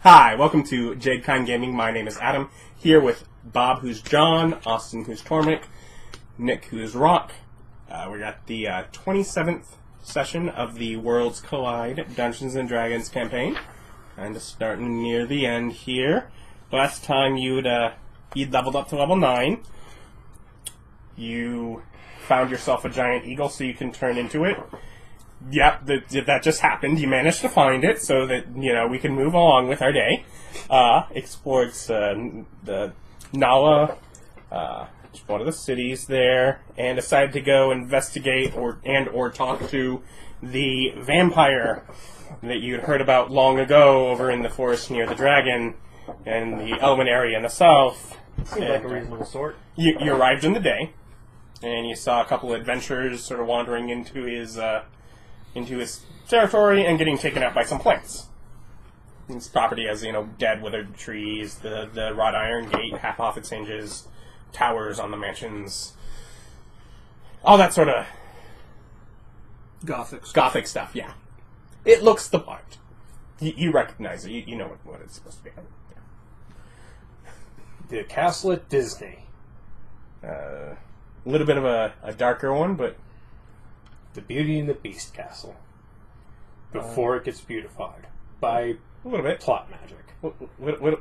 Hi, welcome to Jade Kind Gaming. My name is Adam, here with Bob, who's John, Austin, who's Tormmik, Nick, who's Rock. We're at the 27th session of the Worlds Collide Dungeons & Dragons campaign. Kind of starting near the end here. Last time you'd leveled up to level 9. You found yourself a giant eagle so you can turn into it. Yep, that just happened. You managed to find it so that, we can move along with our day. Explored the Nala, one of the cities there, and decided to go investigate or talk to the vampire that you'd heard about long ago over in the forest near the dragon and the Elven area in the south. Seems like a reasonable sort. You arrived in the day, and you saw a couple of adventurers sort of wandering into his territory and getting taken out by some plants. His property has, dead, withered trees, the wrought iron gate half off its hinges, towers on the mansions, all that sort of Gothic stuff, yeah. It looks the part. You recognize it. You know what it's supposed to be. Yeah. The castle at Disney. A little bit of a darker one, but... The Beauty and the Beast castle. Before it gets beautified. By a little bit. Plot magic. A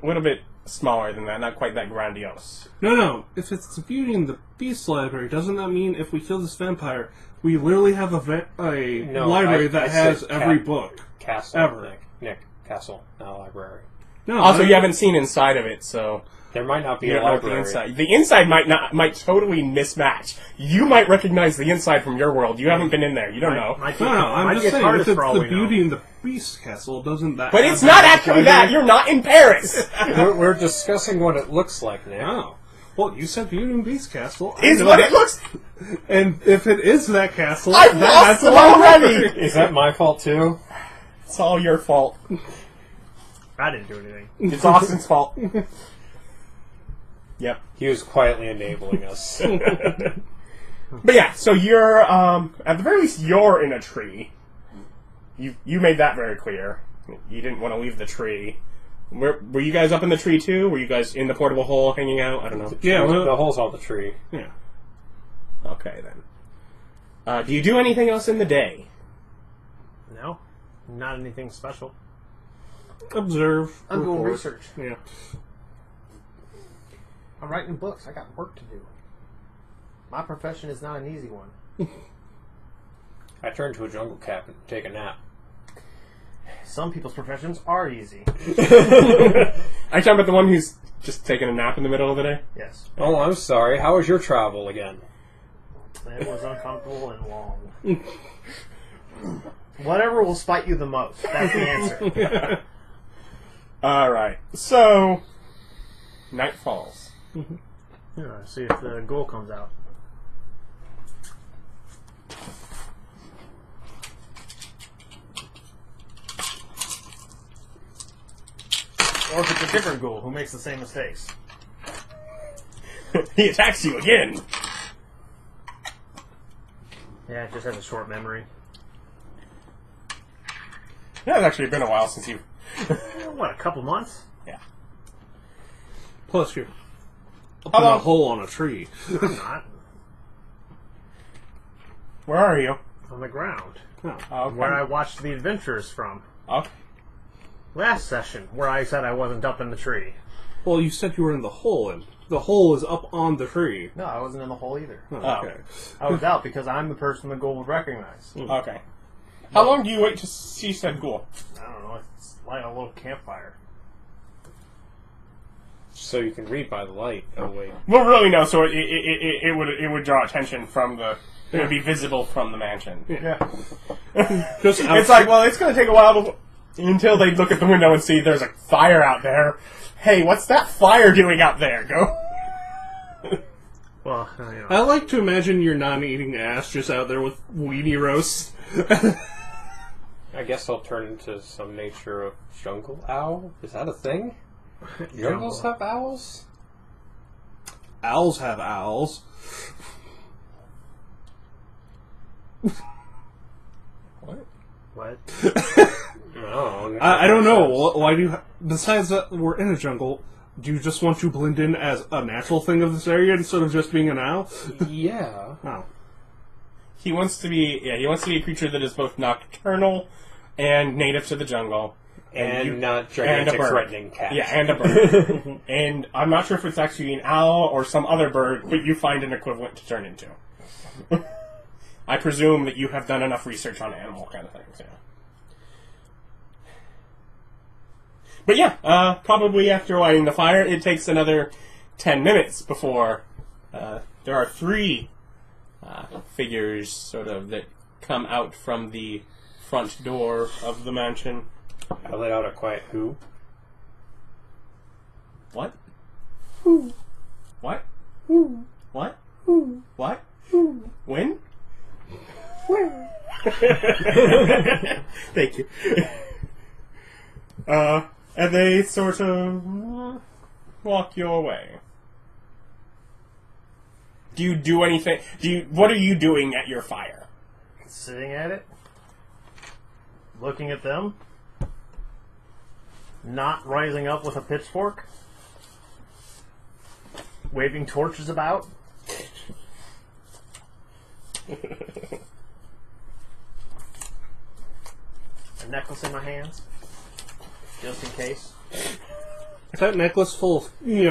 little bit smaller than that, not quite that grandiose. No. If it's the Beauty and the Beast library, doesn't that mean if we kill this vampire, we literally have a library that has every book? Castle. Ever. Nick. Castle, not library. No. Also, you haven't seen inside of it, so... There might not be a library. The inside might totally mismatch. You might recognize the inside from your world. You haven't been in there. You don't know. I'm just saying, if it's the Beauty and the Beast castle, doesn't that... But it's not actually that! You're not in Paris! We're discussing what it looks like now. Oh. Well, you said Beauty and the Beast castle. Is what it looks... And if it is that castle... I've lost it already! Is that my fault, too? It's all your fault. I didn't do anything. It's Austin's fault. Yep. He was quietly enabling us. But yeah, so you're, at the very least, you're in a tree. You made that very clear. You didn't want to leave the tree. Were you guys up in the tree, too? Were you guys in the portable hole hanging out? I don't know. Yeah, the hole's on the tree. Yeah. Okay, then. Do you do anything else in the day? No, not anything special. Observe. I'm doing report. research. Yeah. I'm writing books. I got work to do. My profession is not an easy one. I turned to a jungle cat and take a nap. Some people's professions are easy. Are you talking about the one who's just taking a nap in the middle of the day? Yes. Oh, I'm sorry. How was your travel again? It was uncomfortable and long. Whatever will spite you the most. That's the answer. Alright, so... Night falls. Yeah, see if the ghoul comes out. Or if it's a different ghoul who makes the same mistakes. He attacks you again! Yeah, it just has a short memory. Yeah, it's actually been a while since you... What, a couple months? Yeah. Plus, you're up in a hole on a tree. I'm not. Where are you? On the ground. Oh. Okay. Where I watched the adventures from. Okay. Last session, where I said I wasn't up in the tree. Well, you said you were in the hole, and the hole is up on the tree. No, I wasn't in the hole either. Oh, okay. I was out because I'm the person the ghoul would recognize. Okay. How long do you wait to see said ghoul? I don't know, it's like a little campfire. So you can read by the light. Oh, wait. Well, really, no. So it would draw attention from the... It would be visible from the mansion. Yeah. It's like, well, it's going to take a while until they look at the window and see there's a fire out there. Hey, what's that fire doing out there? Go. Well, I like to imagine your non-eating ass just out there with weenie roasts. I guess I'll turn into some nature of jungle owl. Is that a thing? Jungles have owls? Owls have owls. What? ahead. No, I don't know. Why do you... Besides that we're in a jungle, do you just want to blend in as a natural thing of this area instead of just being an owl? Yeah. Oh. He wants to be a creature that is both nocturnal and native to the jungle. And not gigantic threatening cat. Yeah, and a bird. And I'm not sure if it's actually an owl or some other bird, but you find an equivalent to turn into. I presume that you have done enough research on animal kind of things, yeah. But yeah, probably after lighting the fire, it takes another 10 minutes before there are 3 figures, sort of, that come out from the front door of the mansion. I let out a quiet who. What? Who? What? Who? What? Who? What? Who? When? Where? Thank you. And they sort of walk your way. Do you do anything? What are you doing at your fire? Sitting at it, looking at them, not rising up with a pitchfork, waving torches about. A necklace in my hands, just in case. Is that necklace full of,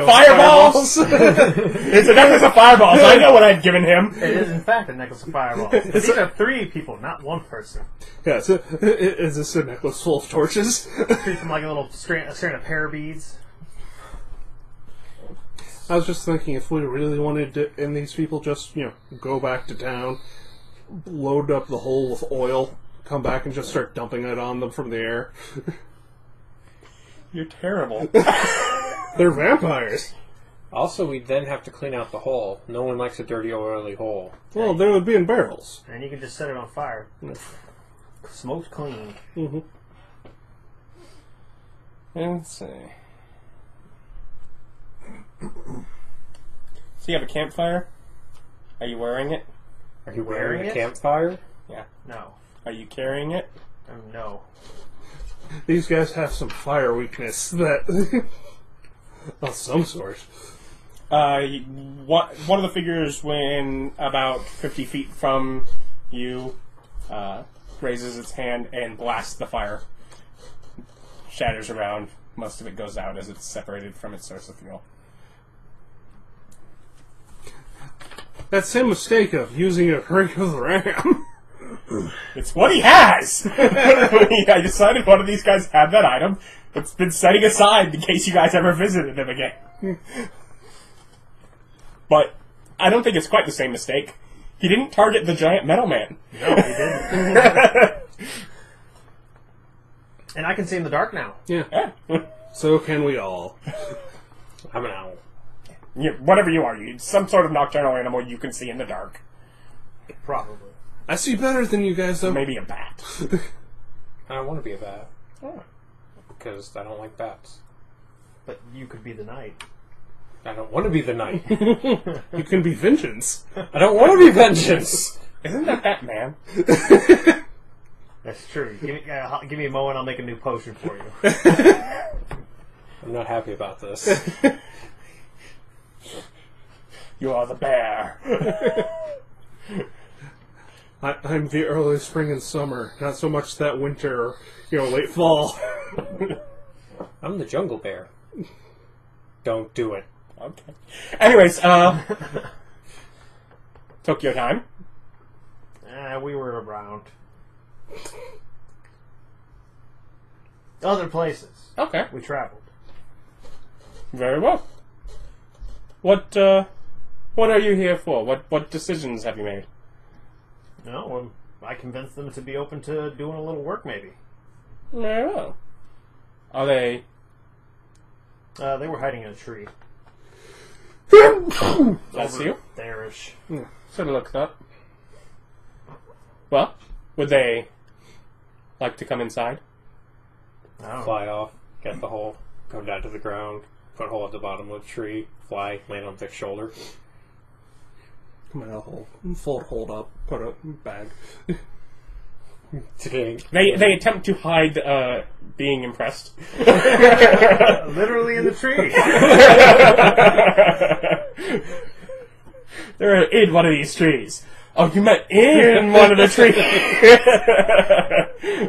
fireballs? It's a necklace of fireballs. I know what I've given him. It is, in fact, a necklace of fireballs. These are 3 people, not 1 person. Yeah, so, is this a necklace full of torches? Treat them like a strand of pear beads. I was just thinking, if we really wanted to end these people, just, go back to town, load up the hole with oil, come back and just start dumping it on them from the air. You're terrible. They're vampires. Also, we'd then have to clean out the hole. No one likes a dirty, oily hole. Well, they would be in barrels. And you can just set it on fire. Smoked clean. Mm-hmm. Let's see. So you have a campfire? Are you wearing it? Are you Wearing wearing a it? campfire? Yeah. No. Are you carrying it? No. These guys have some fire weakness that... of some sort. One of the figures, when about 50 feet from you, raises its hand and blasts the fire. Shatters around. Most of it goes out as it's separated from its source of fuel. That same mistake of using a ring of the ram. It's what he has! I decided one of these guys had that item. It's been setting aside in case you guys ever visited him again. But I don't think it's quite the same mistake. He didn't target the giant metal man. No, he didn't. And I can see in the dark now. Yeah. So can we all. I'm an owl. Whatever you are, you're some sort of nocturnal animal you can see in the dark. Probably. I see better than you guys, though. Maybe a bat. I don't want to be a bat. Because I don't like bats. But you could be the night. I don't want to be the knight. You can be vengeance. I don't want to be vengeance. Isn't that Batman? That's true. Give me a moment, I'll make a new potion for you. I'm not happy about this. You are the bear. I'm the early spring and summer, not so much that winter or, late fall. I'm the jungle bear. Don't do it. Okay. Anyways, Tokyo time. We were around. Other places. Okay. We traveled. Very well. What are you here for? What decisions have you made? No, I convinced them to be open to doing a little work, maybe. Very well. Are they... They were hiding in a tree. That's you? There-ish. Sort of looks up. Well, would they like to come inside? Fly off, get the hole, go down to the ground, put a hole at the bottom of the tree, fly, land on Vic's shoulder. Come out of the hole. Hold up. Put a bag. They attempt to hide being impressed. Literally in the tree. They're in one of these trees. Oh, you meant in one of the trees.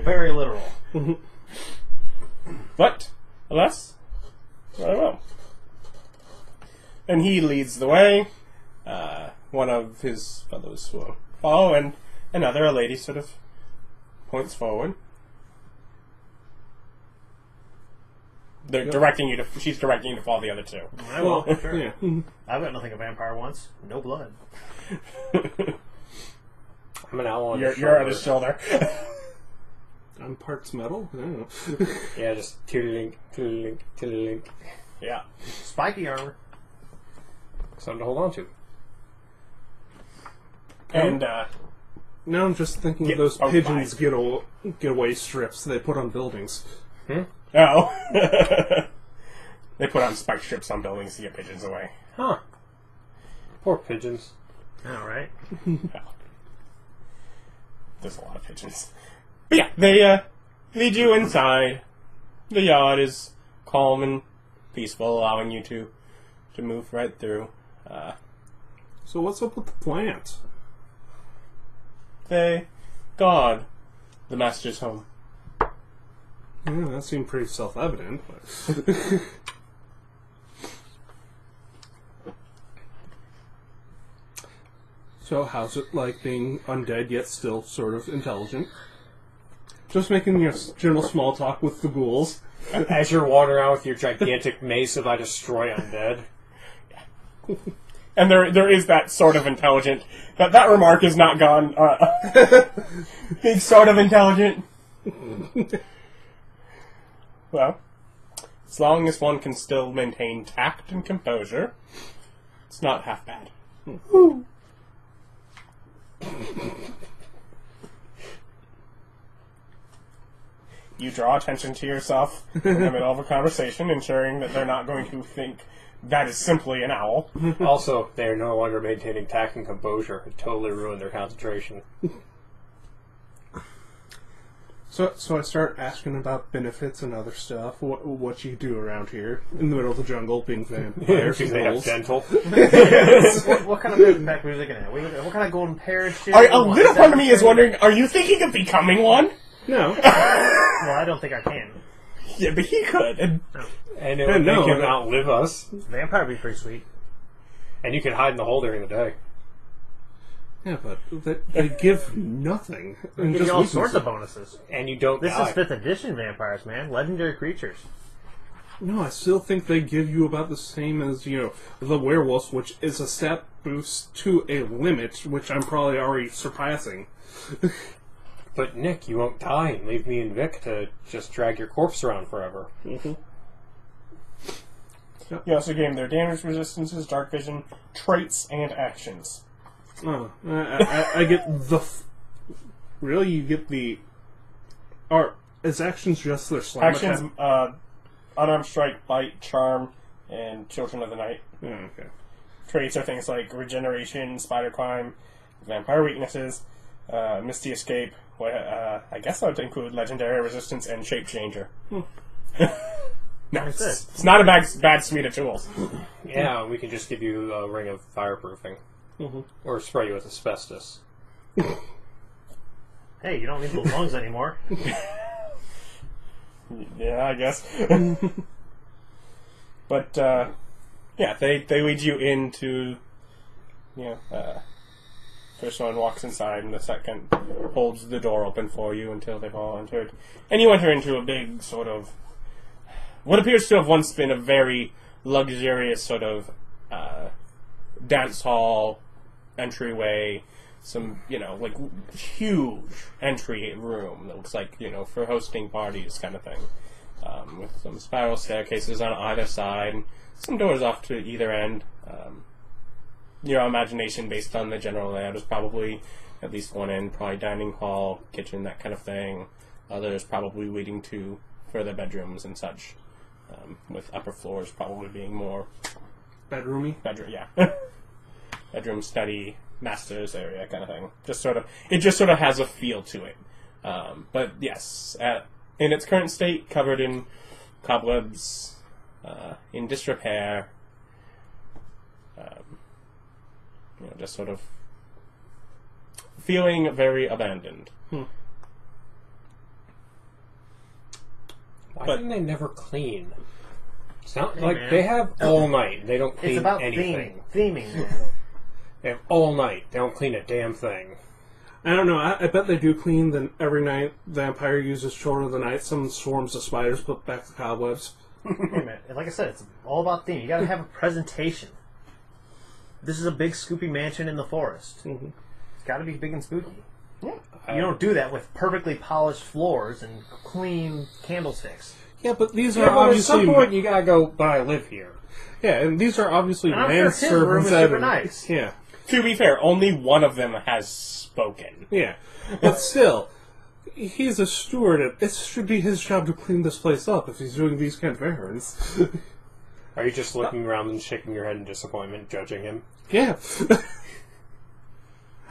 Very literal. But, alas, very well. And he leads the way. One of his fellows will follow, and another, a lady, sort of points forward. They're directing you to. She's directing you to follow the other two. I will, sure. Yeah. I've got nothing a vampire wants. No blood. I'm an owl on You're on his shoulder. I'm parts metal? I don't know. Yeah, just toodalink, toodalink, toodalink. Yeah. Spiky armor. Something to hold on to. And Now I'm just thinking of those pigeons getaway strips they put on buildings. oh, they put on spike strips on buildings to get pigeons away. Huh. Poor pigeons. All right. There's a lot of pigeons. But yeah, they lead you inside. The yard is calm and peaceful, allowing you to move right through. So what's up with the plant? They guard the master's home. Yeah, that seemed pretty self-evident. But so how's it like being undead yet still sort of intelligent? Just making your general small talk with the ghouls. As you're wandering around with your gigantic mace of I destroy undead. And there is that sort of intelligent. That remark is not gone. Being sort of intelligent. Well, as long as one can still maintain tact and composure, it's not half bad. You draw attention to yourself in the middle of a conversation, ensuring that they're not going to think that is simply an owl. Also, they are no longer maintaining tact and composure. It totally ruined their concentration. So I start asking about benefits and other stuff. What you do around here in the middle of the jungle, being vampires and Because they have ghouls. dental. What kind of backpack are we looking at? What kind of golden parachute? A little part of me is wondering, are you thinking of becoming one? No. Well, I don't think I can. Yeah, but he could. And And it would no, make him no. outlive us. Vampire would be pretty sweet. And you can hide in the hole during the day. Yeah, but they give nothing. And Give just you all weaknesses. sorts of bonuses. And you don't This die. is 5th edition vampires, man. Legendary creatures. No, I still think they give you about the same as, the werewolves, which is a stat boost to a limit, which I'm probably already surpassing. But Nick, you won't die and leave me and Vic to just drag your corpse around forever. you also gain their damage resistances, dark vision, traits, and actions. Oh, I get the... Really? You get the... Is actions just their slam Actions, attack? unarmed strike, bite, charm, and children of the night. Oh, okay. Traits are things like regeneration, spider climb, vampire weaknesses, misty escape. I guess that would include legendary resistance and shape changer. No, it's not a bad suite of tools. Yeah, we can just give you a ring of fireproofing. Mm-hmm. Or spray you with asbestos. Hey, you don't need those lungs anymore. Yeah, I guess. But yeah, they lead you into first one walks inside, and the second holds the door open for you until they've all entered. And you enter into a big sort of what appears to have once been a very luxurious sort of dance hall entryway. Some, like huge entry room that looks like, for hosting parties kind of thing. With some spiral staircases on either side, and some doors off to either end. Your imagination, based on the general layout, is probably at least one end, probably dining hall, kitchen, that kind of thing. Others probably leading to further bedrooms and such, with upper floors probably being more Bedroomy? bedroom, yeah, bedroom, study, master's area kind of thing. It just sort of has a feel to it. But yes, in its current state, covered in cobwebs, in disrepair, just sort of feeling very abandoned. Why But- didn't they never clean? Sound Hey, like man. they have all night. They don't clean It's about anything. theming, man. They have all night. They don't clean a damn thing. I don't know. I bet they do clean. Then every night, vampire uses Children of the Night. Some swarms of spiders put back the cobwebs. Hey, man. Like I said, it's all about theme. You got to have a presentation. This is a big, scoopy mansion in the forest. Mhm. It's got to be big and spooky. Yeah. You don't do that with perfectly polished floors and clean candlesticks. Yeah, but these Yeah, are but at obviously some point you gotta go, but I live here. yeah, and these are obviously And I'm sure his room manservants is that super are nice. Yeah, To be fair, only one of them has spoken. yeah, but still, he's a steward. And it should be his job to clean this place up if he's doing these kind of errands. Are you just looking around and shaking your head in disappointment, judging him? Yeah.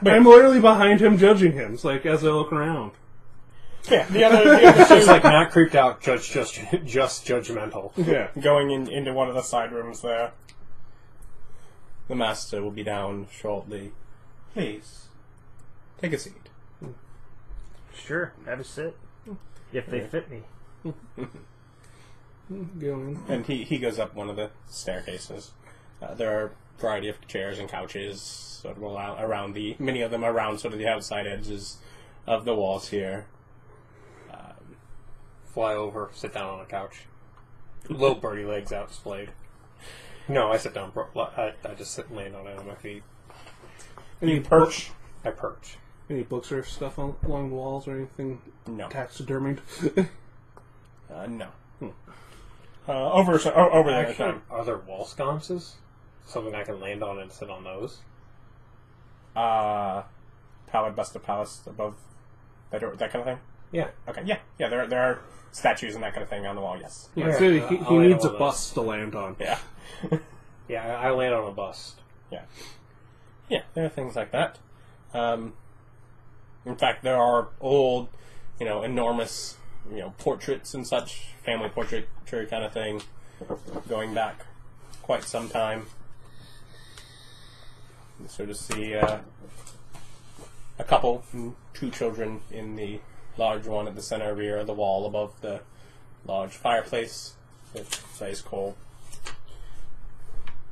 I'm literally behind him judging him, it's like, as I look around. Yeah, the other Just two, like not creeped out, just judgmental. Yeah. going into one of the side rooms there. The master will be down shortly. Please, take a seat. Sure, have a sit. If they fit me. Going. And he goes up one of the staircases. There are a variety of chairs and couches sort of around many of them around sort of the outside edges of the walls here. Fly over, sit down on a couch. Little birdie legs out displayed. No, I sit down. I just sit and land on it on my feet. Any Perch? I perch. Any books or stuff along the walls or anything No. taxidermied? No. Over the Actually, time. are there wall sconces? Something I can land on and sit on those? Pallid bust of Palace above that kind of thing? Yeah. Okay, yeah. There are statues and that kind of thing on the wall. Yes. Yeah, Okay, so he I'll land needs a on those. bust to land on. Yeah. Yeah, I land on a bust. Yeah, there are things like that. In fact, there are old, enormous, portraits and such, family portraiture kind of thing, going back quite some time. So to see a couple, 2 children in the large one at the center rear of the wall above the large fireplace that plays coal.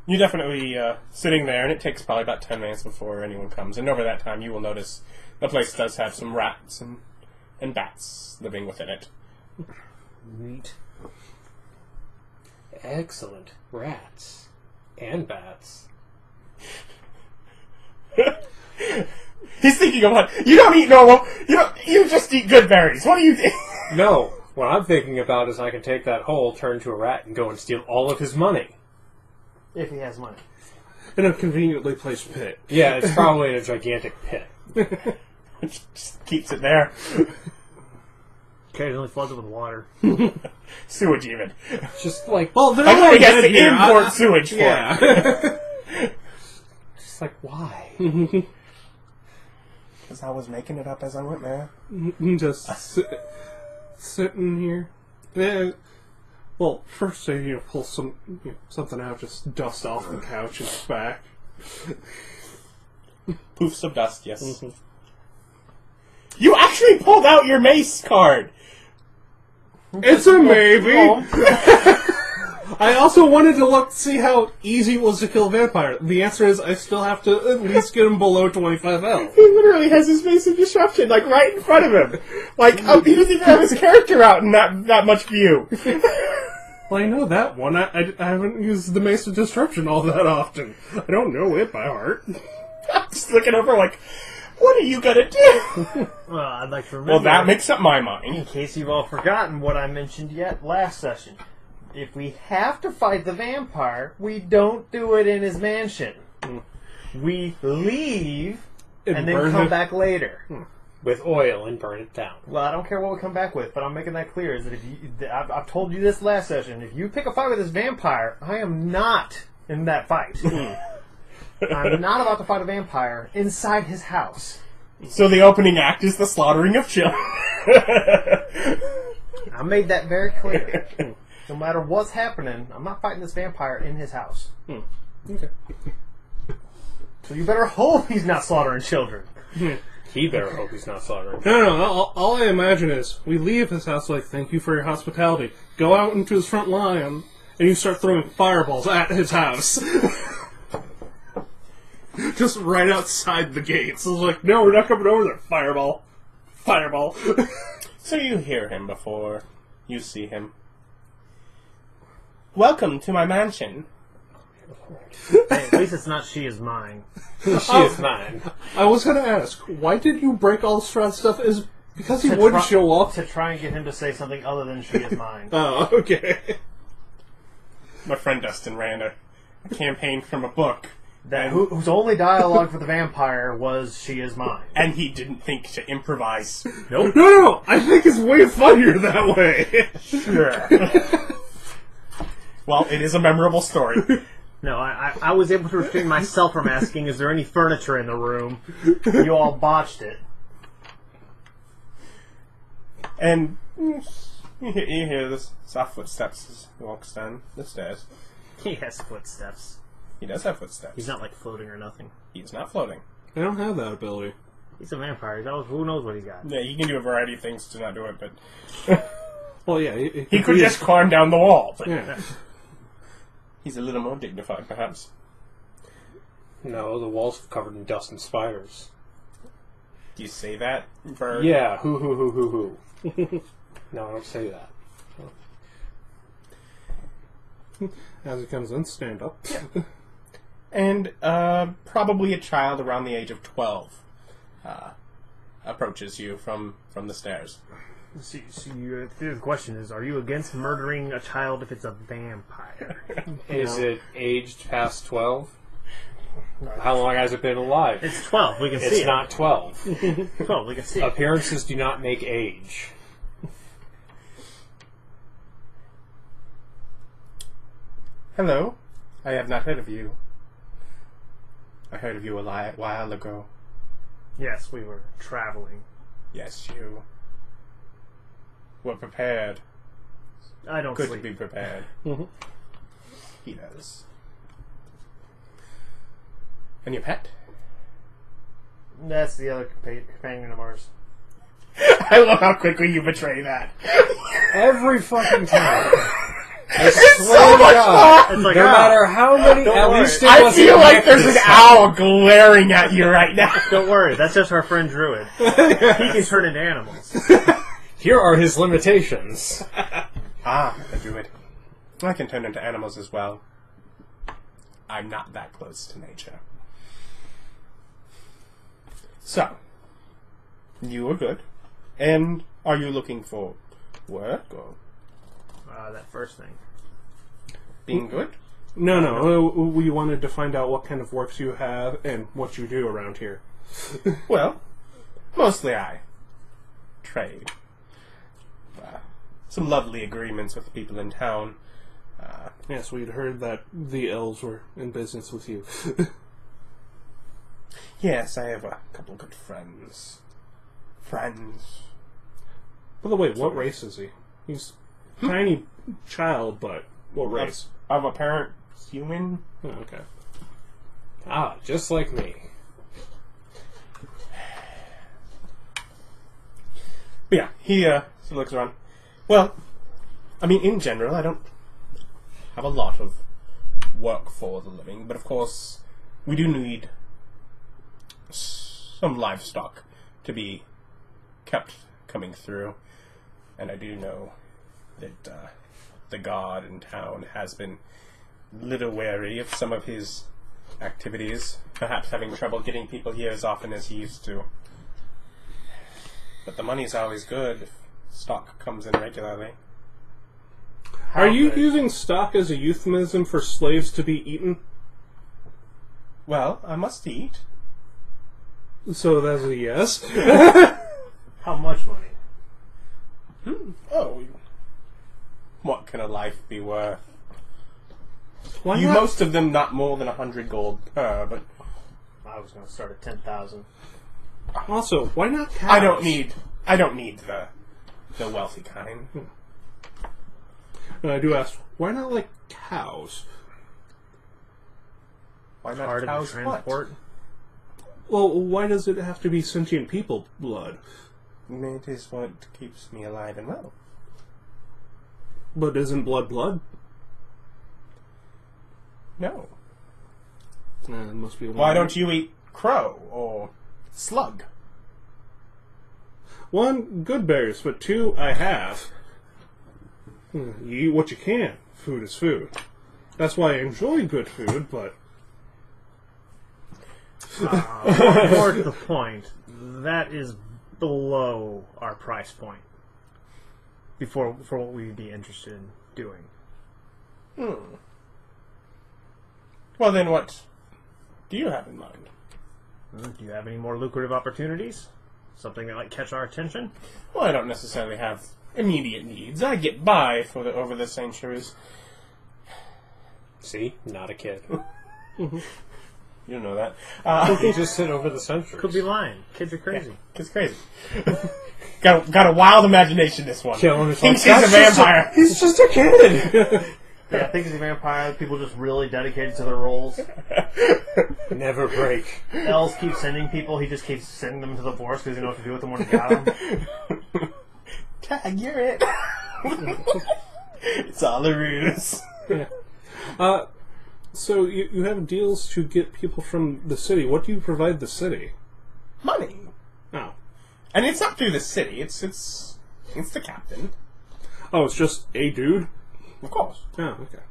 You're definitely sitting there, and it takes probably about 10 minutes before anyone comes. And over that time, you will notice the place does have some rats and bats living within it. Neat. Excellent. Rats. And bats. He's thinking of what? You don't eat normal. You just eat good berries. What do you think? No, what I'm thinking about is I can take that hole, turn to a rat, and go and steal all of his money. If he has money. In a conveniently placed pit. Yeah, it's probably in a gigantic pit. Just keeps it there. Occasionally floods it with water. Sewage even. Just like, Well, they're I only guess dead to here. import sewage for it. Yeah. just like, why? Because I was making it up as I went, man. Just sitting here. Yeah. Well, first you pull something out, just dust off the couch and back. Poofs of dust, yes. You actually pulled out your mace card! It's a maybe. I also wanted to see how easy it was to kill a vampire. The answer is I still have to at least get him below 25 health. He literally has his mace of disruption, right in front of him. He doesn't even have his character out in that much view. Well, I know that one. I haven't used the Mace of Disruption all that often. I don't know it by heart. I'm just looking over what are you gonna do? Well, I'd like to remember. Well, that makes up my in mind. case you've all forgotten what I mentioned last session. If we have to fight the vampire, we don't do it in his mansion. We leave and then burn come it. back later. With oil and burn it down. Well, I don't care what we come back with, but I'm making that clear. Is that I've told you this last session. If you pick a fight with this vampire, I am not in that fight. I'm not about to fight a vampire inside his house. So the opening act is the slaughtering of children. I made that very clear. No matter what's happening, I'm not fighting this vampire in his house. Okay. So you better hope he's not slaughtering children. He better hope he's not slaughtering. No. All I imagine is we leave his house like, thank you for your hospitality. Go out into his front lawn, and you start throwing fireballs at his house. Just right outside the gates. It's like, no, we're not coming over there. Fireball. Fireball. So you hear him before you see him. Welcome to my mansion. Hey, at least it's not she is mine. She is mine. I was going to ask, why did you break all the Strahd stuff? Is because he wouldn't show up? To try and get him to say something other than she is mine. Oh, okay. My friend Dustin ran a campaign from a book. Whose only dialogue for the vampire was "she is mine," And he didn't think to improvise. Nope. No, I think it's way funnier that way. Sure. Well, it is a memorable story. No, I was able to restrain myself from asking, "Is there any furniture in the room?" You all botched it. And you hear the soft footsteps as he walks down the stairs. He has footsteps. He does have footsteps. He's not like floating or nothing. He's not floating. I don't have that ability. He's a vampire. Who knows what he's got? Yeah, he can do a variety of things to not do it, but Well, yeah. he could just climb down the wall. But Yeah. he's a little more dignified, perhaps. No, the walls are covered in dust and spiders. Do you say that for... Yeah, who. No, I don't say that. As it comes in, stand up. And probably a child around the age of 12 approaches you from the stairs. The question is, are you against murdering a child if it's a vampire? Is it aged past 12? How long has it been alive? It's 12. We can see it. It's not 12. 12. We can see it. Appearances do not make age. Hello. I have not heard of you. I heard of you a while ago. Yes, we were traveling. Yes, you were prepared. I don't Good sleep. to be prepared. Mhm. He does. And your pet? That's the other companion of ours. I love how quickly you betray that. Every fucking time. It's so much fun! It's like, No matter how many, Don't at worry. least it I wasn't feel like Nick there's this an time. owl glaring at you right now. Don't worry, that's just our friend Druid. He can turn into animals. Here are his limitations. Ah, a druid. I can turn into animals as well. I'm not that close to nature. So, you are good. And are you looking for work or That first thing. being good? No. We wanted to find out what kind of works you have and what you do around here. Well, mostly I trade. Some lovely agreements with the people in town. Yes, we'd heard that the elves were in business with you. Yes, I have a couple good friends. By the way, what race is he? He's a tiny child, but what race? Of apparent human. Oh, okay. Ah, just like me. But yeah, he looks around. Well, I mean, in general, I don't have a lot of work for the living, but of course, we do need some livestock to be kept coming through, and I do know that the god in town has been a little wary of some of his activities, perhaps having trouble getting people here as often as he used to. But the money's always good if stock comes in regularly. Are you using stock as a euphemism for slaves to be eaten? Well, I must eat. So that's a yes. How much money? Oh, what can a life be worth? Why You not? most of them not more than 100 gold per, but I was going to start at 10,000. Also, why not cows? I don't need I don't need the wealthy kind. And I do ask, why not like cows? Why not Part of the cows' transport. Well, why does it have to be sentient people blood? It is what keeps me alive and well. But isn't blood blood? No. It must be. Why don't you eat crow or slug? 1, good berries, but 2, I have. You eat what you can. Food is food. That's why I enjoy good food, but... More to the point, that is below our price point. For what we'd be interested in doing. Well, then what do you have in mind? Do you have any more lucrative opportunities? Something that might catch our attention? Well, I don't necessarily have immediate needs. I get by over the centuries. See? Not a kid. You don't know that. You just sit over the centuries. Could be lying. Kids are crazy. It's crazy. got a wild imagination, this one. Kill him, it's Thinks like, he's a "That's just vampire. He's just a kid! Yeah, I think he's a vampire. People just really dedicated to their roles. Never break. Els keeps sending people. He just keeps sending them to the forest because he knows what to do with them when he got them. Tag, you're it. It's all a ruse. So you have deals to get people from the city. What do you provide the city? Money. Oh. And it's not through the city. It's the captain. Oh, it's just a dude? Of course. Oh, okay.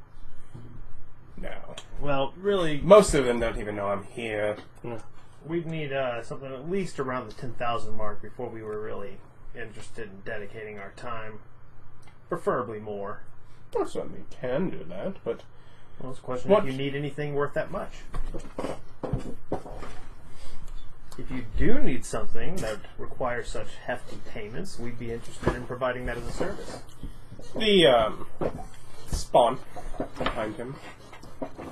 No. Well, really, Most of them don't even know I'm here. Yeah. we'd need something at least around the 10,000 mark before we were really interested in dedicating our time. Preferably more. I certainly can do that, but... Well, it's a question What? if you need anything worth that much. If you do need something that requires such hefty payments, we'd be interested in providing that as a service. The, spawn behind him.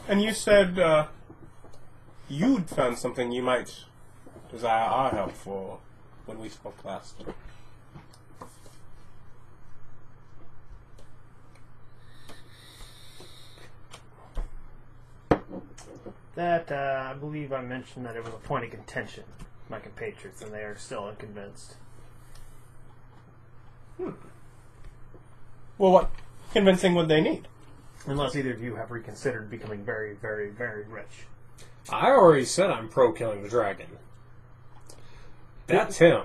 And you said, you'd found something you might desire our help for when we spoke last. That, I believe I mentioned that it was a point of contention, my compatriots, and they are still unconvinced. Well, what convincing would they need? Unless either of you have reconsidered becoming very, very, very rich. I already said I'm pro killing the dragon. That's him.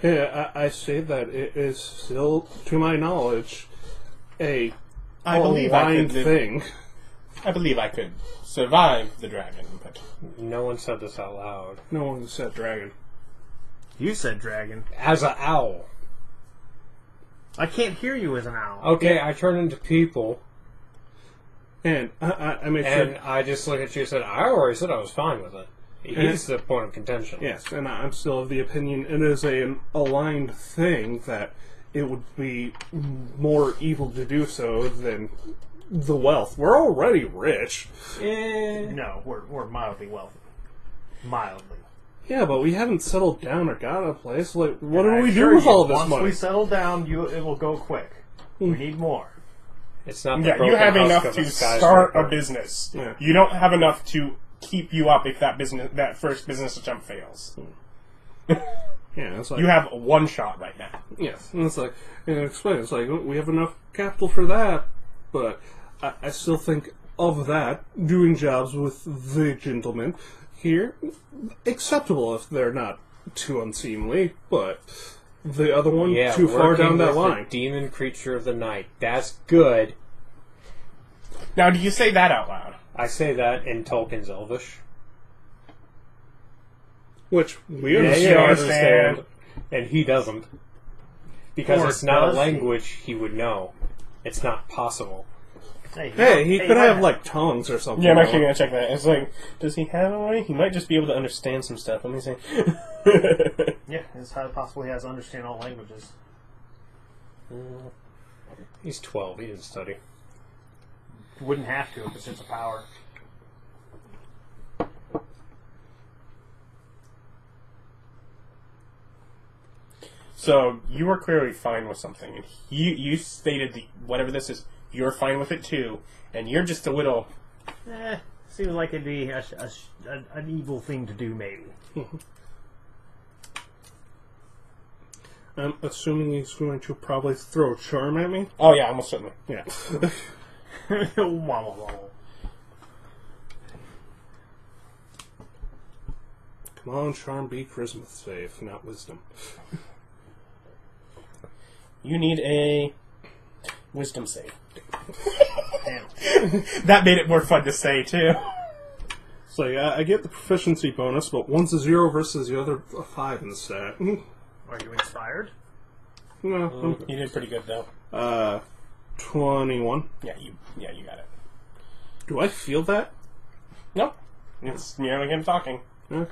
Yeah, I say that it is still, to my knowledge, a I believe I aligned could thing. I believe I could survive the dragon, but... No one said this out loud. No one said dragon. You said dragon. As an owl. I can't hear you as an owl. Okay, I turn into people, And I make and sure... I just look at you and said, I already said I was fine with it. He's the point of contention. Yes, and I'm still of the opinion it is an aligned thing that it would be more evil to do so than the wealth. We're already rich. No, we're mildly wealthy. Mildly. Yeah, but we haven't settled down or got a place. Like, what And do I we assure do with you, all this once money? we settle down, it will go quick. We need more. It's not the Yeah, you broken have husk enough of to a skyscraper. start a business. Yeah. You don't have enough to keep you up if that first business attempt fails. Yeah, it's like... You have one shot right now. Yes, and it's like, explain, it's like, we have enough capital for that, but I still think of that, doing jobs with the gentlemen here, acceptable if they're not too unseemly, but the other one, Yeah, too far working down that with line. the demon creature of the night. That's good. Now, do you say that out loud? I say that in Tolkien's Elvish. Which, we Yeah, understand. you understand. And he doesn't. Because Or it's not a does he? language he would know. It's not possible. Hey, he could have, like, tongues or something. Yeah, I'm actually going to check that. It's like, does he have a way? He might just be able to understand some stuff. Let me see. Yeah, it's highly possible he has to understand all languages. He's 12. He didn't study. Wouldn't have to if it's just a power. So you were clearly fine with something, and you stated that whatever this is, you're fine with it too, and you're just a little... Seems like it'd be an evil thing to do, maybe. I'm assuming he's going to probably throw a charm at me. Oh yeah, almost certainly. Yeah. Come on, charm, be charisma save, not wisdom. You need a wisdom save. Damn. That made it more fun to say too. It's like, I get the proficiency bonus, but one's a 0 versus the other a 5 in the stat. Are you inspired? No. You did pretty good though. 21. Yeah, you got it. Do I feel that? Nope. It's merely him talking. Okay.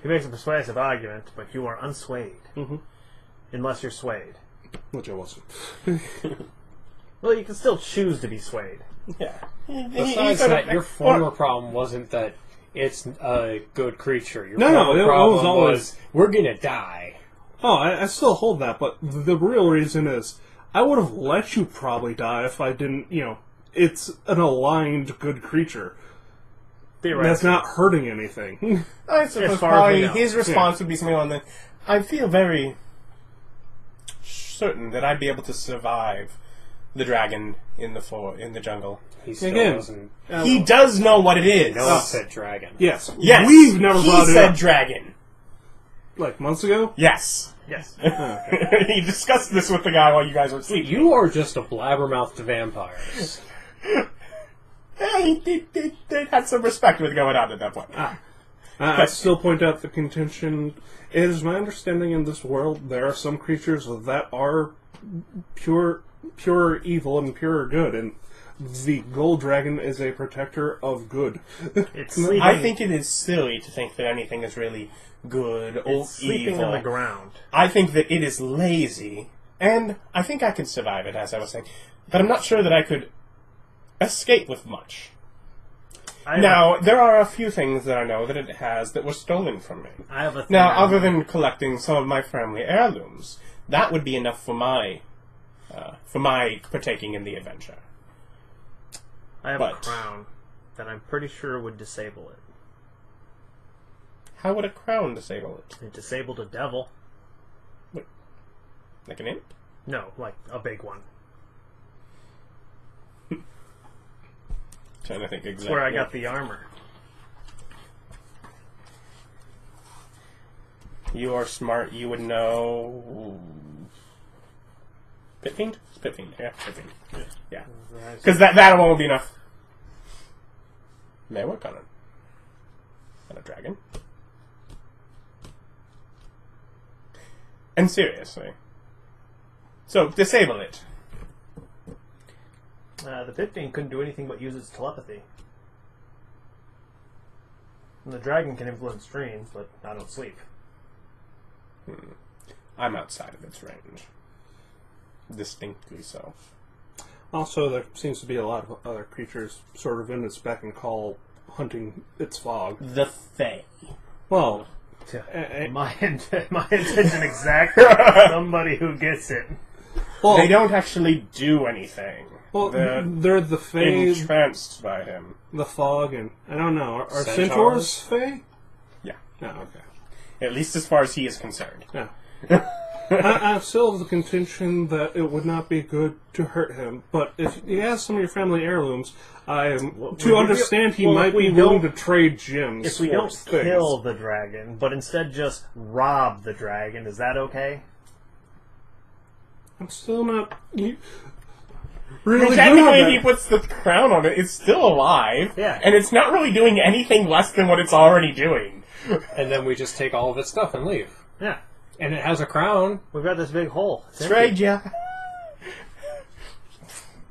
He makes a persuasive argument, but you are unswayed. Mm-hmm. Unless you're swayed. Which I wasn't. Well, you can still choose to be swayed. Yeah. Besides that, your former problem wasn't that it's a good creature. Your No, former it problem was always... was, we're gonna die. Oh, I still hold that, but the real reason is, I would have let you probably die if I didn't, it's an aligned good creature. That's not hurting anything. I suppose As far as we probably know. his response would be something along the... I feel very certain that I'd be able to survive the dragon in the jungle. He still Again, doesn't He does know what it is. know it said dragon. Yes. Yes. We've never he brought it said up. dragon. Like months ago? Yes. Yes. He discussed this with the guy while you guys were sleeping. You are just a blabbermouth to vampires. He had some respect with going on at that point. I still point out the contention. It is my understanding in this world there are some creatures that are pure evil and pure good, and the gold dragon is a protector of good. It's sleeping, I think it is silly to think that anything is really good or it's sleeping evil. on the ground. I think that it is lazy, and I think I can survive it, as I was saying. But I'm not sure that I could escape with much. Now, there are a few things that I know that it has that were stolen from me. I have a thing Now, other than collecting some of my family heirlooms, that would be enough for my partaking in the adventure. I have a but- crown that I'm pretty sure would disable it. How would a crown disable it? It disabled a devil. Like an imp? No, like a big one. Trying to think That's exactly. where I got the armor. You are smart. You would know. Pit Fiend? It's Pit Fiend. Yeah, Pit Fiend. Yeah. Because that won't be enough. May I work on it? On a dragon? And seriously. So, disable it. The pit fiend couldn't do anything but use its telepathy. And the dragon can influence dreams, but I don't sleep. I'm outside of its range. Distinctly so. Also, there seems to be a lot of other creatures sort of in its beck and call hunting its fog. The Fae. Well, My intention exactly. Somebody who gets it. well, They don't actually do anything. well They're they're the Fae, entranced by him. the fog, and I don't know. Are Centaurs? centaurs Fae? Yeah. No, okay. At least as far as he is concerned. Yeah. I still have the contention that it would not be good to hurt him, but if he has some of your family heirlooms, to understand he might be willing to trade gems. If we for don't things. kill the dragon, but instead just rob the dragon, is that okay? I'm still not really Well, good at technically, he that. puts the crown on it. It's still alive. Yeah. And it's not really doing anything less than what it's already doing. And then we just take all of its stuff and leave. Yeah. And it has a crown. We've got this big hole. It's empty. Trade ya.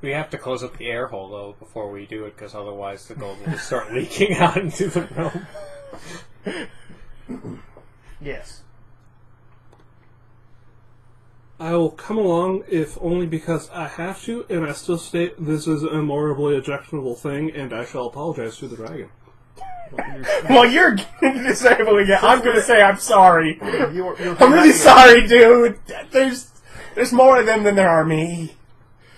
We have to close up the air hole, though, before we do it, because otherwise the gold will just start leaking out into the realm. Yes. I will come along if only because I have to, and I still state this is a morally objectionable thing, and I shall apologize to the dragon. Well, you're disabling it. I'm going to say I'm sorry. You're I'm really sorry, dude. There's more of them than there are me.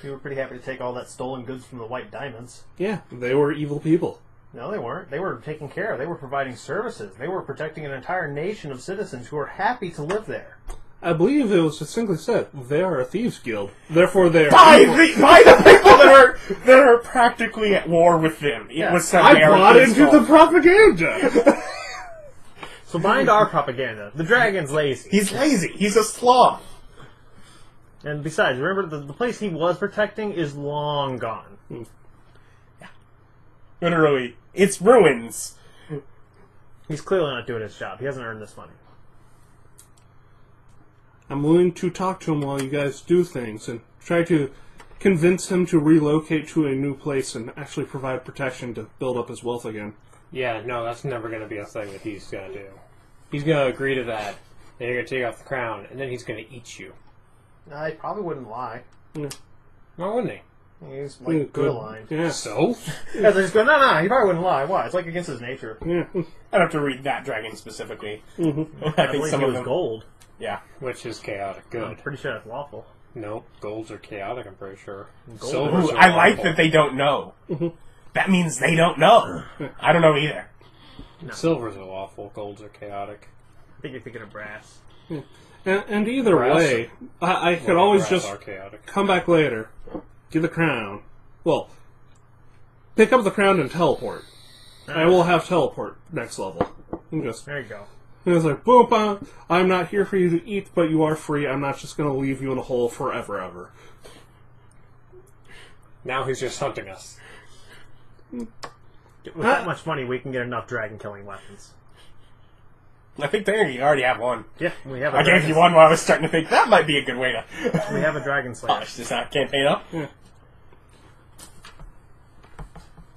You were pretty happy to take all that stolen goods from the White Diamonds. Yeah, they were evil people. No, they weren't. They were taking care of. They were providing services. They were protecting an entire nation of citizens who were happy to live there. I believe it was distinctly said, they are a thieves' guild. Therefore, they are By the people that are practically at war with them. It was said I they are bought his into fault. the propaganda! So mind our propaganda. The dragon's lazy. He's lazy. He's a sloth. And besides, remember, the place he was protecting is long gone. Literally. It's ruins. He's clearly not doing his job. He hasn't earned this money. I'm willing to talk to him while you guys do things and try to convince him to relocate to a new place and actually provide protection to build up his wealth again. Yeah, no, that's never going to be a thing that he's going to do. He's going to agree to that, then you're going to take off the crown, and then he's going to eat you. I probably wouldn't lie. Why wouldn't he? He's like good line. Yeah. So? Yeah, they just go, no, he probably wouldn't lie. Why? It's like against his nature. Yeah. I'd have to read that dragon specifically. Mm-hmm. I I think believe some he of was them. gold. Yeah. Which is chaotic good. I'm pretty sure that's lawful. Nope, golds are chaotic, I'm pretty sure. Gold. Silvers Ooh, are I like lawful. that they don't know. That means they don't know. I don't know either. Silvers are lawful, golds are chaotic. I think you're thinking of brass. And either Brass way, I could Well, always brass just are chaotic. come back later, get the crown. Well, pick up the crown and teleport. I will have teleport next level. And just, There you go. and it's like, boom, bam, I'm not here for you to eat, but you are free. I'm not just going to leave you in a hole forever, ever. Now he's just hunting us. With that much money, we can get enough dragon-killing weapons. I think there you already have one. Yeah, we have a I gave you one while I was starting to think that might be a good way to We have a dragon slayer. polish this campaign up.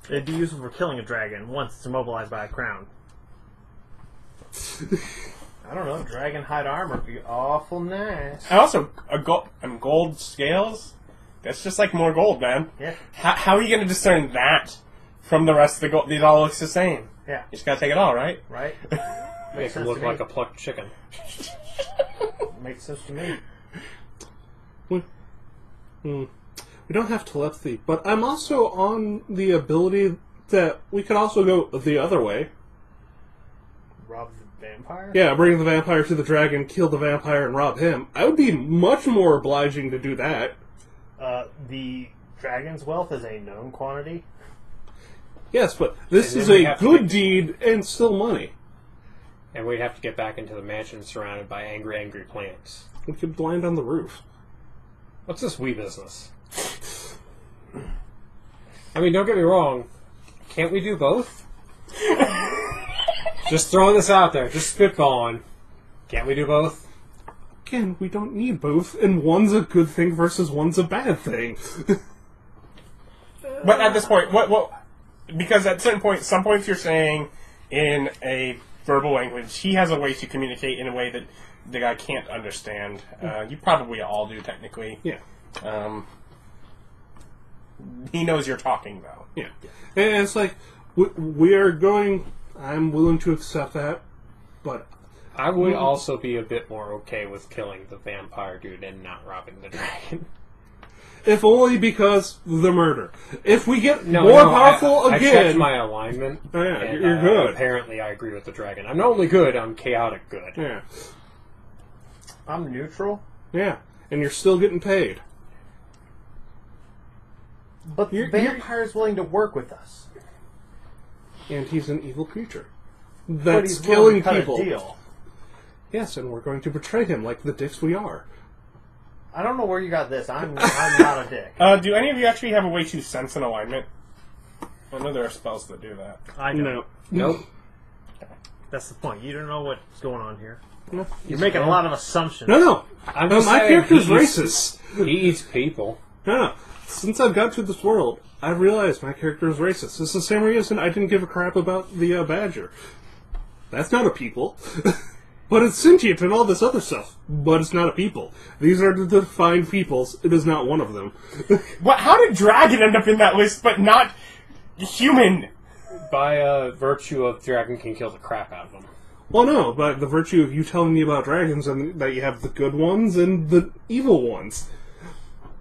It'd be useful for killing a dragon once it's immobilized by a crown. I don't know, dragon hide armor would be awful nice. And also, gold scales. That's just like more gold, man. Yeah, How are you going to discern that from the rest of the gold? It all looks the same. yeah, You just got to take it all, right? right? Make him sense look to me. like a plucked chicken. Makes sense to me. We don't have telepathy, but I'm also on the ability that we could also go the other way. Rob the vampire? Yeah, bring the vampire to the dragon, kill the vampire, and rob him. I would be much more obliging to do that. The dragon's wealth is a known quantity. Yes, but this And is then we a have to good make- deed and still money. And we'd have to get back into the mansion surrounded by angry plants. We could blind on the roof. What's this wee business? I mean, don't get me wrong. Can't we do both? Just throwing this out there. Just spitballing. Can't we do both? Again, we don't need both, and one's a good thing versus one's a bad thing. But at this point, what? Because at certain points, some points you're saying in a verbal language, he has a way to communicate in a way that the guy can't understand. You probably all do, technically. Yeah. He knows you're talking, though. Yeah. And it's like, we are going... I'm willing to accept that, but... I would also be a bit more okay with killing the vampire dude and not robbing the dragon. If only because the murder. If we get No, more no, powerful I again... checked my alignment. Oh, yeah, and, you're good. Apparently I agree with the dragon. I'm not only good, I'm chaotic good. Yeah. I'm neutral, Yeah. And you're still getting paid. but the You're- vampire's willing to work with us. And he's an evil creature. But That's he's willing killing to cut people. a deal. Yes, and we're going to betray him like the dicks we are. I don't know where you got this. I'm not a dick. Do any of you actually have a way to sense an alignment? I know there are spells that do that. I don't. No. Nope. That's the point. You don't know what's going on here. No. You're making a lot of assumptions. No. I'm No, just my saying character's he eats- racist. He eats people. No. Since I've got to this world, I realized my character is racist. It's the same reason I didn't give a crap about the badger. That's not a people. But it's sentient and all this other stuff. But it's not a people. These are the defined peoples. It is not one of them. What? How did dragon end up in that list, but not human? by virtue of Dragon can kill the crap out of them. Well, no, but the virtue of you telling me about dragons and that you have the good ones and the evil ones.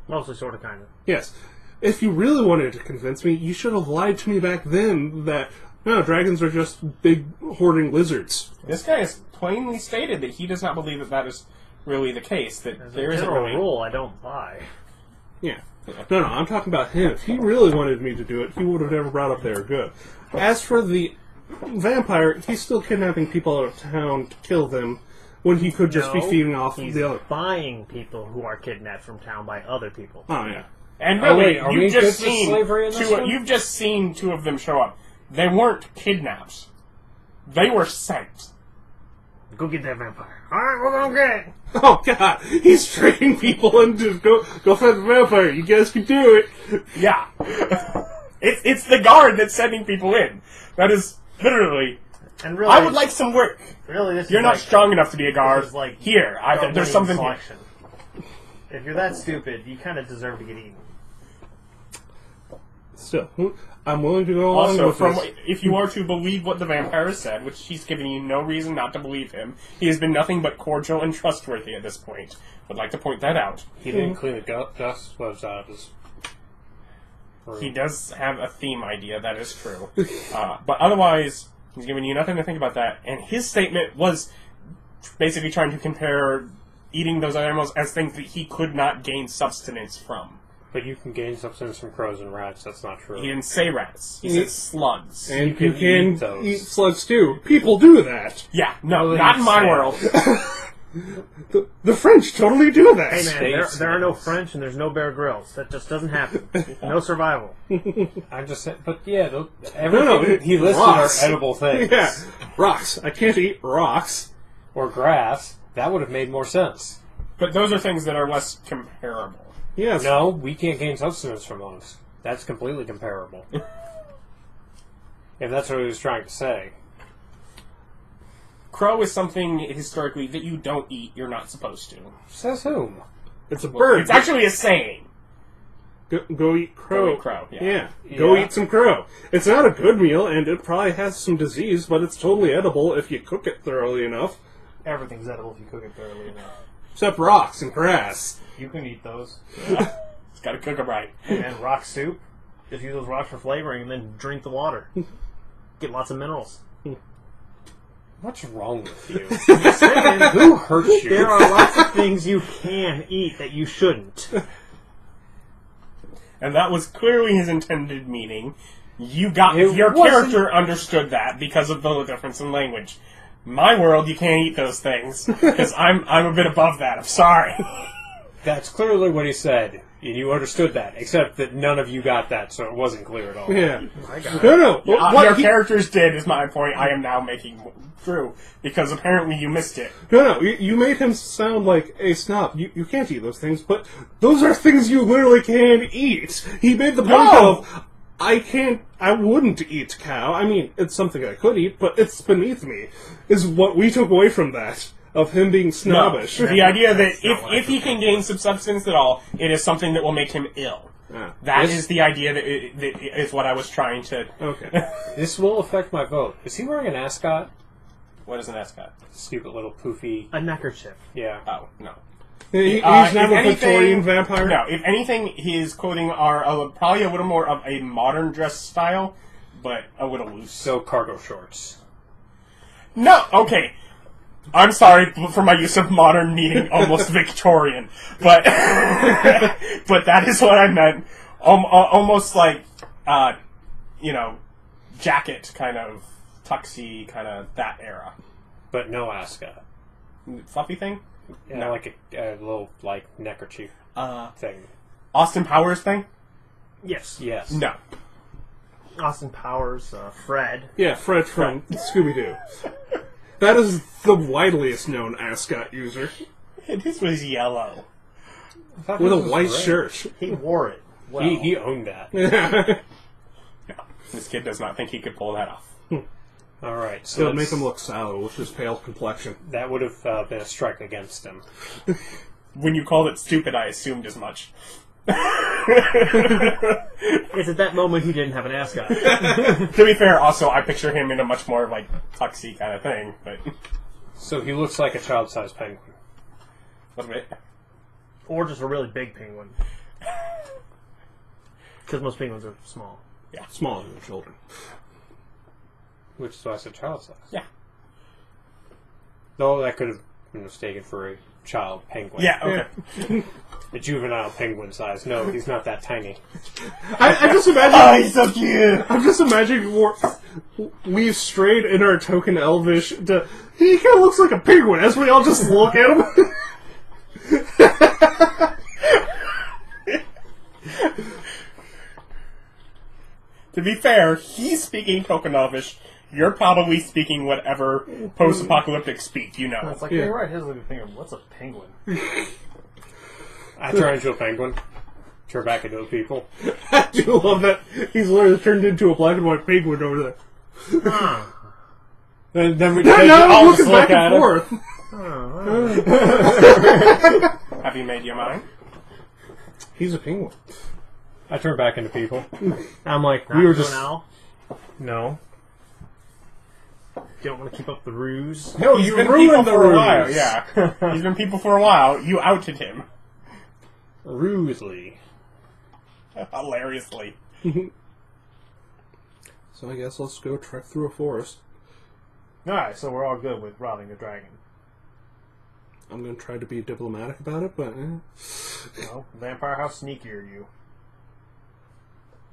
Mostly, sort of, kind of. Yes. If you really wanted to convince me, you should have lied to me back then that, no, dragons are just big hoarding lizards. This guy has plainly stated that he does not believe that that is really the case, that As there a isn't general really... rule, I don't lie. Yeah. No, I'm talking about him. If he really wanted me to do it, he would have never brought up they were good. As for the vampire, he's still kidnapping people out of town to kill them when he could just be feeding off he's the other. buying people who are kidnapped from town by other people. Oh, yeah. And Oh, really, wait, are we you've just good with seen slavery in this one? you've just seen two of them show up. They weren't kidnapped. They were sent. Go get that vampire. Alright, we're gonna get it. Oh, God. He's trading people and just go fight the vampire. You guys can do it. Yeah. It's the guard that's sending people in. That is literally... And really, I would like some work. Really, this You're is not like, strong enough to be a guard. this is like Here, there's winning something here. selection. If you're that stupid, you kind of deserve to get eaten. Still, I'm willing to go along Also, with from this. if you are to believe what the vampire has said, which he's given you no reason not to believe him, he has been nothing but cordial and trustworthy at this point. Would like to point that out. He didn't clean the dust was out of his room. He does have a theme idea, that is true. But otherwise, he's given you nothing to think about that. And his statement was basically trying to compare eating those animals as things that he could not gain substance from. But you can gain substance from crows and rats. That's not true. He didn't say rats. He said slugs. And You can eat those. eat slugs too. People do that. Yeah, no, Well, not in you my said- world. The French totally do that. Hey man, Space there are no animals. French and there's no Bear Grylls. That just doesn't happen. No survival. I'm just saying, but yeah, everything he listed rocks. are edible things. Yeah, rocks. I can't eat rocks. Or grass. That would have made more sense. But those are things that are less comparable. Yes. No, we can't gain substance from those. That's completely comparable. If that's what he was trying to say. Crow is something historically that you don't eat. You're not supposed to. Says whom? It's a bird. It's actually a saying. Go eat crow. Go eat crow, yeah. Go Yeah. eat some crow. It's not a good meal, and it probably has some disease, but it's totally edible if you cook it thoroughly enough. Everything's edible if you cook it thoroughly enough. Except rocks and grass. You can eat those. It's got to cook them right. And rock soup. Just use those rocks for flavoring and then drink the water. Get lots of minerals. What's wrong with you? Who hurt you? There are lots of things you can eat that you shouldn't. And that was clearly his intended meaning. You got It your wasn't- character understood that because of the difference in language. My world, you can't eat those things because I'm a bit above that. I'm sorry. That's clearly what he said, and you understood that, except that none of you got that, so it wasn't clear at all. Yeah. I got it. No. Your characters did is my point. I am now making true because apparently you missed it. No. You made him sound like a snob. You can't eat those things, but those are things you literally can eat. He made the point No! of, I wouldn't eat cow. I mean, it's something I could eat, but it's beneath me, is what we took away from that, of him being snobbish. No. The idea that That's not what I if he can gain some substance at all, it is something that will make him ill. Ah, That This- is the idea that is what I was trying to... okay. This will affect my vote. Is he wearing an ascot? What is an ascot? Stupid little poofy. A neckerchief. Yeah. Oh, no. He's If not a anything- Victorian vampire? No, if anything, his clothing are probably a little more of a modern dress style, but a little loose. So cargo shorts. No, okay. I'm sorry for my use of modern meaning almost Victorian, but but that is what I meant. Almost like, jacket kind of, tuxy kind of that era. But no ascot. Fluffy thing? Yeah, No. like a little, neckerchief thing. Austin Powers thing? Yes. Yes. No. Austin Powers, Fred. Yeah, Fred from Scooby-Doo. That is the wideliest known ascot user. This was yellow. I thought With a this was white red. shirt. He wore it. Well, He owned that. No, this kid does not think he could pull that off. All right. So So it'd make that's- him look sallow with his pale complexion. That would have been a strike against him. When you called it stupid, I assumed as much. It's at that moment he didn't have an ascot. To be fair, also, I picture him in a much more, like, tuxy kind of thing, but... So he looks like a child-sized penguin. A little bit. Or just a really big penguin. Because most penguins are small. Yeah. Smaller than children. Which is why I said child-sized. Yeah. Though that could have been mistaken for a child penguin. Yeah, okay. A juvenile penguin size. No, he's not that tiny. I just imagine... Oh, he's so cute! I'm just imagining we've strayed in our token elvish to... He kind of looks like a penguin as we all just look at him. To be fair, he's speaking token elvish. You're probably speaking whatever post-apocalyptic speak you know. It's like, Yeah. you're right, here's a penguin. What's a penguin? I turn into a penguin. Turn back into a people. I do love that he's literally turned into a black and white penguin over there. Then we Now all I'm just looking look back at and him. forth. Have you made your mind? He's a penguin. I turn back into people. I'm like, we were just... now. No. You don't want to keep up the ruse. No, he's You been ruined people the for a ruse. while, yeah. He's been people for a while. You outed him. Rudely. Hilariously. So I guess let's go trek through a forest. Alright, so we're all good with robbing a dragon. I'm going to try to be diplomatic about it, but... Well, vampire, how sneaky are you?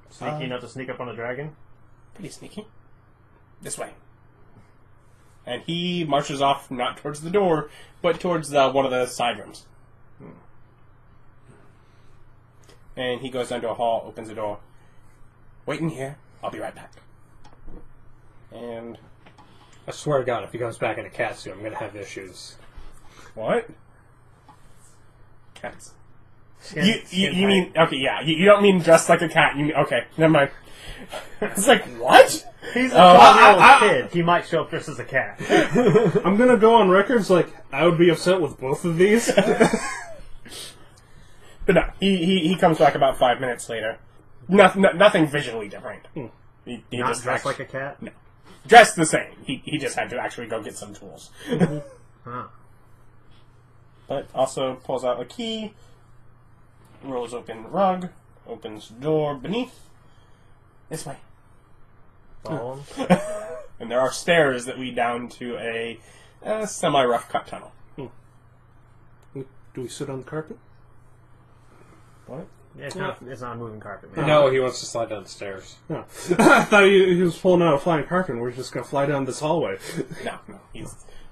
Sneaky enough to sneak up on a dragon? Pretty sneaky. This way. And he marches off, not towards the door, but towards one of the side rooms. And he goes down to a hall, opens the door. Wait in here. I'll be right back. And... I swear to God, if he comes back in a cat suit, I'm going to have issues. What? Cats. You mean... Okay, yeah. You don't mean dressed like a cat. You mean... Okay, never mind. It's like, what? He's a 12-year-old kid. He might show up dressed as a cat. I'm going to go on records like, I would be upset with both of these. But no, he comes back about 5 minutes later. Nothing visually different. He Not just dressed like a cat? No. Dressed the same. He just had to actually go get some tools. Huh. But also pulls out a key, rolls open the rug, opens the door beneath. This way. Follow him. And there are stairs that lead down to a semi-rough cut tunnel. Do we sit on the carpet? What? Yeah, it's not a moving carpet, man. No, he wants to slide down the stairs. No. I thought he was pulling out a flying carpet and we're just going to fly down this hallway. No.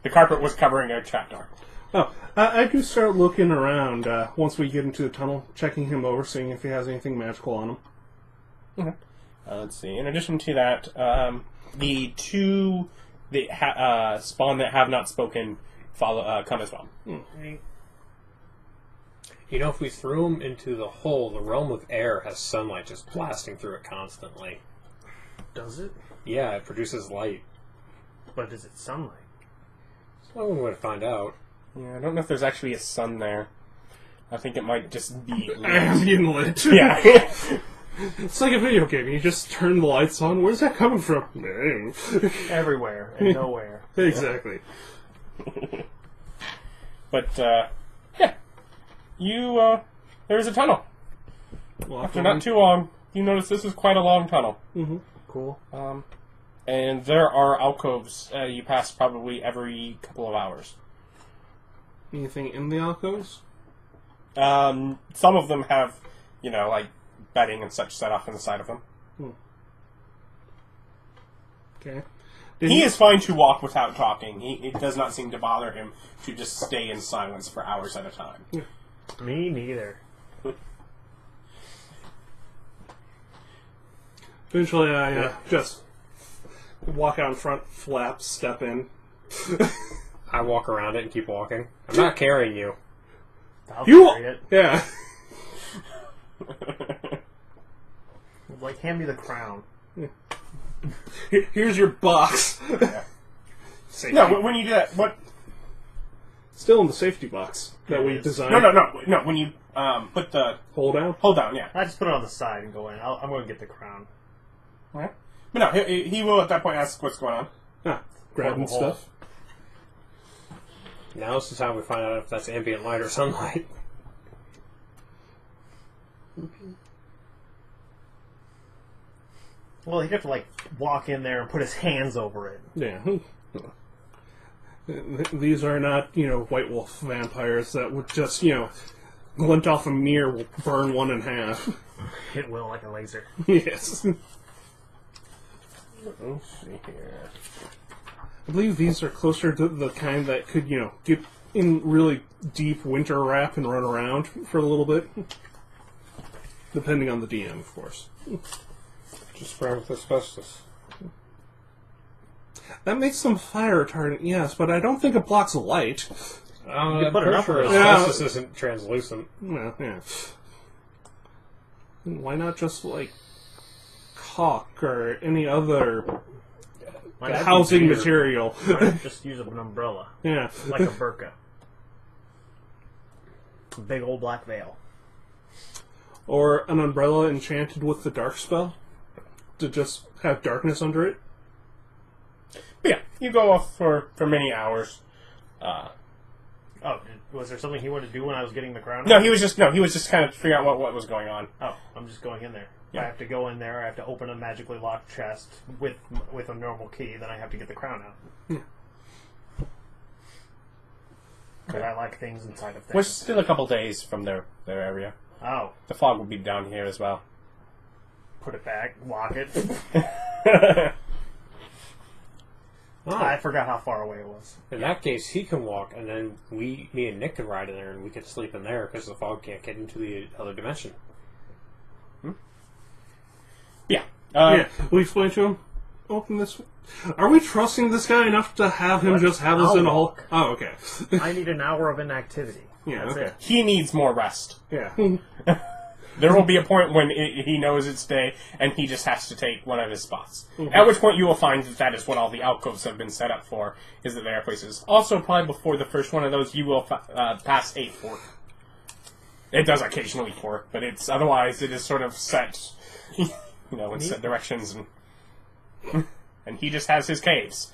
The carpet was covering a trapdoor. Oh, I do start looking around once we get into the tunnel, checking him over, seeing if he has anything magical on him. Okay. Let's see. In addition to that, the two spawn that have not spoken come as well. You know, if we threw him into the hole, the realm of air has sunlight just blasting through it constantly. Does it? Yeah, it produces light. But is it sunlight? Well, we would find out. Yeah, I don't know if there's actually a sun there. I think it might just be lit. Being lit. Yeah. It's like a video game. You just turn the lights on. Where's that coming from? Everywhere and nowhere. Exactly. But, yeah. There's a tunnel. Well, After not too long, you notice this is quite a long tunnel. Mm-hmm. Cool. And there are alcoves you pass probably every couple of hours. Anything in the alcoves? Some of them have, like bedding and such set off on the side of them. Okay. He is fine to walk without talking. It does not seem to bother him to just stay in silence for hours at a time. Me neither. Eventually, I just walk out in front, flap, step in. I walk around it and keep walking. I'm not carrying you. I'll You- carry it. Yeah. Like, hand me the crown. Here's your box. Yeah. Safety. No, when you do that, what? Still in the safety box that we designed. No. When you Put the Hold down. hold down. Yeah. I just put it on the side and go in. I'm going to get the crown. Okay. But no, he will at that point ask what's going on. Grabbing Hole. stuff. Now's the time we find out if that's ambient light or sunlight. Well, he'd have to, like, walk in there and put his hands over it. Yeah. These are not, White Wolf vampires that would just, glint off a mirror, burn one in half. It will, like a laser. Yes. Let's see here. I believe these are closer to the kind that could, get in really deep winter wrap and run around for a little bit. Depending on the DM, of course. Just spray with asbestos. That makes them fire retardant, yes, but I don't think it blocks light. I'm put it pretty up sure with it. asbestos isn't translucent. Well, yeah. Why not just, caulk or any other housing material? Just use an umbrella. Yeah. Like a burqa. A big old black veil. Or an umbrella enchanted with the dark spell to just have darkness under it. But yeah, you go off for many hours. Was there something he wanted to do when I was getting the crown? No, he was just kind of figuring out what was going on. Oh, I'm just going in there. Yeah. I have to go in there. I have to open a magically locked chest with a normal key. Then I have to get the crown out. Because I like things inside of things. We're still a couple days from their area. Oh, The fog will be down here as well. put it back, lock it. Oh. I forgot how far away it was. In that case, he can walk, and then me and Nick can ride in there, and we can sleep in there because the fog can't get into the other dimension. Yeah. Yeah. We explain to him. Open this. Are we trusting this guy enough to have him just have us I'll in a hole? walk. Oh, okay. I need an hour of inactivity. Yeah, That's okay. it. He needs more rest. Yeah. There will be a point when he knows it's day, and he just has to take one of his spots. At which point you will find that is what all the alcoves have been set up for, is that they are places. Also, probably before the first one of those, you will pass a fork. It does occasionally fork, but otherwise it is sort of set, in set directions, and he just has his caves.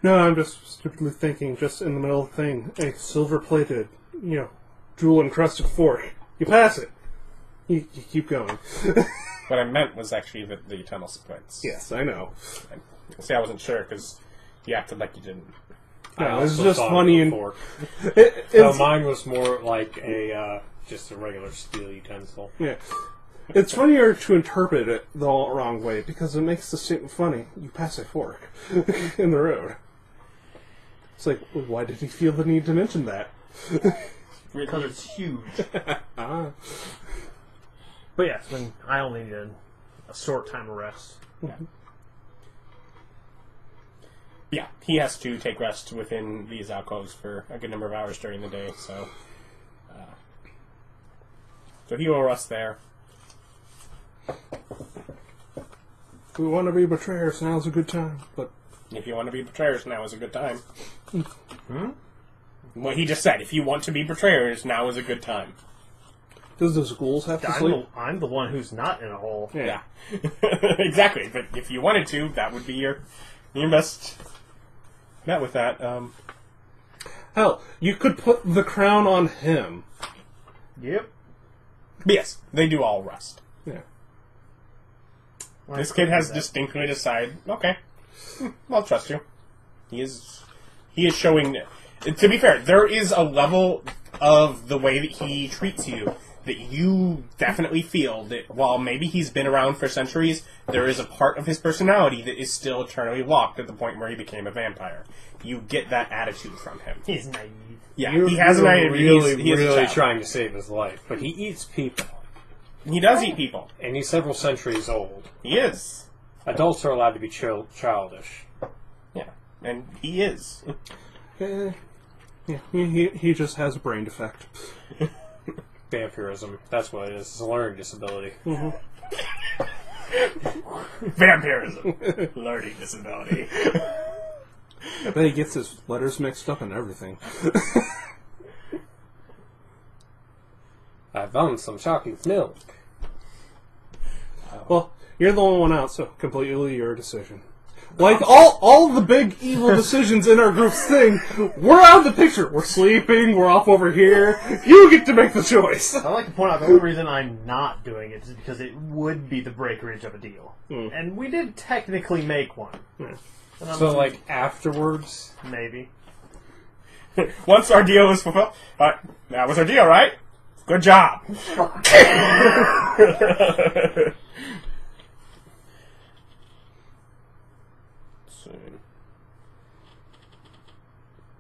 No, I'm just stupidly thinking, just in the middle of the thing, a silver-plated, jewel-encrusted fork. You pass it. You keep going. What I meant was actually the tunnel splits. Yes, I know. See, I wasn't sure, because you acted like you didn't. No, it's also just thought funny of and... a fork. It's, Mine was more like just a regular steel utensil. yeah. It's funnier to interpret it the wrong way, because it makes the statement funny. You pass a fork in the road. It's like, why did he feel the need to mention that? Because it's huge. Ah. But yes, when I only need a short time of rest. Yeah, he has to take rest within these alcoves for a good number of hours during the day, so he will rest there. If we want to be betrayers, now's a good time. But If you want to be betrayers, now is a good time. What he just said, if you want to be betrayers, now is a good time. does the schools have to sleep? I'm the one who's not in a hole. Yeah. Exactly, but if you wanted to, that would be your best bet with that. Hell, you could put the crown on him. Yep. But yes, they do all rest. Yeah. This kid has distinctly decided, okay, I'll trust you. He is showing... To be fair, there is a level of the way that he treats you that you definitely feel that while maybe he's been around for centuries, there is a part of his personality that is still eternally locked at the point where he became a vampire. You get that attitude from him. He's naive. Yeah, You're he has an idea. He is a really child. trying to save his life, but he eats people, He does eat people. and he's several centuries old. He is. Adults are allowed to be childish. Yeah, and he is. Yeah, he just has a brain defect. Vampirism, that's what it is. It's a learning disability. Vampirism. Learning disability. I bet he gets his letters mixed up and everything. I found some chocolate milk. Well, you're the only one out, so completely your decision. Like, all the big evil decisions in our group's thing, we're out of the picture. We're sleeping, we're off over here. You get to make the choice. I'd like to point out the only reason I'm not doing it is because it would be the breakage of a deal. And we did technically make one. So, like, afterwards? Maybe. Once our deal was fulfilled, that was our deal, right? Good job.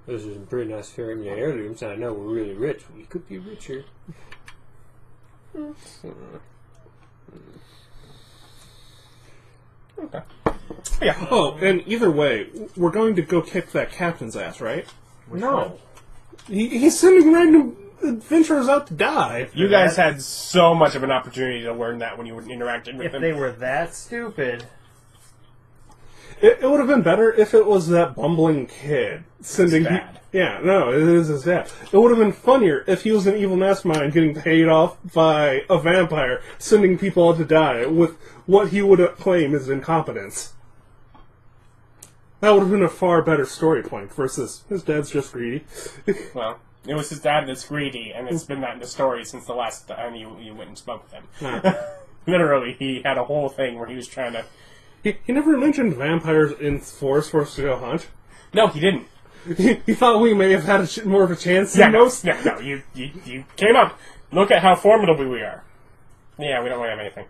Those are some pretty nice family heirlooms. I know we're really rich. We could be richer. Okay. Yeah. Oh, and either way, we're going to go kick that captain's ass, right? No. He's sending random adventurers out to die. You guys had so much of an opportunity to learn that when you interacted with If them. they were that stupid... It would have been better if it was that bumbling kid sending. His dad. Yeah, no, it is his dad. It would have been funnier if he was an evil mastermind getting paid off by a vampire, sending people out to die with what he would claim is incompetence. That would have been a far better story point versus his dad's just greedy. Well, it was his dad that's greedy, and it's been that in the story since the last time you went and spoke with him. Literally, he had a whole thing where he was trying to... He never mentioned vampires in forest for us to go hunt. No, he didn't. He thought we may have had more of a chance Yeah, than no, most. no, you came up. Look at how formidable we are. Yeah, we don't really have anything.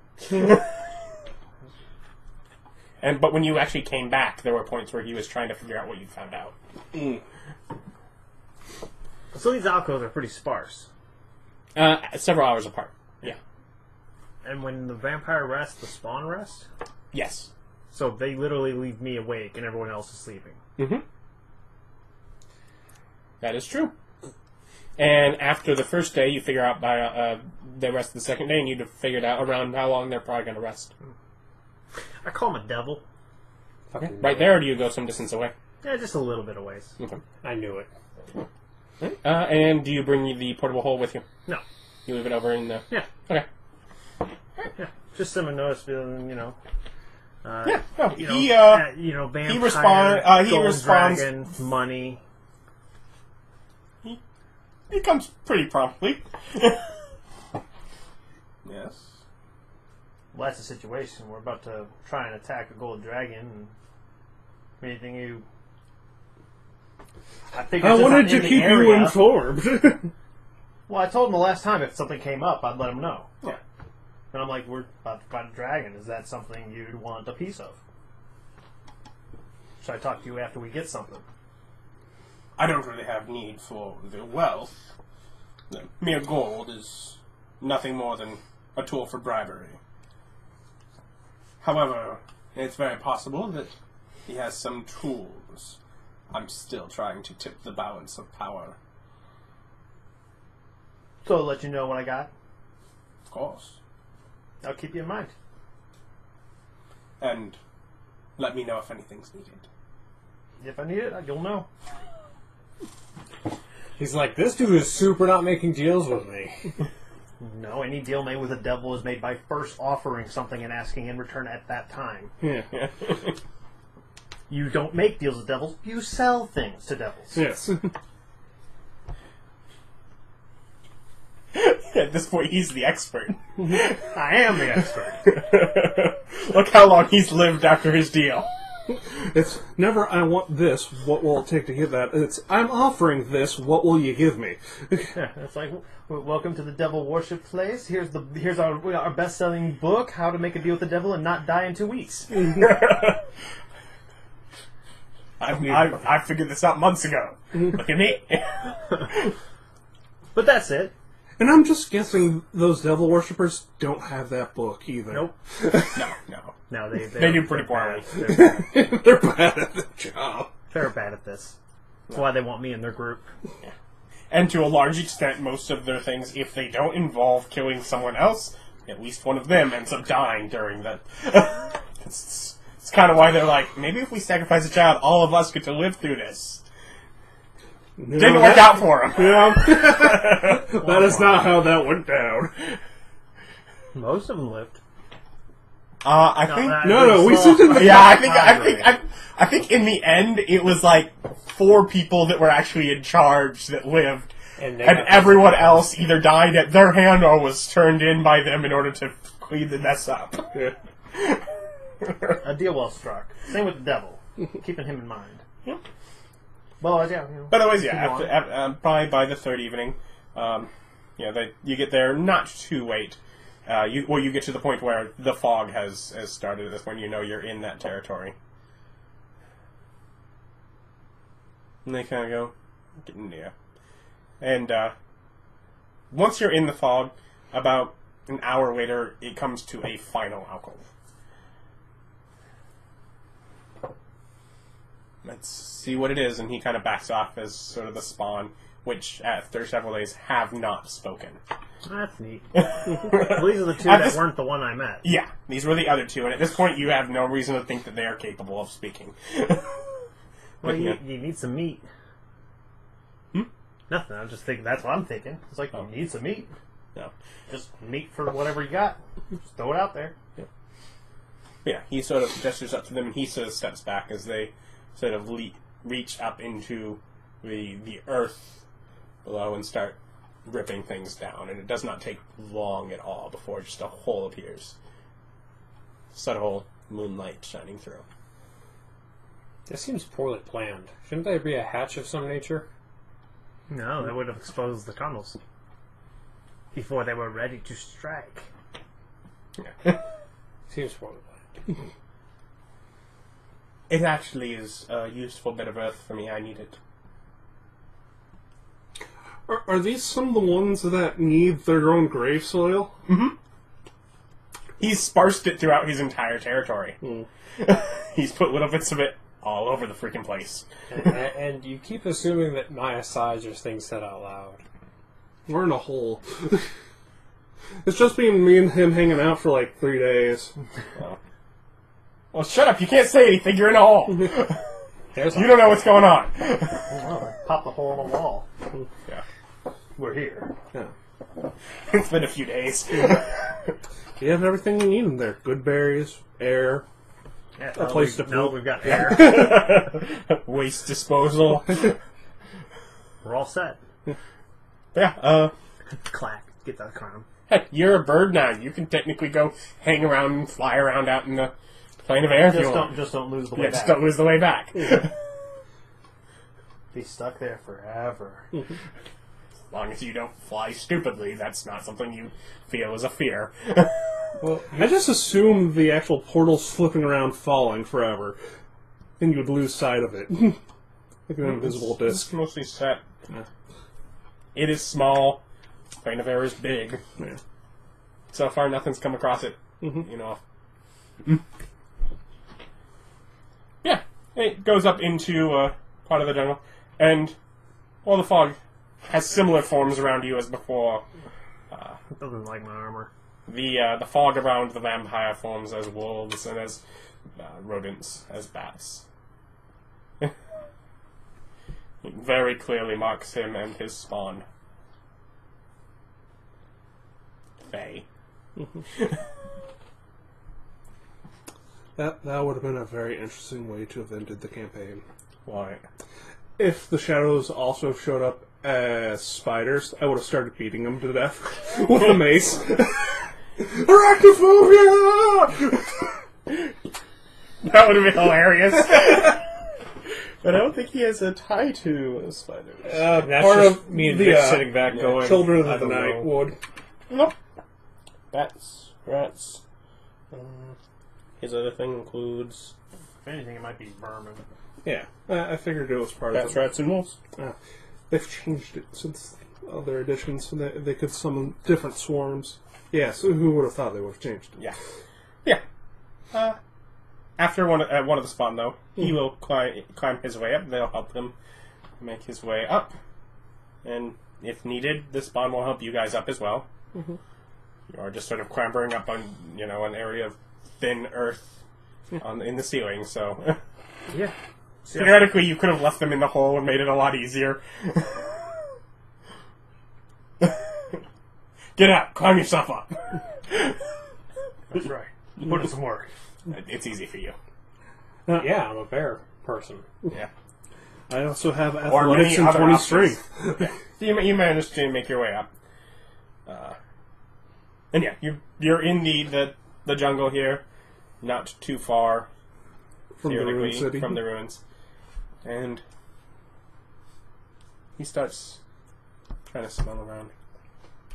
But when you actually came back, there were points where he was trying to figure out what you'd found out. So these alcoves are pretty sparse. Several hours apart. Yeah. And when the vampire rests, the spawn rests? Yes. So they literally leave me awake and everyone else is sleeping. Mm-hmm. That is true. And after the first day, you figure out by they rest the second day, and you'd figured out around how long they're probably going to rest. I call him a devil. Okay. Right there, or do you go some distance away? Yeah, just a little bit of ways. Okay. I knew it. And do you bring the portable hole with you? No. You leave it over in the... Yeah. Okay. Yeah. Just some notice, you know. Yeah. No, Vampire, he responds. dragon, money. He comes pretty promptly. Yes. Well, that's the situation. We're about to try and attack a gold dragon. And anything you... I wanted to keep you informed. Well, I told him the last time if something came up, I'd let him know. Yeah. And I'm like, we're about to fight a dragon. Is that something you'd want a piece of? Should I talk to you after we get something? I don't really have need for the wealth. The mere gold is nothing more than a tool for bribery. However, it's very possible that he has some tools. I'm still trying to tip the balance of power. So I'll let you know what I got. Of course. I'll keep you in mind. And let me know if anything's needed. If I need it, you'll know. He's like, this dude is super not making deals with me. No, any deal made with a devil is made by first offering something and asking in return at that time. Yeah. You don't make deals with devils, you sell things to devils. Yes. At this point, he's the expert. I am the expert. Look how long he's lived after his deal. It's never, I want this, what will it take to get that? It's, I'm offering this, what will you give me? It's like, welcome to the devil worship place. Here's our best-selling book, How to Make a Deal with the Devil and Not Die in 2 weeks. I figured this out months ago. Look at me. But that's it. And I'm just guessing those devil worshippers don't have that book either. Nope. No. No, They do pretty poorly. They're bad at the job. They're bad at this. That's why they want me in their group. Yeah. And to a large extent, most of their things, if they don't involve killing someone else, at least one of them ends up dying during that. It's kind of why they're like, maybe if we sacrifice a child, all of us get to live through this. Didn't work out for him. Yeah. That is not how that went down. Most of them lived. I think. No, we sit in the... Yeah, I think in the end it was like 4 people that were actually in charge that lived, and everyone else either died at their hand or was turned in by them in order to clean the mess up. Yeah. A deal well struck. Same with the devil. Keeping him in mind. Yeah. Well, yeah. But otherwise, yeah. Probably by the 3rd evening, you get there not too late. You get to the point where the fog has started at this point. You know you're in that territory. And they kind of go, yeah. And once you're in the fog, about an hour later, it comes to a final alcove. Let's see what it is, and he kind of backs off as sort of the spawn, which after several days have not spoken. That's neat. Well, these are the 2 that weren't the one I met. Yeah, these were the other 2, and at this point you have no reason to think that they are capable of speaking. Well, you need some meat. Hmm? Nothing, I'm just thinking, that's what I'm thinking. It's like, you need some meat. No. Just meat for whatever you got. Just throw it out there. Yeah, he sort of gestures up to them, and he sort of steps back as they sort of reach up into the earth below and start ripping things down. And it does not take long at all before just a hole appears. Subtle moonlight shining through. This seems poorly planned. Shouldn't there be a hatch of some nature? No, they would have exposed the tunnels before they were ready to strike. Yeah. Seems poorly planned. It actually is a useful bit of earth for me. I need it. Are these some of the ones that need their own grave soil? Mm-hmm. He's sparsed it throughout his entire territory. Mm. He's put little bits of it all over the freaking place. And you keep assuming that my asides are things said out loud. We're in a hole. It's just been me and him hanging out for like 3 days. Well, shut up. You can't say anything. You're in a hole. You don't know what's going on. Oh, pop the hole in the wall. Yeah. We're here. Yeah. It's been a few days. You have everything you need in there. Good berries, air, Yeah, a place to No, poop. we've got air. Waste disposal. We're all set. Yeah, Clack. Get that crown. heck, you're a bird now. You can technically go hang around and fly around out in the plane of air if you want. Just don't lose the way Yeah, back. just don't lose the way back. Be stuck there forever. As long as you don't fly stupidly, that's not something you feel is a fear. Well, I just assumed the actual portal's flipping around falling forever. And you would lose sight of it. Like an invisible It's disc. mostly set. Yeah. It is small. Plane of air is big. Yeah. So far, nothing's come across it. Mhm. You know. Yeah, it goes up into part of the jungle, and while the fog has similar forms around you as before, Doesn't like my armor. the fog around the vampire forms as wolves and as rodents, as bats. It very clearly marks him and his spawn. Fae. That would have been a very interesting way to have ended the campaign. Why? If the shadows also showed up as spiders, I would have started beating them to death with a mace. Arachnophobia! That would have been hilarious. But I don't think he has a tie to spiders. That's Part just of me and the, Vic sitting back going, Children I of the don't Night know. would. Nope. Bats, rats. His other thing includes If anything, it might be vermin. Yeah, I figured it was part bats, of it. rats, and wolves. They've changed it since other editions, so they could summon different swarms. Yeah, so who would have thought they would have changed it? Yeah. Yeah. After one of the spawn, though, he will climb his way up. They'll help him make his way up. And if needed, the spawn will help you guys up as well. Mm-hmm. You are just sort of clambering up on, an area of thin earth in the ceiling, so... Yeah. Theoretically, you could have left them in the hole and made it a lot easier. Get out! Climb yourself up! That's right. Put in some work. It's easy for you. Yeah, I'm a bear person. Yeah. I also have Or many athletics and other 20 options. strength. You managed to make your way up. And yeah, you're in the jungle here, not too far, From the theoretically, ruined city. from the ruins. And he starts trying to smell around.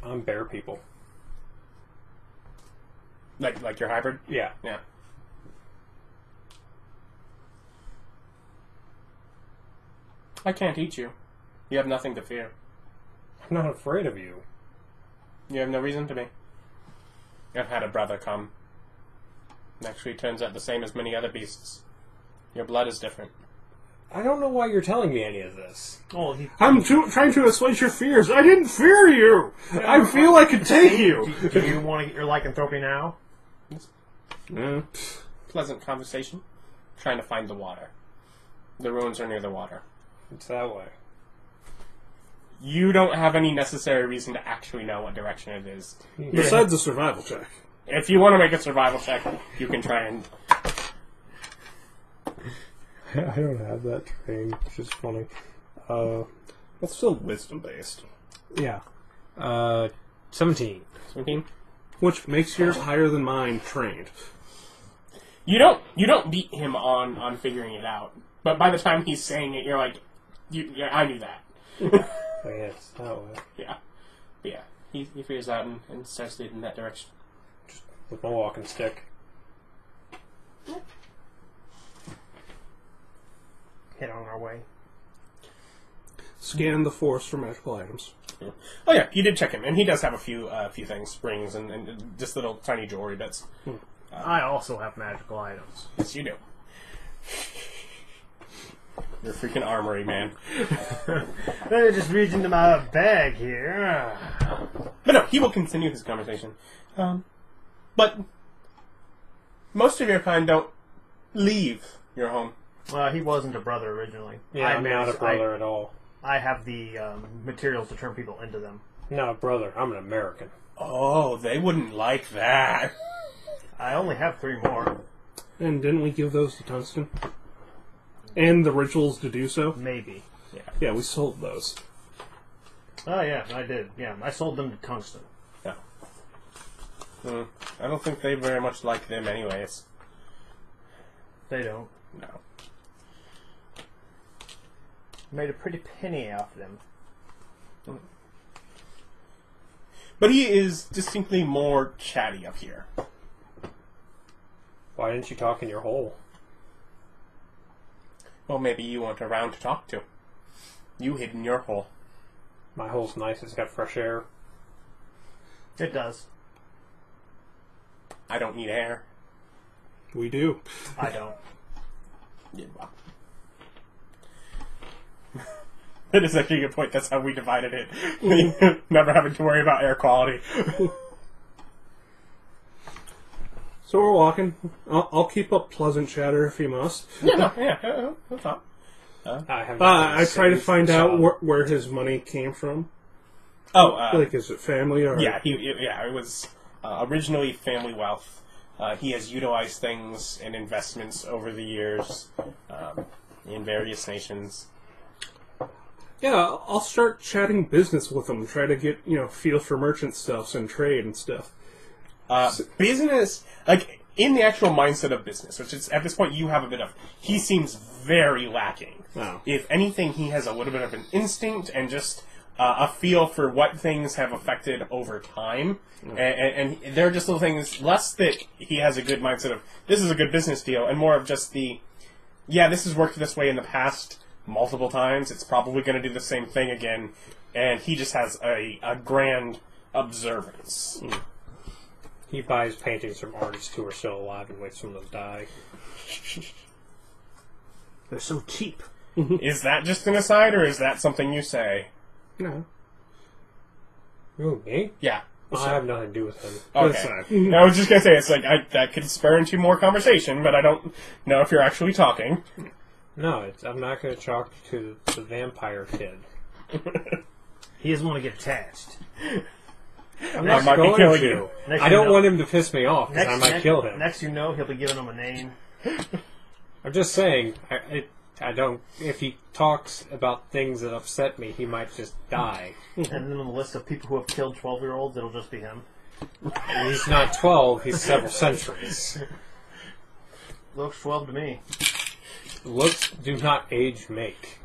I'm bear people. Like your hybrid? Yeah. Yeah. I can't eat you. You have nothing to fear. I'm not afraid of you. You have no reason to be. I've had a brother come. Actually turns out the same as many other beasts. Your blood is different. I don't know why you're telling me any of this. Oh, I'm trying to assuage your fears. I didn't fear you. I feel I could take you. Do you want to get your lycanthropy now? Yeah. Pleasant conversation. Trying to find the water. The ruins are near the water. It's that way. You don't have any necessary reason to actually know what direction it is. Besides the survival check. If you want to make a survival check, you can try and... I don't have that trained, which is funny. That's still wisdom based. Yeah. 17. 17? Which makes yours higher than mine trained. You don't beat him on figuring it out. But by the time he's saying it, you're like, yeah, I knew that. Oh, yeah, it's that way. Yeah. But yeah, he figures out and starts leading that direction. With my walking stick. Head on our way. Scan the forest for magical items. Oh yeah, you did check him, and he does have a few things, rings and just little tiny jewelry bits. I also have magical items. Yes, you do. You're a freaking armory, man. Let me just reach into my bag here. But no, he will continue his conversation. But most of your kind don't leave your home. Well, he wasn't a brother originally. Yeah, I'm not a brother at all. I have the materials to turn people into them. Not a brother. I'm an American. Oh, they wouldn't like that. I only have 3 more. And didn't we give those to Tungsten? And the rituals to do so? Maybe. Yeah, we sold those. Oh, yeah, I did. Yeah, I sold them to Tungsten. Yeah. I don't think they very much like them anyways. They don't. No. Made a pretty penny off them. But he is distinctly more chatty up here. Why didn't you talk in your hole? Well, maybe you weren't around to talk to. You hid in your hole. My hole's nice. It's got fresh air. It does. I don't need air. We do. I don't. Yeah, well. That is actually a good point. That's how we divided it. Never having to worry about air quality. So we're walking. I'll keep up pleasant chatter if you must. That's fine. I try to find out where his money came from. Like, is it family or... Yeah, it was originally family wealth. He has utilized things and investments over the years in various nations. Yeah, I'll start chatting business with him. Try to get, feel for merchant stuffs and trade and stuff. Business, like, in the actual mindset of business, which is, at this point, you have a bit of, he seems very lacking. Oh. If anything, he has a little bit of an instinct and just a feel for what things have affected over time. And there are just little things, less that he has a good mindset of, this is a good business deal, and more of just the, yeah, this has worked this way in the past multiple times, it's probably going to do the same thing again, and he just has a grand observance. He buys paintings from artists who are still alive and waits for them to die. They're so cheap. Is that just an aside, or is that something you say? No. Who, me? Yeah. I have nothing to do with him. Okay. I was just going to say, it's like, that could spur into more conversation, but I don't know if you're actually talking. No, I'm not going to chalk to the vampire kid. He doesn't want to get attached. I might be killing you. I don't want him to piss me off because I might kill him. Next you know, he'll be giving him a name. I'm just saying, I don't. If he talks about things that upset me, he might just die. And then on the list of people who have killed 12-year-olds, it'll just be him. And he's not 12, he's several centuries. Looks 12 to me. Looks do not age make.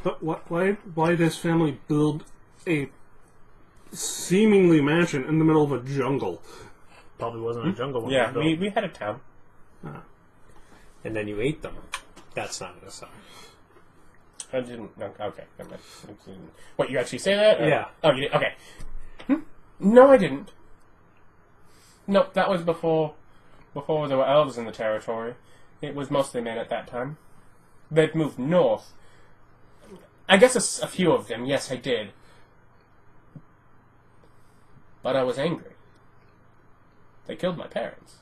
But why does family build a seemingly mansion in the middle of a jungle? Probably wasn't a jungle when Yeah, it was built. we had a town. And then you ate them. That's not an aside. I didn't. No, okay, never mind. What, you actually say that? Or? Yeah. Oh, you did? Okay. No, I didn't. Nope, that was before there were elves in the territory. It was mostly men at that time. They'd moved north. I guess a few of them, yes, I did. But I was angry. They killed my parents.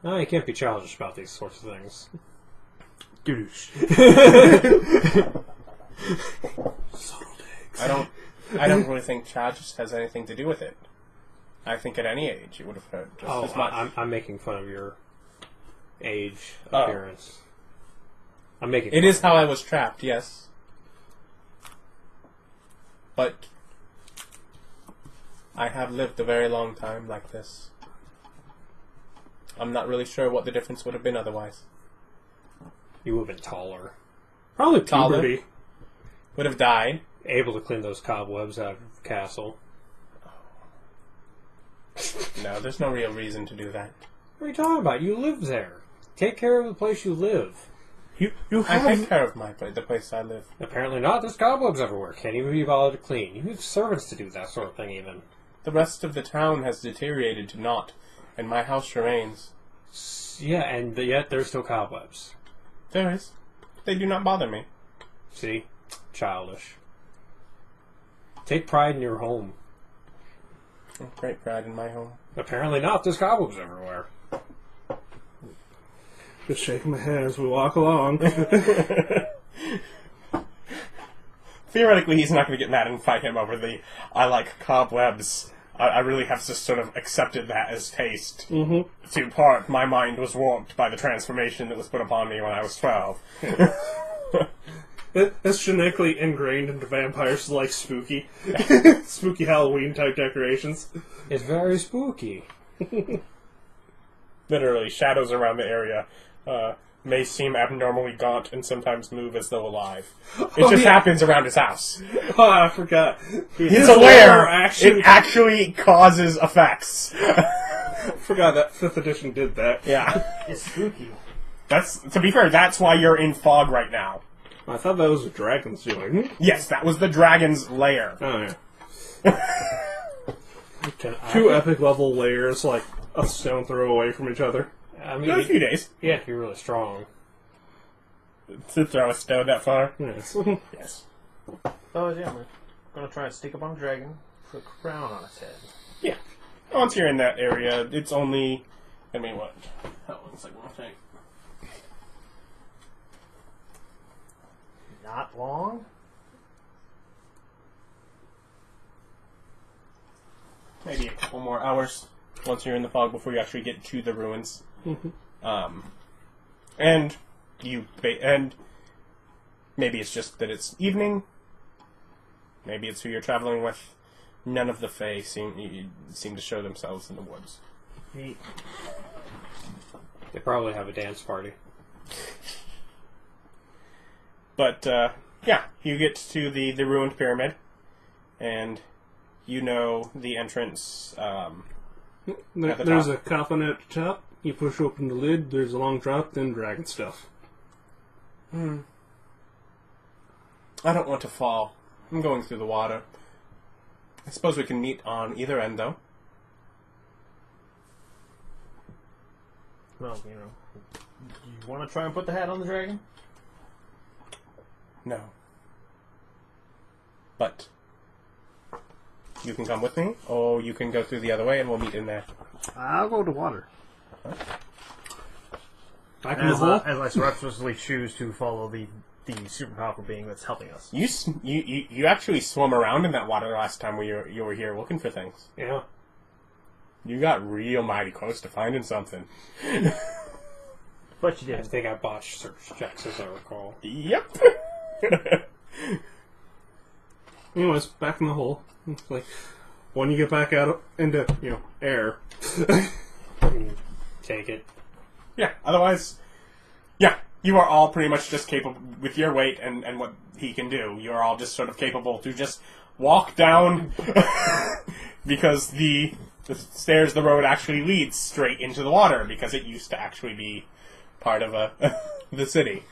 No, you can't be childish about these sorts of things. Douche. I don't really think childish has anything to do with it. I think at any age it would have hurt just as much. I'm making fun of your age, Oh. appearance. I'm making. It is how I was trapped, yes. But I have lived a very long time like this. I'm not really sure what the difference would have been otherwise. You would have been taller, Probably Taller. puberty. Would have died. able to clean those cobwebs out of the castle. No, there's no real reason to do that. What are you talking about? You live there. Take care of the place you live. You I have take care of the place I live. Apparently not. There's cobwebs everywhere. Can't even be bothered to clean. You have servants to do that sort of thing even. The rest of the town has deteriorated to naught, and my house remains. Yeah, and yet there's still cobwebs. There is. They do not bother me. See? Childish. Take pride in your home. Great pride in my home. Apparently not. There's cobwebs everywhere. just shaking my head as we walk along. Theoretically, he's not going to get mad and fight him over the I like cobwebs. I really have just sort of accepted that as taste. Mm-hmm. To part, my mind was warped by the transformation that was put upon me when I was 12. That's genetically ingrained into vampires, like spooky. Spooky Halloween type decorations. It's very spooky. Literally, shadows around the area may seem abnormally gaunt and sometimes move as though alive. It just happens around his house. Oh, I forgot. He's aware it actually causes effects. Forgot that 5th edition did that. Yeah. It's spooky. To be fair, that's why you're in fog right now. I thought that was the dragon's doing. Yes, that was the dragon's lair. Oh, yeah. Two epic level layers, like a stone throw away from each other. I mean, A few days yeah, if you're really strong. to throw a stone that far. Yes. Yes. Oh, yeah, we're going to try and stick up on a dragon, put a crown on its head. Yeah. Once you're in that area, it's only... I mean, what? How long is it going to take? Not long? Maybe a couple more hours once you're in the fog before you actually get to the ruins. And maybe it's just that it's evening. Maybe it's who you're traveling with. None of the Fae seem to show themselves in the woods. Neat. They probably have a dance party. But, yeah, you get to the ruined pyramid, and you know the entrance, There's a coffin at the top. You push open the lid, there's a long drop, then dragon stuff. I don't want to fall. I'm going through the water. I suppose we can meet on either end, though. Well, you know, you want to try and put the hat on the dragon? No. But you can come with me, or you can go through the other way and we'll meet in there. I'll go to water. Back in the hole? As I surreptitiously choose to follow the super powerful being that's helping us. You actually swum around in that water last time you were here looking for things. Yeah. You got real mighty close to finding something. But you I did. think I botched search checks, as I recall. Yep. Anyways, back in the hole. It's like, when you get back out into, air. Take it. Yeah, otherwise, yeah, you are all pretty much just capable, with your weight and what he can do, you are all just sort of capable to just walk down, because the stairs, the road actually leads straight into the water, because it used to actually be part of the city.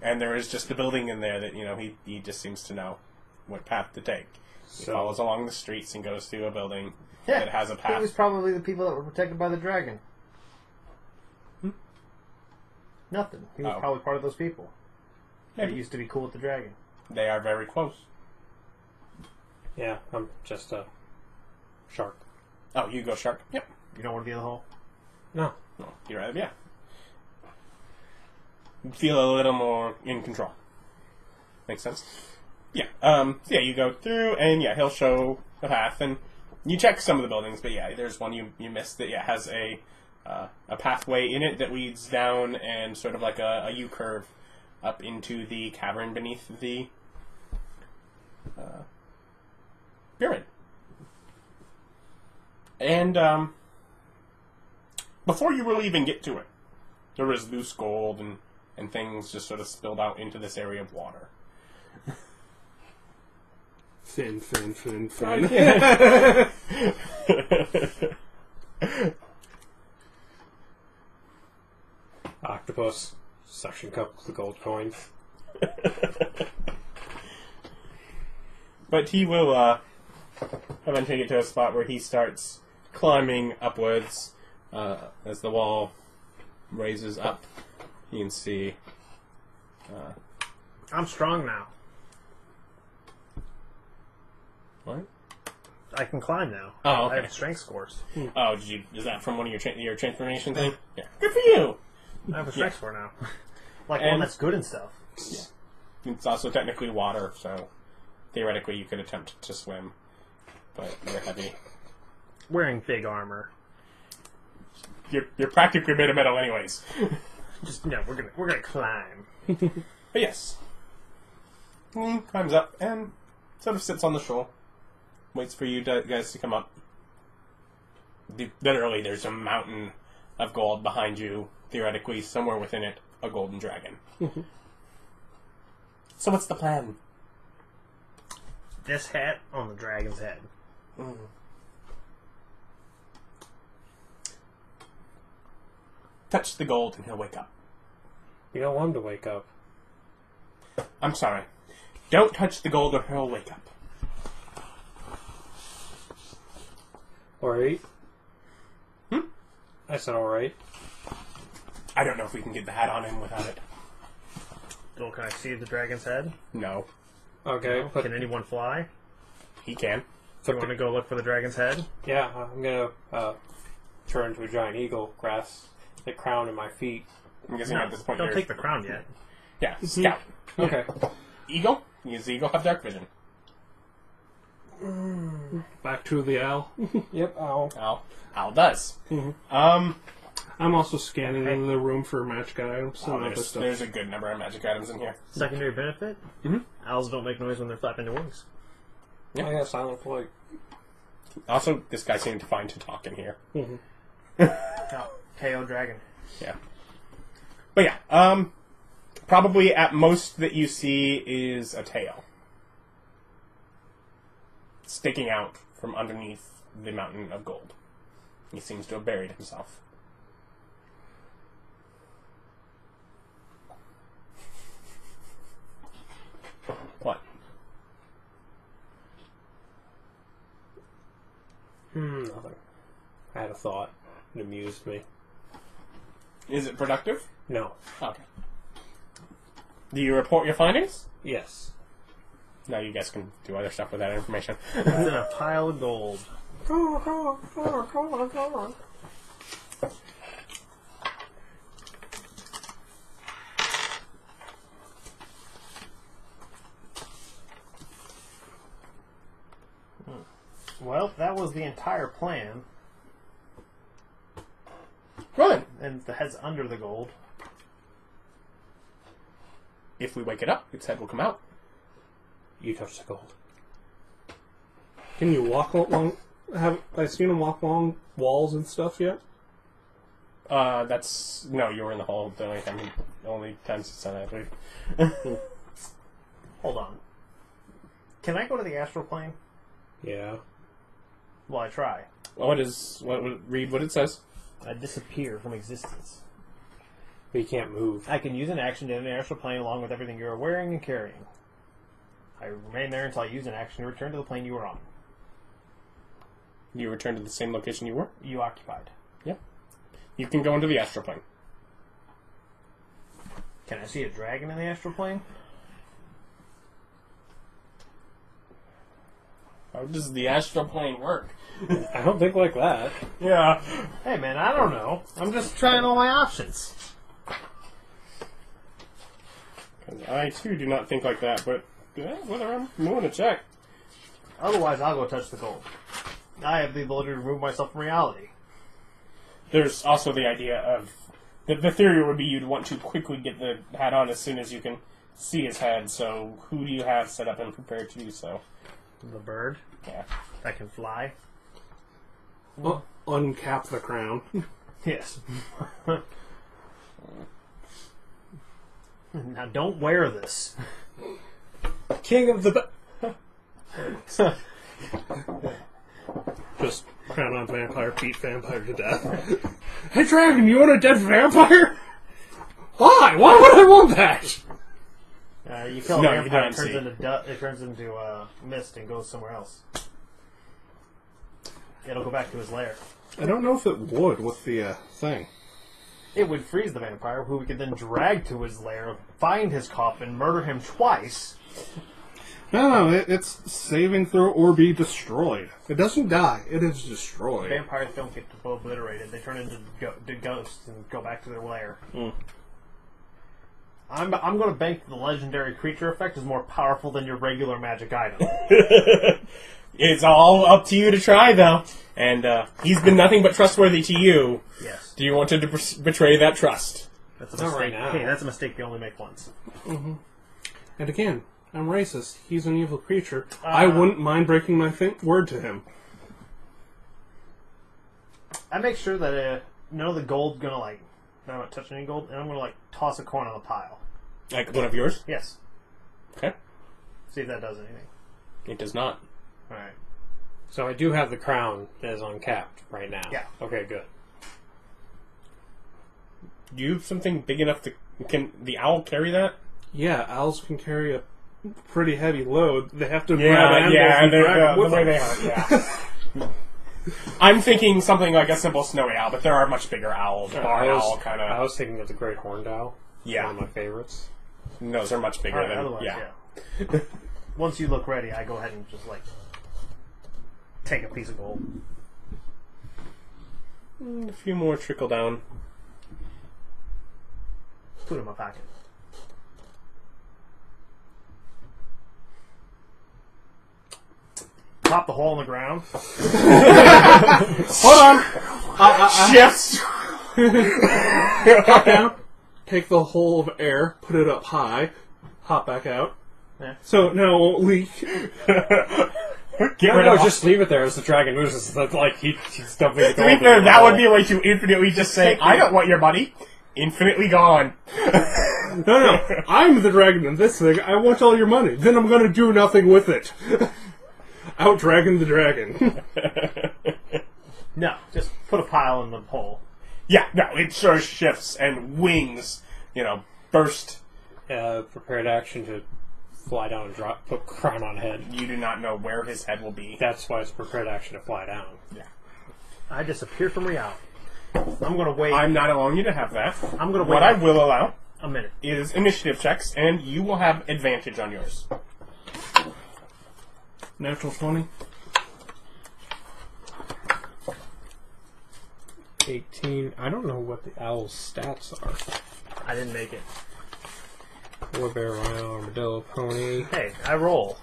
And there is just a building in there that, he just seems to know what path to take. He follows along the streets and goes through a building that has a path. It was probably the people that were protected by the dragon. Nothing. He was probably part of those people. Maybe. That used to be cool with the dragon. They are very close. Yeah, I'm just a shark. Oh, you go shark. Yep. You don't want to be in the hole? No. No, you'd rather, yeah. You feel a little more in control. Makes sense. Yeah. So yeah, you go through, and yeah, he'll show the path, and you check some of the buildings, but yeah, there's one you missed that has a pathway in it that leads down and sort of like a U-curve up into the cavern beneath the pyramid. And before you really even get to it, there is loose gold and things just sort of spilled out into this area of water. Fin. Octopus. Suction cup with the gold coins. But he will eventually get to a spot where he starts climbing upwards as the wall raises up. You can see... I'm strong now. What? I can climb now. Oh, okay. I have strength scores. Oh, is that from one of your transformation thing? Yeah. Good for you! I have a strength score now. Like And- one that's good and stuff. Yeah. It's also technically water, so theoretically you could attempt to swim. But you're heavy. Wearing big armor. You're practically made of metal anyways. Just we're gonna climb. But yes. He climbs up and sort of sits on the shore. Waits for you guys to come up. Literally, there's a mountain of gold behind you. Theoretically, somewhere within it, a golden dragon. So what's the plan? This hat on the dragon's head. Touch the gold and he'll wake up. You don't want him to wake up. I'm sorry. Don't touch the gold or he'll wake up. Alright. I said alright. I don't know if we can get the hat on him without it. Well, can I see the dragon's head? No. Okay, but Can anyone fly? He can. You want to go look for the dragon's head? yeah, I'm gonna turn into a giant eagle, grasp the crown in my feet. I'm guessing at this point Don't you're... take the crown yet. Yeah, scout. Okay. Eagle? Does the eagle have dark vision? Back to the owl. Yep, ow. Owl does. I'm also scanning in the room for magic items and other stuff. There's a good number of magic items in here. Secondary benefit? Owls don't make noise when they're flapping their wings. Yeah, I got silent flight. Also, this guy seemed fine to talk in here. Oh, KO dragon. Yeah. But yeah, probably at most that you see is a tail. Sticking out from underneath the mountain of gold. He seems to have buried himself. What? Nothing. I had a thought. It amused me. Is it productive? No. Okay. Do you report your findings? Yes. Now you guys can do other stuff with that information. It's in a pile of gold. Well, that was the entire plan. Run! And the head's under the gold. If we wake it up, its head will come out. You touch the gold. Can you walk along? Have I seen him walk along walls and stuff yet? That's... No, you were in the hall the only time since then, I believe. Hold on. Can I go to the astral plane? Yeah. Well, I try. Read what it says. I disappear from existence. But you can't move. I can use an action to enter the astral plane along with everything you are wearing and carrying. I remain there until I use an action to return to the plane you were on. You return to the same location you were? You occupied. Yeah. You can go into the astral plane. Can I see a dragon in the astral plane? How does the astral plane work? I don't think like that. Yeah. Hey man, I don't know. I'm just trying all my options. I too do not think like that, but whether I'm willing to check. Otherwise, I'll go touch the gold. I have the ability to remove myself from reality. There's also the idea of... The theory would be you'd want to quickly get the hat on as soon as you can see his head, so who do you have set up and prepared to do so? The bird Yeah. that can fly. Uncap the crown. Yes. Now don't wear this. King of the... Just crown on vampire, beat vampire to death. Hey dragon, you want a dead vampire? Why? Why would I want that? You kill a No, you vampire, don't see. it turns into mist and goes somewhere else. It'll go back to his lair. I don't know if it would with the thing. It would freeze the vampire, who we could then drag to his lair, find his coffin, murder him twice. No, it's saving throw or be destroyed. It doesn't die. It is destroyed. Vampires don't get obliterated. They turn into ghosts and go back to their lair. Mm. I'm going to bank the legendary creature effect is more powerful than your regular magic item. It's all up to you to try, though. And he's been nothing but trustworthy to you. Yes. Do you want to betray that trust? That's a Not mistake. right now. Hey, that's a mistake you only make once. Mm-hmm. And again, I'm racist. He's an evil creature. I wouldn't mind breaking my word to him. I make sure that none of the gold's going to, I'm not touching any gold, and I'm going to, toss a coin on the pile. Like one of yours? Yes. Okay. See if that does anything. It does not. Alright. So I do have the crown that is uncapped right now. Yeah. Okay, good. Do you have something big enough to... Can the owl carry that? Yeah, owls can carry a pretty heavy load. They have to grab animals and they're, drag it the with way them. they are, yeah. I'm thinking something like a simple snowy owl, but there are much bigger owls. Barn owl, kind I of. was thinking of the great horned owl. Yeah. One of my favorites. Those are much bigger Alright, than... otherwise, Yeah. yeah. Once you look ready, I go ahead and just, take a piece of gold. A few more trickle down. Put it in my pocket. Pop the hole in the ground. Hold on! Yes! Hop down, take the hole of air, put it up high, hop back out. Yeah. So now it won't leak. Get rid of just leave it there as the dragon moves. It's he's dumping it. To be fair, that would be a way to infinitely just say, I don't want your money. Infinitely gone. No, I'm the dragon in this thing. I want all your money. Then I'm going to do nothing with it. Out dragon the dragon. No, just put a pile in the hole. Yeah, no, it sure shifts and wings, burst. Prepared action to fly down and put crown on head. You do not know where his head will be. That's why it's prepared action to fly down. Yeah. I disappear from reality. I'm going to wait I'm not allowing you to have that. I'm gonna What wait- I will allow a minute. is initiative checks, and you will have advantage on yours. Natural 20. 18. I don't know what the owl's stats are. I didn't make it. Warbear, rhino, armadillo, pony. Hey, I roll.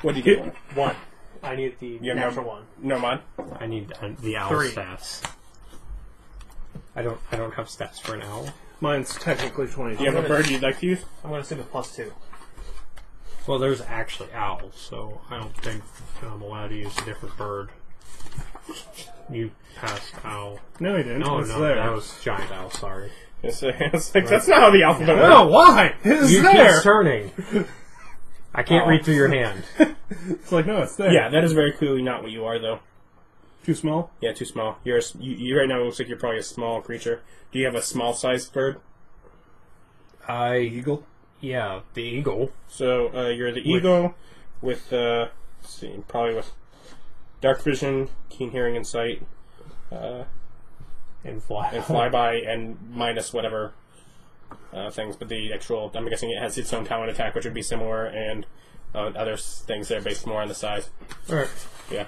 What do you get? 1. I need the You have Natural one. No mod? I need the owl 3. stats. I don't have stats for an owl. Mine's technically 20. Do you have a bird you'd like to use? I'm going to assume it's +2. Well, there's actually owls, so I don't think I'm allowed to use a different bird. You passed owl. No, he didn't. No, It's no, there. that was giant owl. Sorry. It's like, that's not how the alphabet works. No, why? It's You there. keep turning. I can't read through your hand. It's like, no, it's there. Yeah, that is very clearly not what you are, though. Too small? Yeah, too small. You right now, it looks like you're probably a small creature. Do you have a small-sized bird? Eagle? Yeah, the eagle. So, you're the eagle with, let's see, probably with dark vision, keen hearing and sight, And fly. and flyby, and minus whatever things. But the actual, I'm guessing it has its own talent attack, which would be similar, and other things that are based more on the size. Alright. Yeah.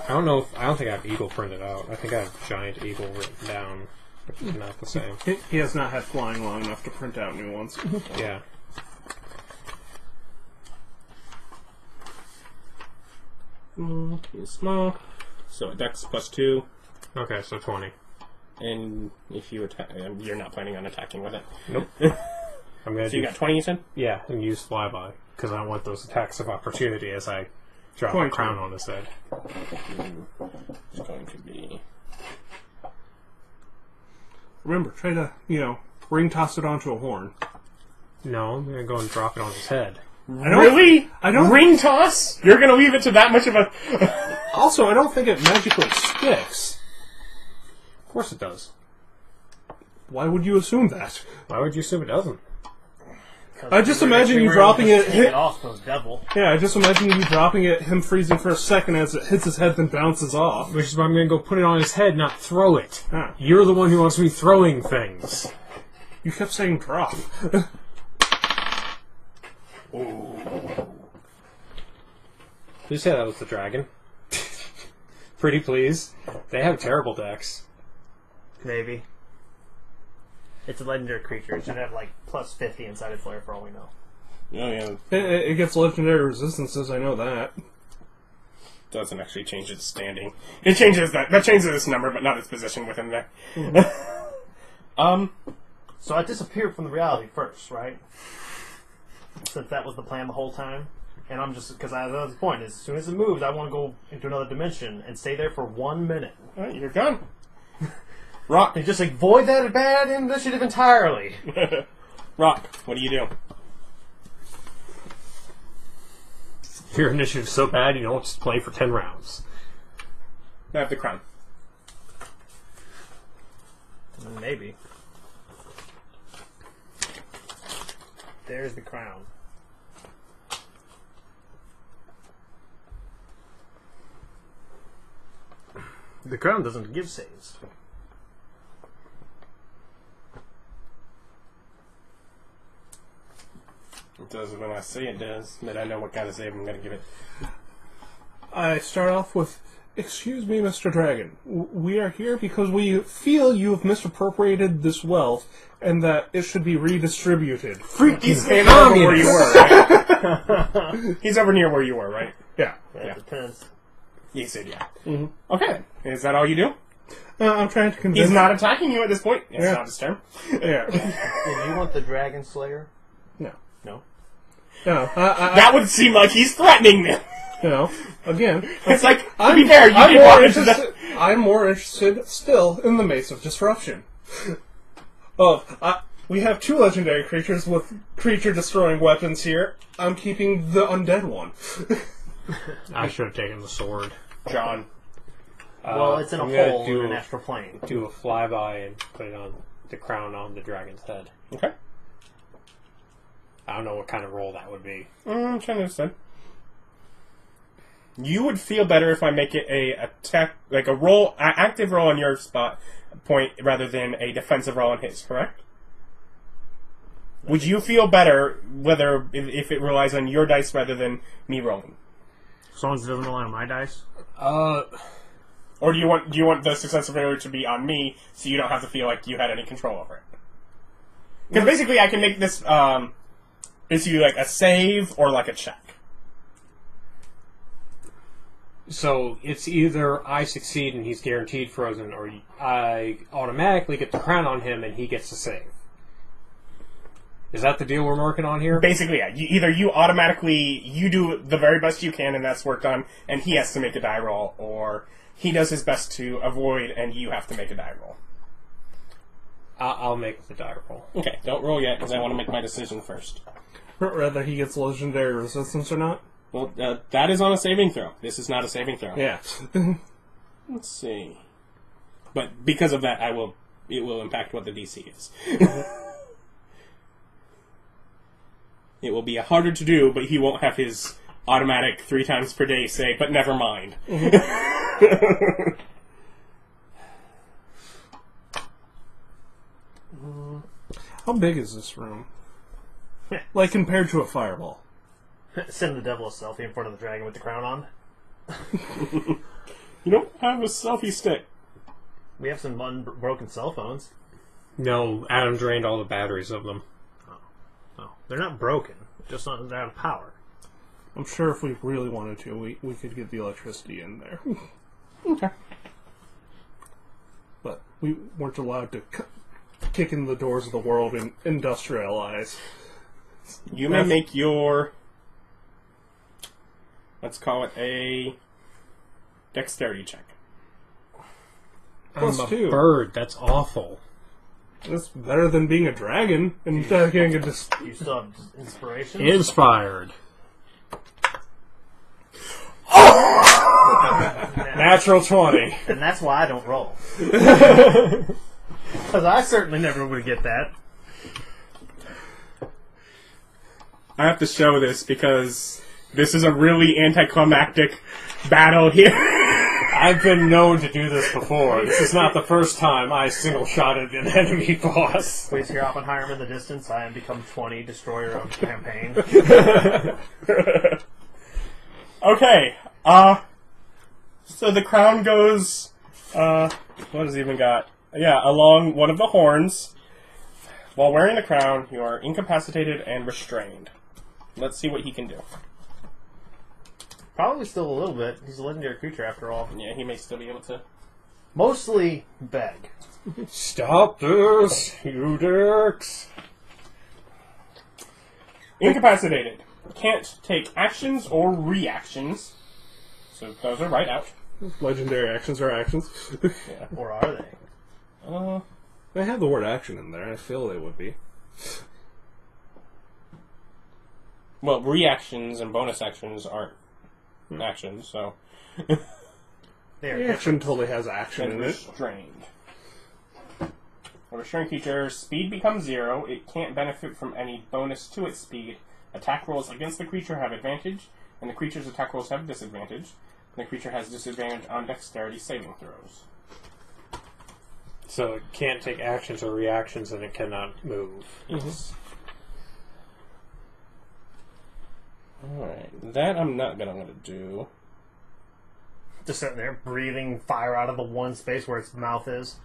I don't think I have eagle printed out. I think I have giant eagle written down, which is not the same. He has not had flying long enough to print out new ones. Yeah. Small. So, dex +2. Okay, so 20. And if you attack, you're not planning on attacking with it. Nope. I'm gonna So you got 20, you said? yeah, and use flyby because I don't want those attacks of opportunity as I drop a 22. crown on his head. It's going to be... Remember, try to, ring toss it onto a horn. No, I'm gonna go and drop it on his head. Really? I don't- Ring toss? You're going to leave it to that much of a... Also, I don't think it magically sticks. Of course it does. Why would you assume that? Why would you assume it doesn't? I just imagine you dropping it. It off those devil. Yeah, I just imagine you dropping it, him freezing for a second as it hits his head, then bounces off. Which is why I'm gonna go put it on his head, not throw it. Ah. You're the one who wants me throwing things. You kept saying drop. Who said that was the dragon? Pretty please. They have terrible decks. Maybe. It's a legendary creature. It should have like +50 inside its lair for all we know. Oh, yeah. It gets legendary resistances, I know that. Doesn't actually change its standing. It changes that changes its number, but not its position within there. So I disappeared from the reality first, right? Since that was the plan the whole time. And I'm just, because at this point, as soon as it moves, I want to go into another dimension and stay there for 1 minute. Alright, you're done. Rock. And just avoid that bad initiative entirely. Rock, what do you do? Your initiative's so bad you don't just play for 10 rounds. I have the crown. Maybe. There's the crown. The crown doesn't give saves. It does when I say it does, but I know what kind of save I'm going to give it. I start off with, "Excuse me, Mr. Dragon. We are here because we feel you have misappropriated this wealth and that it should be redistributed." He's over where you were, right? He's over near where you were, right? Yeah. Yeah. Depends. You said yeah. Mm-hmm. Okay. Is that all you do? I'm trying to convince... He's not attacking you at this point. It's Yeah. not his turn. Yeah. Do you want the Dragon Slayer? No. No. No. That would seem like he's threatening them. Again... It's like, to be fair, you I'm did more want into interested. I'm more interested still in the Mace of Disruption. We have 2 legendary creatures with creature-destroying weapons here. I'm keeping the undead one. I should have taken the sword. John. Well, it's in a I'm gonna hole do in an astral plane. Do a flyby and put it on the crown on the dragon's head. Okay. I don't know what kind of roll that would be. I'm trying to understand. You would feel better if I make it a attack, like a roll, active roll on your spot point rather than a defensive roll on his, correct? Would you feel better whether if it relies on your dice rather than me rolling? As long as it doesn't rely on my dice. Or do you want the success of failure to be on me so you don't have to feel like you had any control over it? Because basically I can make this basically like a save or like a check. So it's either I succeed and he's guaranteed frozen, or I automatically get the crown on him and he gets to save. Is that the deal we're working on here? Basically, yeah. Either you automatically you do the very best you can and that's work done, and he has to make a die roll, or he does his best to avoid and you have to make a die roll. I'll make the die roll. Okay, don't roll yet because I want to make my decision first. Whether he gets legendary resistance or not. Well, that is on a saving throw. This is not a saving throw. Yeah. Let's see. But because of that, it will impact what the DC is. It will be harder to do, but he won't have his automatic 3 times per day say, but never mind. How big is this room? Like, compared to a fireball? Send the devil a selfie in front of the dragon with the crown on. You don't have a selfie stick. We have some unbroken cell phones. No, Adam drained all the batteries of them. Oh, they're not broken. Just not they're out of power. I'm sure if we really wanted to, we could get the electricity in there. Okay. But we weren't allowed to kick in the doors of the world and industrialize. You may make your... Let's call it a dexterity check. I'm Plus a 2. bird. That's awful. That's better than being a dragon and getting a You still have inspiration? Inspired. Natural 20. And that's why I don't roll. Because I certainly never would get that. I have to show this because this is a really anticlimactic battle here. I've been known to do this before. This is not the first time I single-shotted an enemy boss. Please hear Oppenheimer in the distance. I am become 20, destroyer of campaign. Okay, so the crown goes, what has he even got? Yeah, along one of the horns. While wearing the crown, you are incapacitated and restrained. Let's see what he can do. Probably still a little bit. He's a legendary creature after all. Yeah, he may still be able to. Mostly beg. Stop this, you dicks. Incapacitated. Can't take actions or reactions. So those are right out. legendary actions are actions. Yeah. Or are they? They have the word action in there. I feel they would be. Well, reactions and bonus actions aren't actions, so. They are Reaction totally has action And in it. restrained. A restrained creature's speed becomes 0. It can't benefit from any bonus to its speed. Attack rolls against the creature have advantage, and the creature's attack rolls have disadvantage. And the creature has disadvantage on dexterity saving throws. So it can't take actions or reactions, and it cannot move. Yes. Alright, that I'm not gonna do. just sitting there breathing fire out of the one space where its mouth is.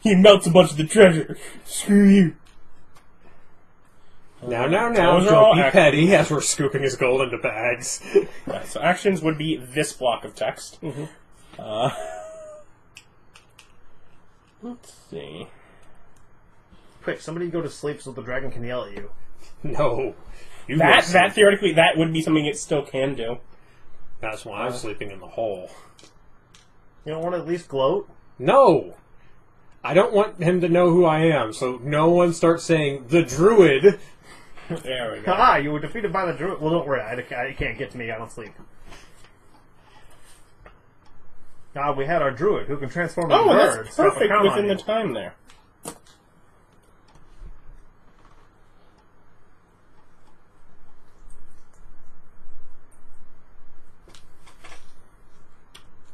He melts a bunch of the treasure. Screw you. Now, Those are all don't be ac- petty as we're scooping his gold into bags. Right, so actions would be this block of text. Let's see. Quick, somebody go to sleep so the dragon can yell at you. No. You That listen. theoretically, that would be something it still can do. That's why I'm sleeping in the hole. You don't want to at least gloat? No! I don't want him to know who I am, so no one starts saying, the druid! There we go. Ah, you were defeated by the druid. Well, don't worry, I can't get to me, I don't sleep. Ah, we had our druid, who can transform into Oh, birds. that's Drop a perfect crown on within you. the time there.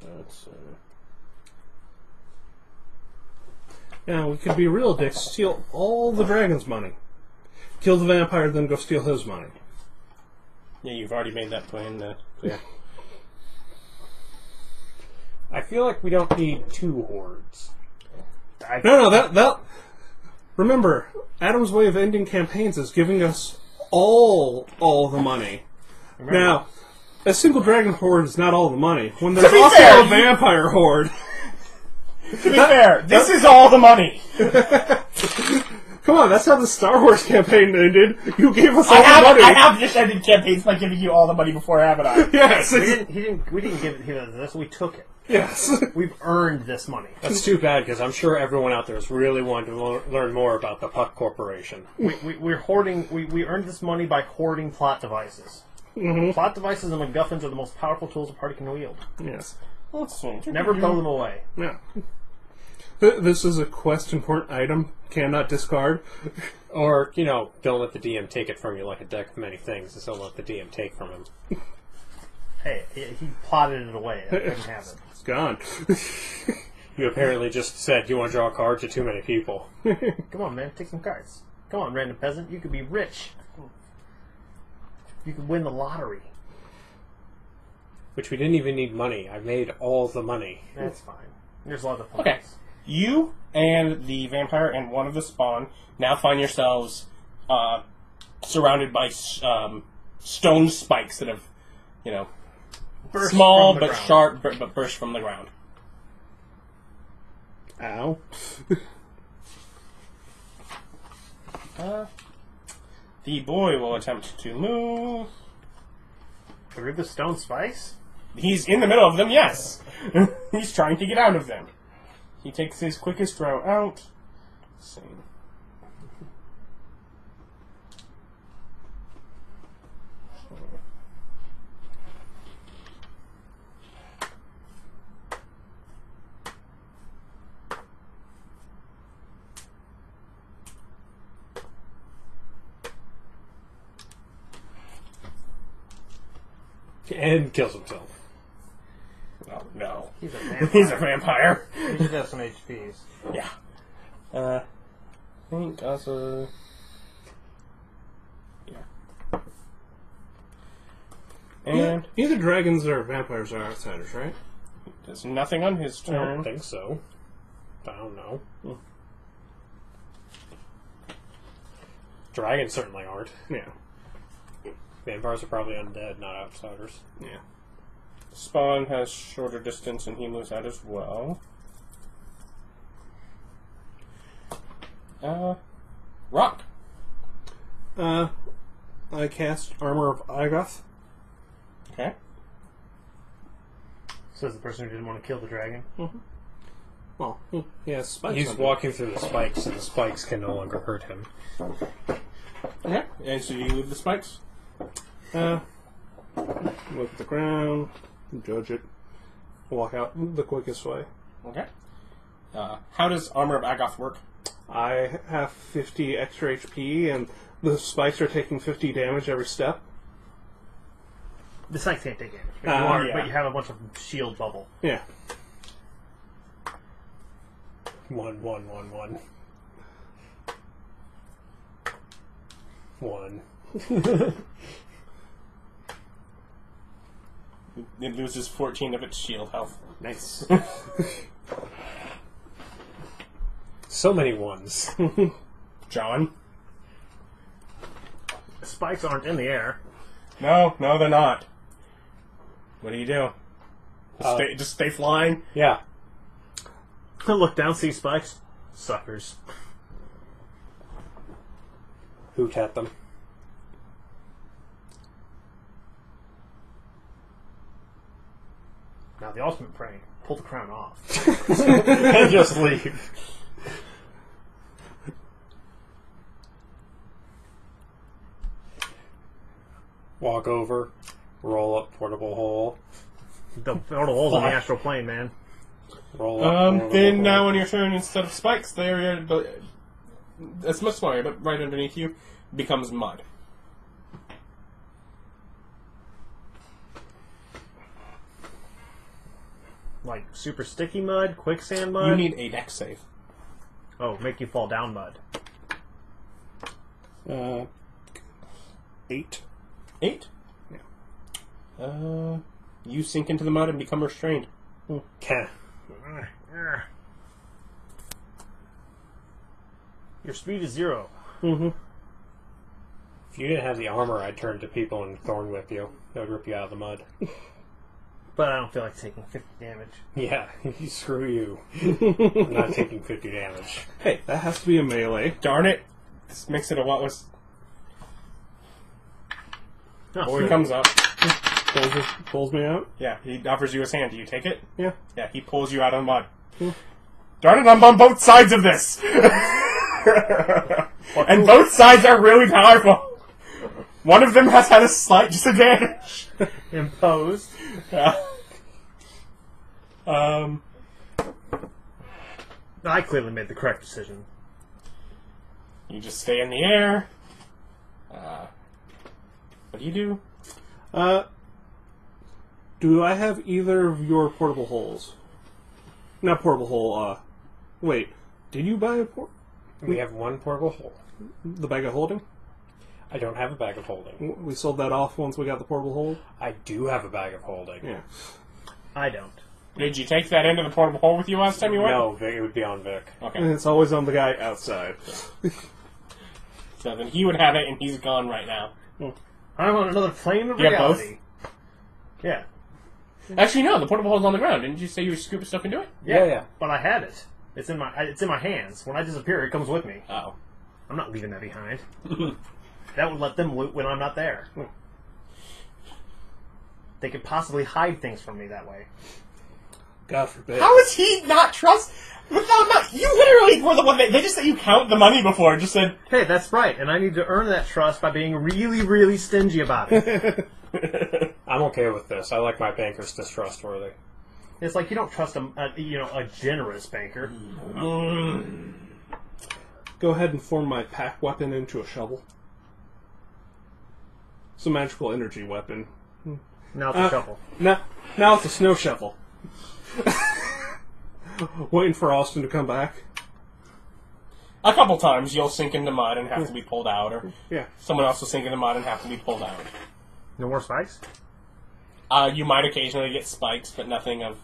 Let's Yeah, we could be real dicks, steal all the dragon's money. Kill the vampire, then go steal his money. yeah, you've already made that plan clear. I feel like we don't need two hordes. No, that... Remember, Adam's way of ending campaigns is giving us all the money. Remember, Now, a single dragon horde is not all the money. When To there's be also fair, a vampire horde... To be fair, this is all the money. Come on, that's how the Star Wars campaign ended. You gave us all I the money. have just ended campaigns by giving you all the money before, haven't I? Yes. we didn't give it to this. We took it. Yes. We've earned this money. That's too bad, because I'm sure everyone out there is really wanting to learn more about the Puck Corporation. We're hoarding. We earned this money by hoarding plot devices. Mm-hmm. Plot devices and MacGuffins are the most powerful tools a party can wield. Yes. Let's see. Never throw them away. Yeah. This is a quest important item. Cannot discard. Or, don't let the DM take it from you like a deck of many things, and don't let the DM take from him. Hey, he plotted it away. I couldn't have it. It's gone. You apparently just said you want to draw a card to too many people. Come on, man. Take some cards. Come on, random peasant. You could be rich. You could win the lottery. Which we didn't even need money. I made all the money. That's fine. There's a lot of Okay. points. You and the vampire and one of the spawn now find yourselves surrounded by stone spikes that have, Burst small from the but ground. sharp, but burst from the ground. Ow. The boy will attempt to move. Through the stone spikes? He's in the middle of them, yes. He's trying to get out of them. He takes his quickest route out. Let's see. And kills himself. Oh, no. He's a vampire. He's a vampire. He should have some HPs. Yeah. I think also... Yeah. And Either dragons or vampires are outsiders, right? there's nothing on his I don't turn. think so. I don't know. Dragons certainly aren't. Yeah. Vampires are probably undead, not outsiders. Yeah. Spawn has shorter distance and he moves out as well. Rock. I cast Armor of Agath. Okay. Says the person who didn't want to kill the dragon. Well, he has spikes. He's on walking through the spikes, and the spikes can no longer hurt him. Okay. And so you move the spikes? Look at the ground, judge it, walk out the quickest way. Okay. How does Armor of Agoth work? I have 50 extra HP, and the spikes are taking 50 damage every step. The spikes can't take damage. But, yeah. but you have a bunch of shield bubble. Yeah. 1, 1, 1, 1. 1. It loses 14 of its shield health. Nice. So many ones. John? The spikes aren't in the air. No, they're not. What do you do? Just stay flying? Yeah. Look down, see spikes. Suckers. Hoot at them. Now the ultimate prank. Pull the crown off. And just leave. Walk over, roll up portable hole, The portal holes in the astral plane, man. roll up portable Then hole. now on your turn, instead of spikes, it's much smaller, but right underneath you becomes mud. Like super sticky mud, quicksand mud. You need a dex save. Oh, make you fall down mud. 8. 8? Yeah. You sink into the mud and become restrained. Okay. Your speed is 0. Mm-hmm. If you didn't have the armor, I'd turn to people and thorn whip you. That would rip you out of the mud. But I don't feel like taking 50 damage. Yeah, screw you. I'm not taking 50 damage. Hey, that has to be a melee. Darn it. This makes it a lot less... No, Oh, he comes up. Pulls me out. Yeah, he offers you his hand. Do you take it? Yeah. Yeah, he pulls you out of the mud. Darn it, I'm on both sides of this! And both sides are really powerful. One of them has had a slight disadvantage. Imposed. I clearly made the correct decision. You just stay in the air. What do you do? Do I have either of your portable holes? Not portable hole, wait. Did you buy We have one portable hole. the bag of holding? I don't have a bag of holding. We sold that off once we got the portable hole? I do have a bag of holding. Yeah. I don't. Did you take that into the portable hole with you last time you went? No, Vic, it would be on Vic. Okay. And it's always on the guy outside. So then he would have it, and he's gone right now. I'm on another plane of You got reality. Yeah. Actually, no. The portable hole's on the ground. Didn't you say you were scooping stuff into it? Yeah. But I had it. It's in my hands. When I disappear, it comes with me. Oh. I'm not leaving that behind. That would let them loot when I'm not there. They could possibly hide things from me that way. God forbid. How is he not trust? Without not, you literally were the one that they just said you count the money before. And just said, Hey, that's right, and I need to earn that trust by being really, really stingy about it. I'm okay with this. I like my bankers distrustworthy. It's like you don't trust a generous banker. Go ahead and form my pack weapon into a shovel. It's a magical energy weapon. Now it's a shovel. Now it's a snow shovel. Waiting for Austin to come back. a couple times you'll sink into mud and have to be pulled out, or Yeah. someone else will sink into mud and have to be pulled out. No more spikes? You might occasionally get spikes, but nothing of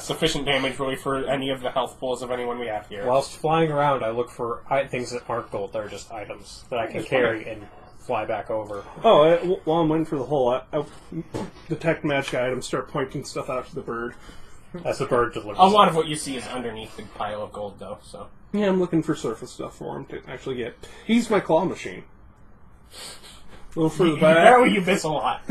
sufficient damage really for any of the health pools of anyone we have here. Whilst flying around, I look for things that aren't gold. They're just items that I can carry and fly back over. Oh, while I'm waiting for the hole, I detect magic items, start pointing stuff out to the bird. As the bird delivers. A lot of what you see is underneath the pile of gold, though. So Yeah, I'm looking for surface stuff for him to actually get. He's my claw machine. A little further back. apparently you miss a lot.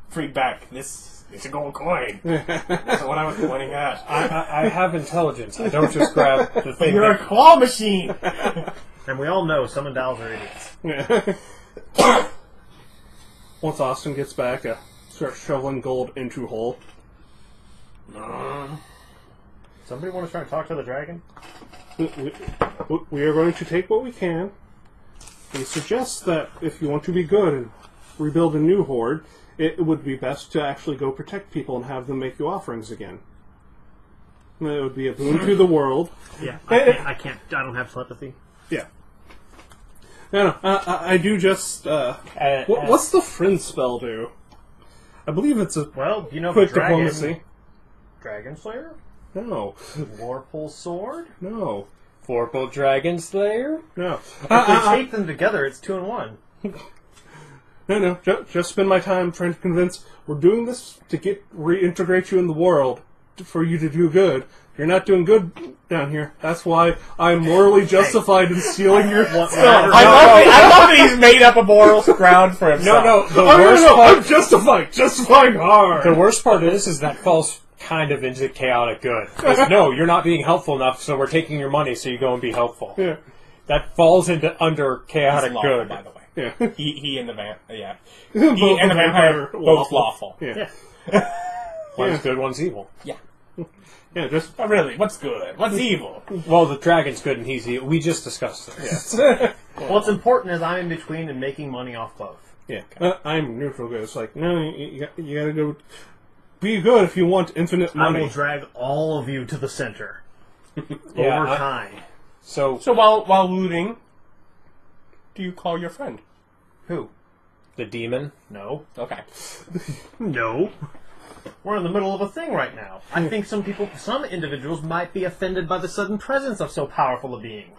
Free back. This is a gold coin. That's what I was pointing at. I have intelligence. I don't just grab the thing. You're a claw machine. And we all know summon dolls are idiots. Once Austin gets back, start shoveling gold into hole. Somebody want to try and talk to the dragon? We are going to take what we can. He suggests that if you want to be good and rebuild a new horde, it would be best to actually go protect people and have them make you offerings again. It would be a boon to the world. Yeah, I don't have telepathy. Yeah. No, I do just... what's the friend spell do? I believe it's a Well, you know quick the dragon... diplomacy. Dragon Slayer? No. Warpole Sword? No. Vorpal Dragon Slayer? No. If they take them together, it's 2 in 1. No. Just spend my time trying to convince we're doing this to reintegrate you in the world, for you to do good. You're not doing good down here. That's why I'm morally justified in stealing your stuff. I love that he's made up a moral ground for himself. No. The worst part. I'm justifying hard. The worst part is that falls kind of into chaotic good. 'Cause, no, you're not being helpful enough, so we're taking your money, so you go and be helpful. Yeah. That falls under chaotic He's lawful, good. by the way. Yeah. He and the vampire, Both he and the vampire are both lawful. Yeah. One's good, one's evil. Yeah. Yeah, just... But really, what's good? What's evil? Well, the dragon's good and he's evil. We just discussed this. What's important is I'm in between and making money off both. Yeah. I'm neutral good. It's like, no, you gotta go... Be good if you want infinite I money. will drag all of you to the center. Yeah, over time. So while looting, do you call your friend? Who? the demon. No. Okay. No. We're in the middle of a thing right now. I think some individuals might be offended by the sudden presence of so powerful a being.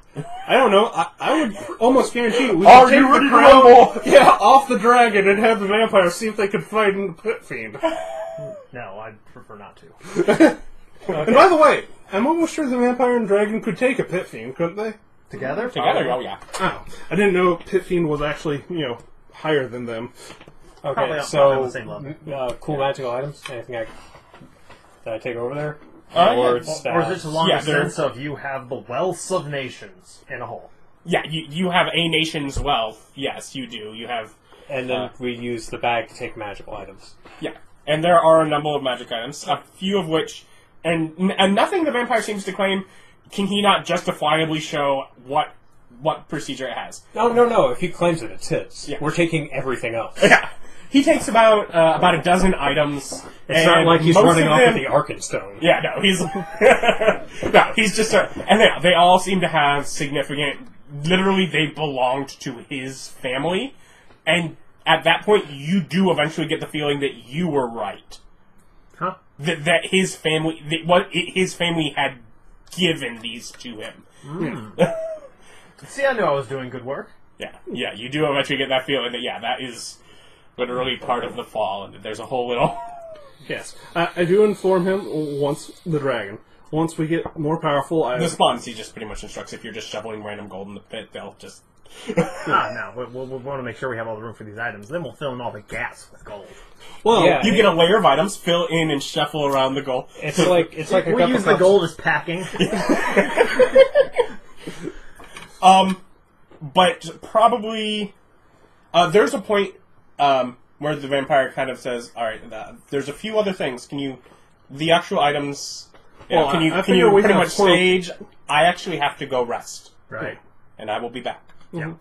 I don't know. I would almost guarantee we Are could take you the ready to crown rumble? off the dragon and have the vampires see if they could fight in the pit fiend. No, I'd prefer not to. And by the way, I'm almost sure the vampire and dragon could take a pit fiend, couldn't they? Together? Together, oh yeah. Oh, I didn't know pit fiend was actually, higher than them. Okay, Probably on so the same level. cool magical items. Anything that I take over there? Yeah. Or is it just along Yeah, the sense of you have the wealths of nations in a whole? Yeah, you have a nation's wealth. Yes, you do. You have... And then we use the bag to take magical items. Yeah. And there are a number of magic items, a few of which... And nothing the vampire seems to claim can he not justifiably show what procedure it has. No. If he claims it, it's his. Yeah. We're taking everything else. Yeah. He takes about a dozen items. It's not like he's running off with the Arkenstone. Yeah, no, he's... no, he's just... and they all seem to have significant... Literally, they belonged to his family. And at that point, you do eventually get the feeling that you were right. Huh? That his family... his family had given these to him. See, I knew I was doing good work. Yeah, you do eventually get that feeling that, that is literally part of the fall, and that there's a whole little... Yes. I do inform him once we get more powerful... The spawns, he just pretty much instructs if you're just shoveling random gold in the pit, they'll just... No. We want to make sure we have all the room for these items. Then we'll fill in all the gaps with gold. Well, Yeah. You get a layer of items, fill in and shuffle around the gold. It's like a We cup use of the cups. gold as packing. But probably... there's a point where the vampire kind of says, alright, there's a few other things. Can you... The actual items... Well, can you we pretty have much stage... I actually have to go rest. Right. And I will be back. Yeah.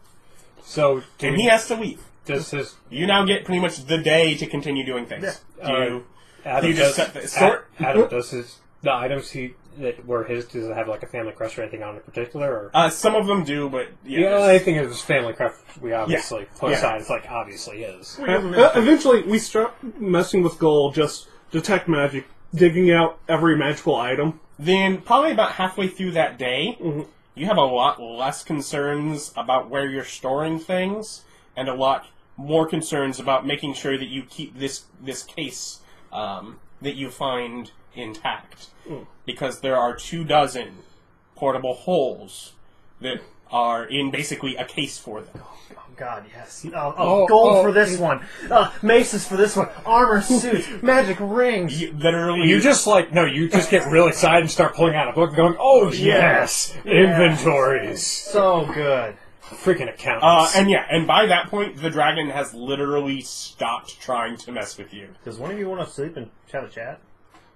So, And he has to leave. does his... You now get pretty much the day to continue doing things. Yeah. Adam you just does, set the sort... Adam, does his... The items that were his, does it have like a family crest or anything on it in particular? Or? Some of them do, but... The only thing is family crest we obviously put Yeah. aside. It's like, obviously is. Eventually, we start messing with gold, just detect magic, digging out every magical item. Then, probably about halfway through that day, you have a lot less concerns about where you're storing things, and a lot more concerns about making sure that you keep this case that you find intact. Because there are 24 portable holes that are in basically a case for them. Oh, God, yes. Gold for this one. Maces for this one. Armor suits. Magic rings. You literally... You just you just get really excited and start pulling out a book and going, oh yes! Inventories. So good. Freaking accountants. and by that point, the dragon has literally stopped trying to mess with you. Does one of you want to sleep and chat a chat?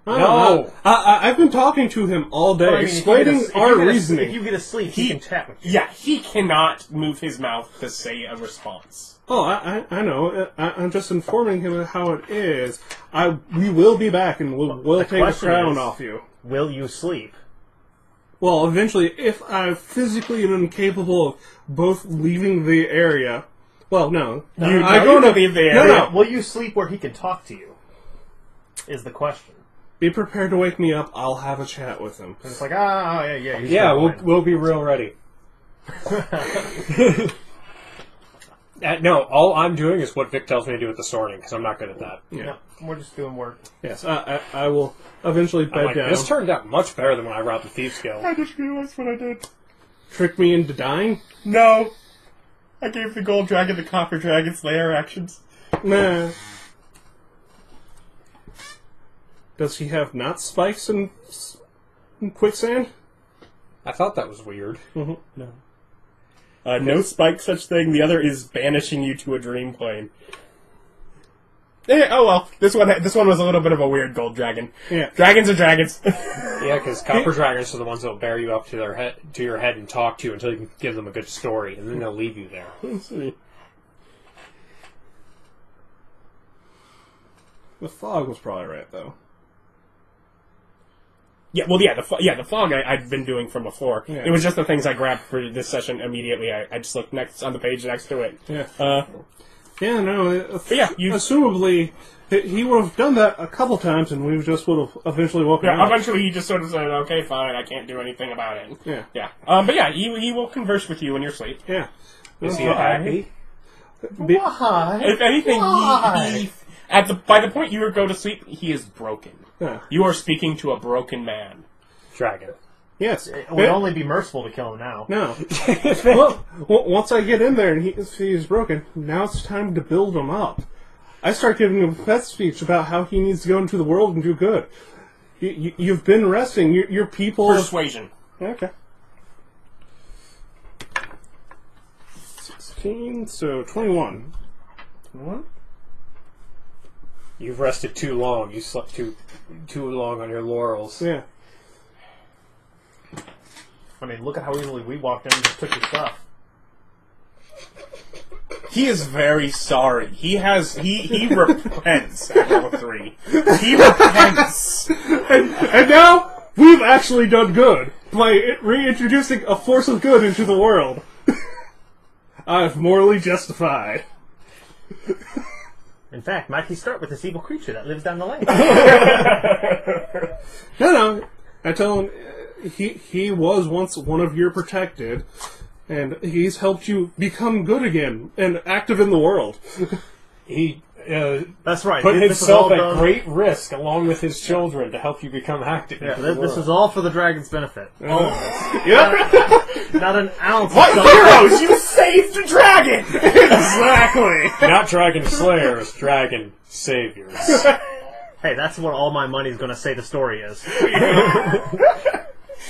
No. I've been talking to him all day, explaining our reasoning. If you get asleep, he can chat with you. Yeah, he cannot move his mouth to say a response. Oh, I know. I'm just informing him of how it is. We will be back, and we'll take the question crown is- off you. Will you sleep? Well, eventually, if I'm physically incapable of both leaving the area... Well, no. You don't leave the area. No. Will you sleep where he can talk to you? Is the question. Be prepared to wake me up. I'll have a chat with him. And it's like, yeah. Yeah, we'll be real ready. No, all I'm doing is what Vic tells me to do with the sorting, because I'm not good at that. Yeah. No, we're just doing work. Yes, I will eventually I'm bed like, down. this turned out much better than when I robbed the Thieves Guild. I just realized what I did. Trick me into dying? No. I gave the gold dragon the copper dragon slayer actions. Nah. Does he have not spikes and quicksand? I thought that was weird. No. No spike such thing. The other is banishing you to a dream plane. Oh well, this one was a little bit of a weird gold dragon. Yeah. Dragons are dragons. Yeah, because copper dragons are the ones that will bear you up to your head and talk to you until you can give them a good story, and then they'll leave you there. Let's see. The fog was probably right, though. Yeah, well, the fog I'd been doing from before. Yeah. It was just the things I grabbed for this session immediately. I just looked next on the page next to it. Yeah. Yeah, no. But yeah, you... Assumably, He would have done that a couple times, and we just would have eventually woken Yeah, up. eventually he just sort of said, okay, fine, I can't do anything about it. Yeah. Yeah. But yeah, he will converse with you in your sleep. Yeah. Is he happy? Why? If anything, Why? by the point you go to sleep, he is broken. Yeah. You are speaking to a broken man. Dragon. Yes. It would only be merciful to kill him now. No. Well, once I get in there and he's broken, now it's time to build him up. I start giving him a pet speech about how he needs to go into the world and do good. You've been resting. Your people... Persuasion. Okay. 16, so 21. What? You've rested too long. You slept too long on your laurels. Yeah. I mean, look at how easily we walked in and just took your stuff. He is very sorry. He repents at level 3. He repents. And now, we've actually done good by reintroducing a force of good into the world. I've morally justified. In fact, might he start with this evil creature that lives down the lane? No. I tell him he was once one of your protected, and he's helped you become good again and active in the world. He That's right. put This is all himself at done- great risk, along with his children, to help you become active. Yeah, in the this world. is all for the dragon's benefit. All of this. Yep. Not an ounce What of heroes? You saved the dragon! Exactly. Not dragon slayers, dragon saviors. Hey, that's what all my money's going to say the story is.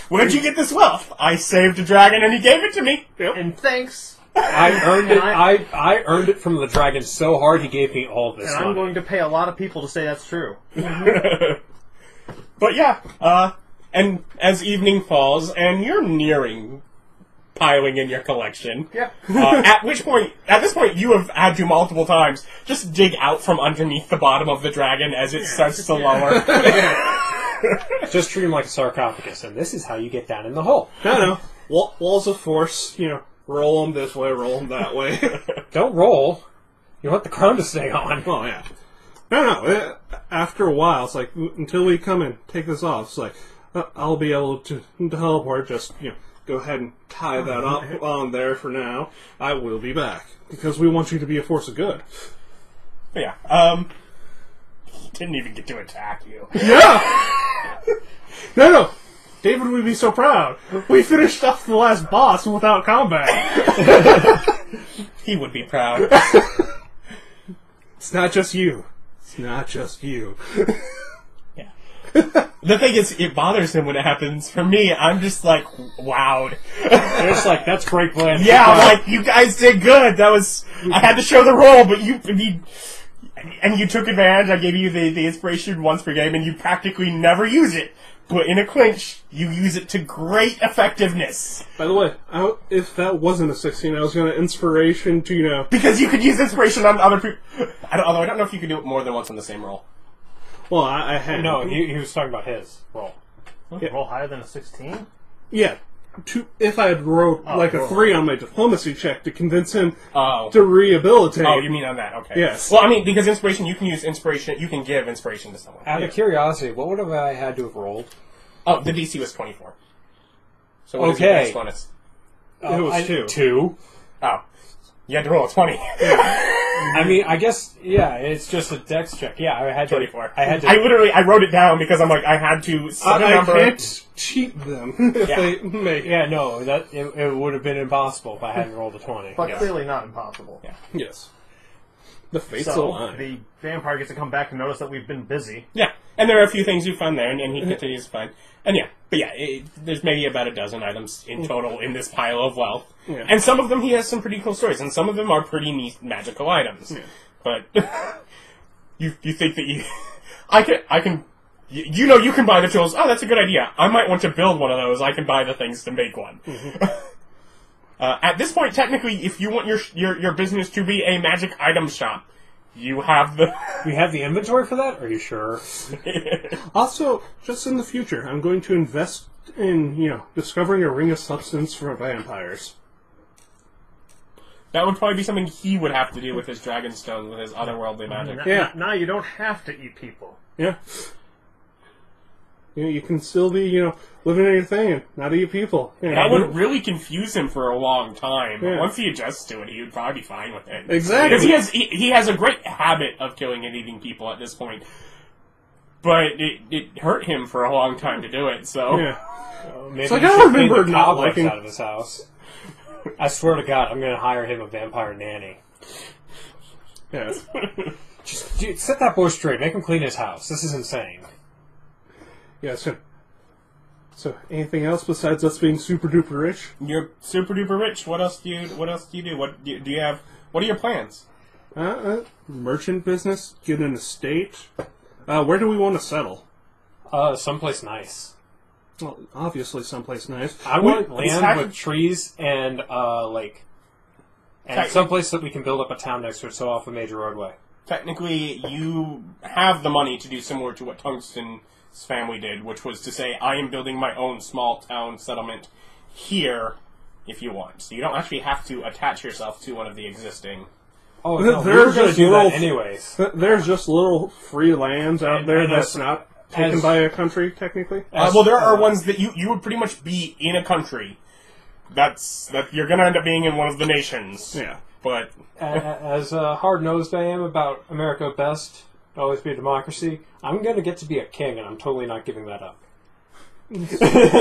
Where'd you get this wealth? I saved a dragon and he gave it to me. And thanks. I earned it. And I earned it from the dragon so hard he gave me all this And I'm money. going to pay a lot of people to say that's true. But yeah, and as evening falls, and you're nearing piling in your collection. Yeah. At this point, you have had to multiple times just dig out from underneath the bottom of the dragon as it starts to lower. Just treat him like a sarcophagus, and this is how you get down in the hole. No. Walls of force, roll them this way, roll them that way. Don't roll. You want the crown to stay on. Oh, yeah. No. After a while, it's like, until we come and take this off, it's like, I'll be able to teleport, just, go ahead and tie that up on there for now. I will be back. Because we want you to be a force of good. But yeah, he didn't even get to attack you. Yeah! No. David would be so proud. We finished off the last boss without combat. He would be proud. It's not just you. It's not just you. Yeah. The thing is, it bothers him when it happens. For me, I'm just like, wowed. They're just like, that's great plan. Yeah, I'm like, you guys did good. I had to show the roll, but you took advantage. I gave you the inspiration once per game, and you practically never use it. But in a clinch, you use it to great effectiveness. By the way, if that wasn't a 16, I was going to inspiration to, Because you could use inspiration on other people. Although I don't know if you could do it more than once on the same roll. Well, I had... No, he was talking about his roll. Yeah. Roll higher than a 16? Yeah. If I had rolled a 3 on my diplomacy check to convince him to rehabilitate... Oh, you mean on that? Okay. Yes. Well, I mean, because inspiration, you can use inspiration, you can give inspiration to someone. Out of curiosity, what would have I had to have rolled? Oh, the DC was 24. So what is Okay. your base bonus? It was 2. 2. Oh. You had to roll a 20. I mean, I guess, yeah, it's just a dex check. Yeah, I had to... 24. I I wrote it down because I'm like, I had to set a I number. can't cheat them if Yeah. they make... Yeah, no, it would have been impossible if I hadn't rolled a 20. But Yes. clearly not impossible. Yeah. Yes. The fates So, align. the vampire gets to come back and notice that we've been busy. Yeah. And there are a few things you found there, and he continues to find. And yeah. But yeah, there's maybe about a dozen items in total in this pile of wealth. Yeah. And some of them he has some pretty cool stories, and some of them are pretty neat magical items. Yeah. But you think that you... I can... You can buy the tools. Oh, that's a good idea. I might want to build one of those. I can buy the things to make one. At this point, technically, if you want your business to be a magic item shop, you have the... We have the inventory for that? Are you sure? Also, just in the future, I'm going to invest in, discovering a ring of substance for vampires. That would probably be something he would have to do with his Dragonstone, with his otherworldly magic. Yeah. Now you don't have to eat people. Yeah. You can still be, living in your thing and not eat people. That would really confuse him for a long time. But Yeah. once he adjusts to it, he would probably be fine with it. Exactly. Because he has a great habit of killing and eating people at this point. But it hurt him for a long time to do it, so... Yeah. Maybe It's like, he I should clean remember the not cobwebs liking- out of his house. I swear to God, I'm going to hire him a vampire nanny. Yes. Just dude, set that boy straight. Make him clean his house. This is insane. Yeah, so anything else besides us being super duper rich? You're super duper rich. What else do you do? What do you have? What are your plans? Merchant business, get an estate. Where do we want to settle? Someplace nice. Well, obviously someplace nice. I want it's land kind with of- trees and lake. And someplace that we can build up a town next to it so off a major roadway. Technically, you have the money to do similar to what Tungsten's family did, which was to say, I am building my own small town settlement here if you want. So you don't actually have to attach yourself to one of the existing... Oh, no, we There's were going to just do little- that anyways. There's just little free lands out there and that's as- not taken as- by a country, technically. well, there are ones that you would pretty much be in a country. That you're going to end up being in one of the nations. Yeah. But... As hard-nosed I am about America best, always be a democracy, I'm going to get to be a king, and I'm totally not giving that up.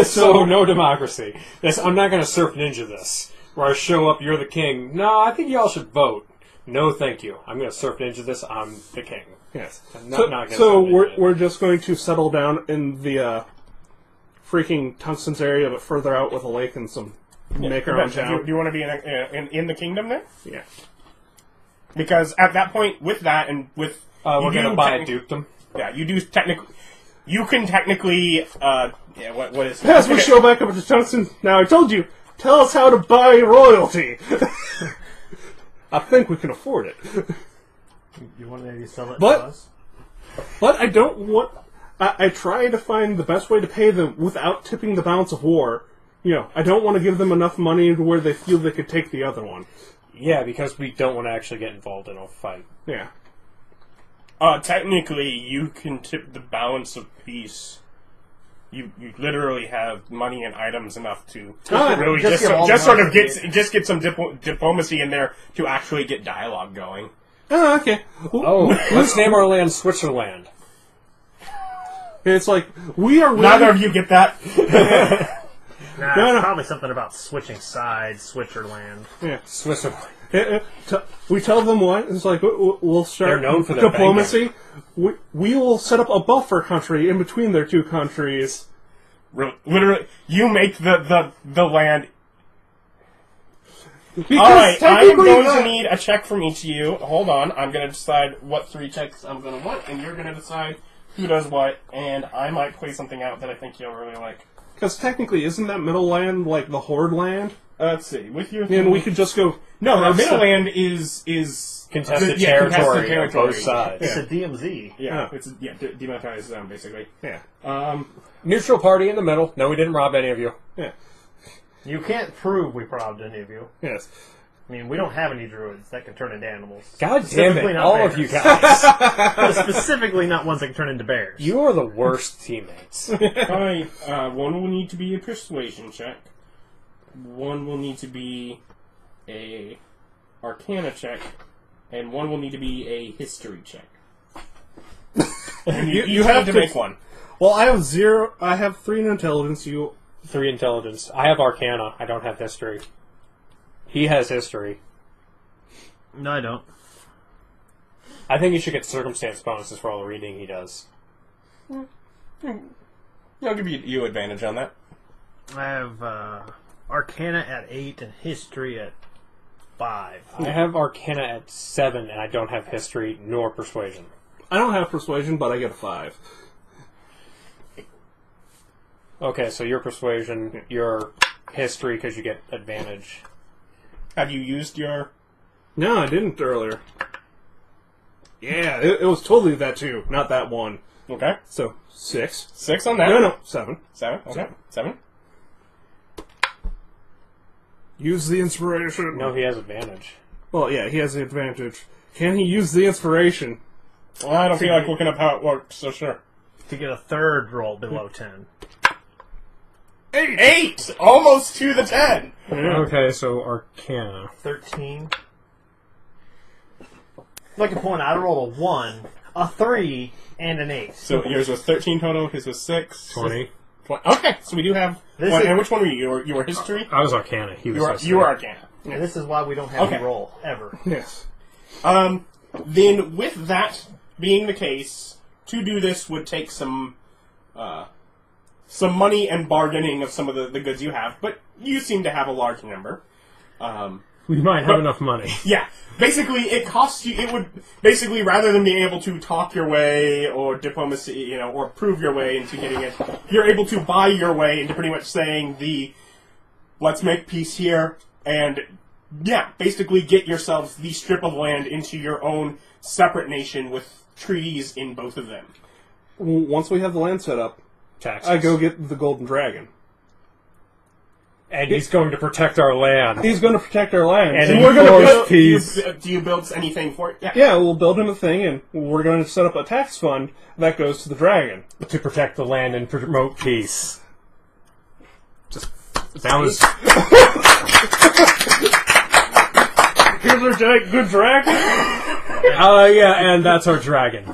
So, no democracy. I'm not going to surf ninja this, where I show up, you're the king. No, I think y'all should vote. No, thank you. I'm going to surf ninja this, I'm the king. Yes. I'm not gonna So surf ninja it. we're just going to settle down in the freaking Tungsten's area, but further out with a lake and some make our own do town. you want to be in the kingdom there? Yeah. Because at that point, with that and with... We're you going to do buy a technic- dukedom. Yeah, you do technically... You can technically... what is... As we show back up to Tungsten, now I told you, tell us how to buy royalty. I think we can afford it. You want to maybe sell it But- to us? But I don't want... I try to find the best way to pay them without tipping the balance of war. I don't want to give them enough money to where they feel they could take the other one. Yeah, because we don't want to actually get involved in a fight. Yeah. Technically, you can tip the balance of peace. You literally have money and items enough to really just give all the sort of money. get some diplomacy in there to actually get dialogue going. Oh, okay. Oh, let's name our land Switzerland. It's like, we are... Neither of you get that. Nah, No, it's no. probably something about switching sides, Switzerland. Yeah. Switzerland. We tell them what? It's like, we'll start They're known for their diplomacy. We will set up a buffer country in between their two countries. Literally, you make the land. Because All right, I'm technically going that- to need a check from each of you. Hold on, I'm going to decide what 3 checks I'm going to want, and you're going to decide who does what, and I might play something out that I think you'll really like. Because technically, isn't that middle land like the Horde land? Let's see. With your And we could just go... no, the middle land is Contested yeah, territory contested on territory. both sides. It's a DMZ. Yeah, Oh. it's demilitarized zone basically. Yeah. Neutral party in the middle. No, we didn't rob any of you. Yeah. You can't prove we robbed any of you. Yes. I mean, we don't have any druids that can turn into animals. God damn Specifically it, not all bears. of you guys. But specifically not ones that can turn into bears. You are the worst teammates. Alright, one will need to be a persuasion check. One will need to be a arcana check, and one will need to be a history check. And you have to make one. Well, I have 0... I have 3 in intelligence. You... 3 intelligence. I have arcana. I don't have history. He has history. No, I don't. I think he should get circumstance bonuses for all the reading he does. I'll give you advantage on that. I have Arcana at 8 and History at 5. I have arcana at 7, and I don't have history nor persuasion. I don't have persuasion, but I get a 5. Okay, so your persuasion, your history, because you get advantage. Have you used your... No, I didn't earlier. Yeah, it was totally that 2, not that 1. Okay. So, 6. 6 on that? No, 7. 7? Okay. 7. use the inspiration? No, he has advantage. Well, yeah, he has the advantage. Can he use the inspiration? Well, I don't feel like looking up how it works, so sure. To get a third roll below 10. 8! Almost to the 10! Okay, so Arcana. 13. Like a point, I rolled a 1, a 3, and an 8. So yours was 13 total, his was 6. 20. Okay, so we do have... and which one were you? You were History? I was Arcana. He was You were Arcana. And this is why we don't have Okay. a roll, ever. Yes. Then, with that being the case, to do this would take some money and bargaining of some of the goods you have, but you seem to have a large number. We might have enough money. Yeah. Basically, it costs you, it would, basically, rather than being able to talk your way or diplomacy, or prove your way into getting it, you're able to buy your way into pretty much saying let's make peace here, and, yeah, basically get yourselves the strip of land into your own separate nation with treaties in both of them. Once we have the land set up, Taxes. I go get the golden dragon. And he's going to protect our land. He's going to protect our land. And we're going to enforce peace. Do you build anything for it? Yeah, we'll build him a thing, and we're going to set up a tax fund that goes to the dragon. To protect the land and promote peace. That was... Here's our good dragon. Yeah, and that's our dragon.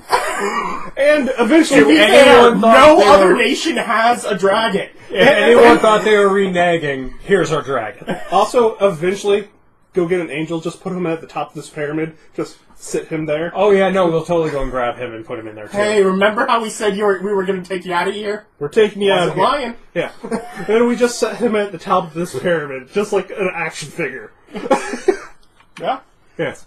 And eventually, To be fair, anyone thought no they other were- nation has a dragon. If anyone thought they were reneging, here's our dragon. also, eventually, go get an angel, just put him at the top of this pyramid, just sit him there. Oh yeah, no, we'll totally go and grab him and put him in there too. Hey, remember how we said we were going to take you out of here? We're taking you out of Wasn't here. lying. Yeah. And we just set him at the top of this pyramid, just like an action figure. Yeah. Yes.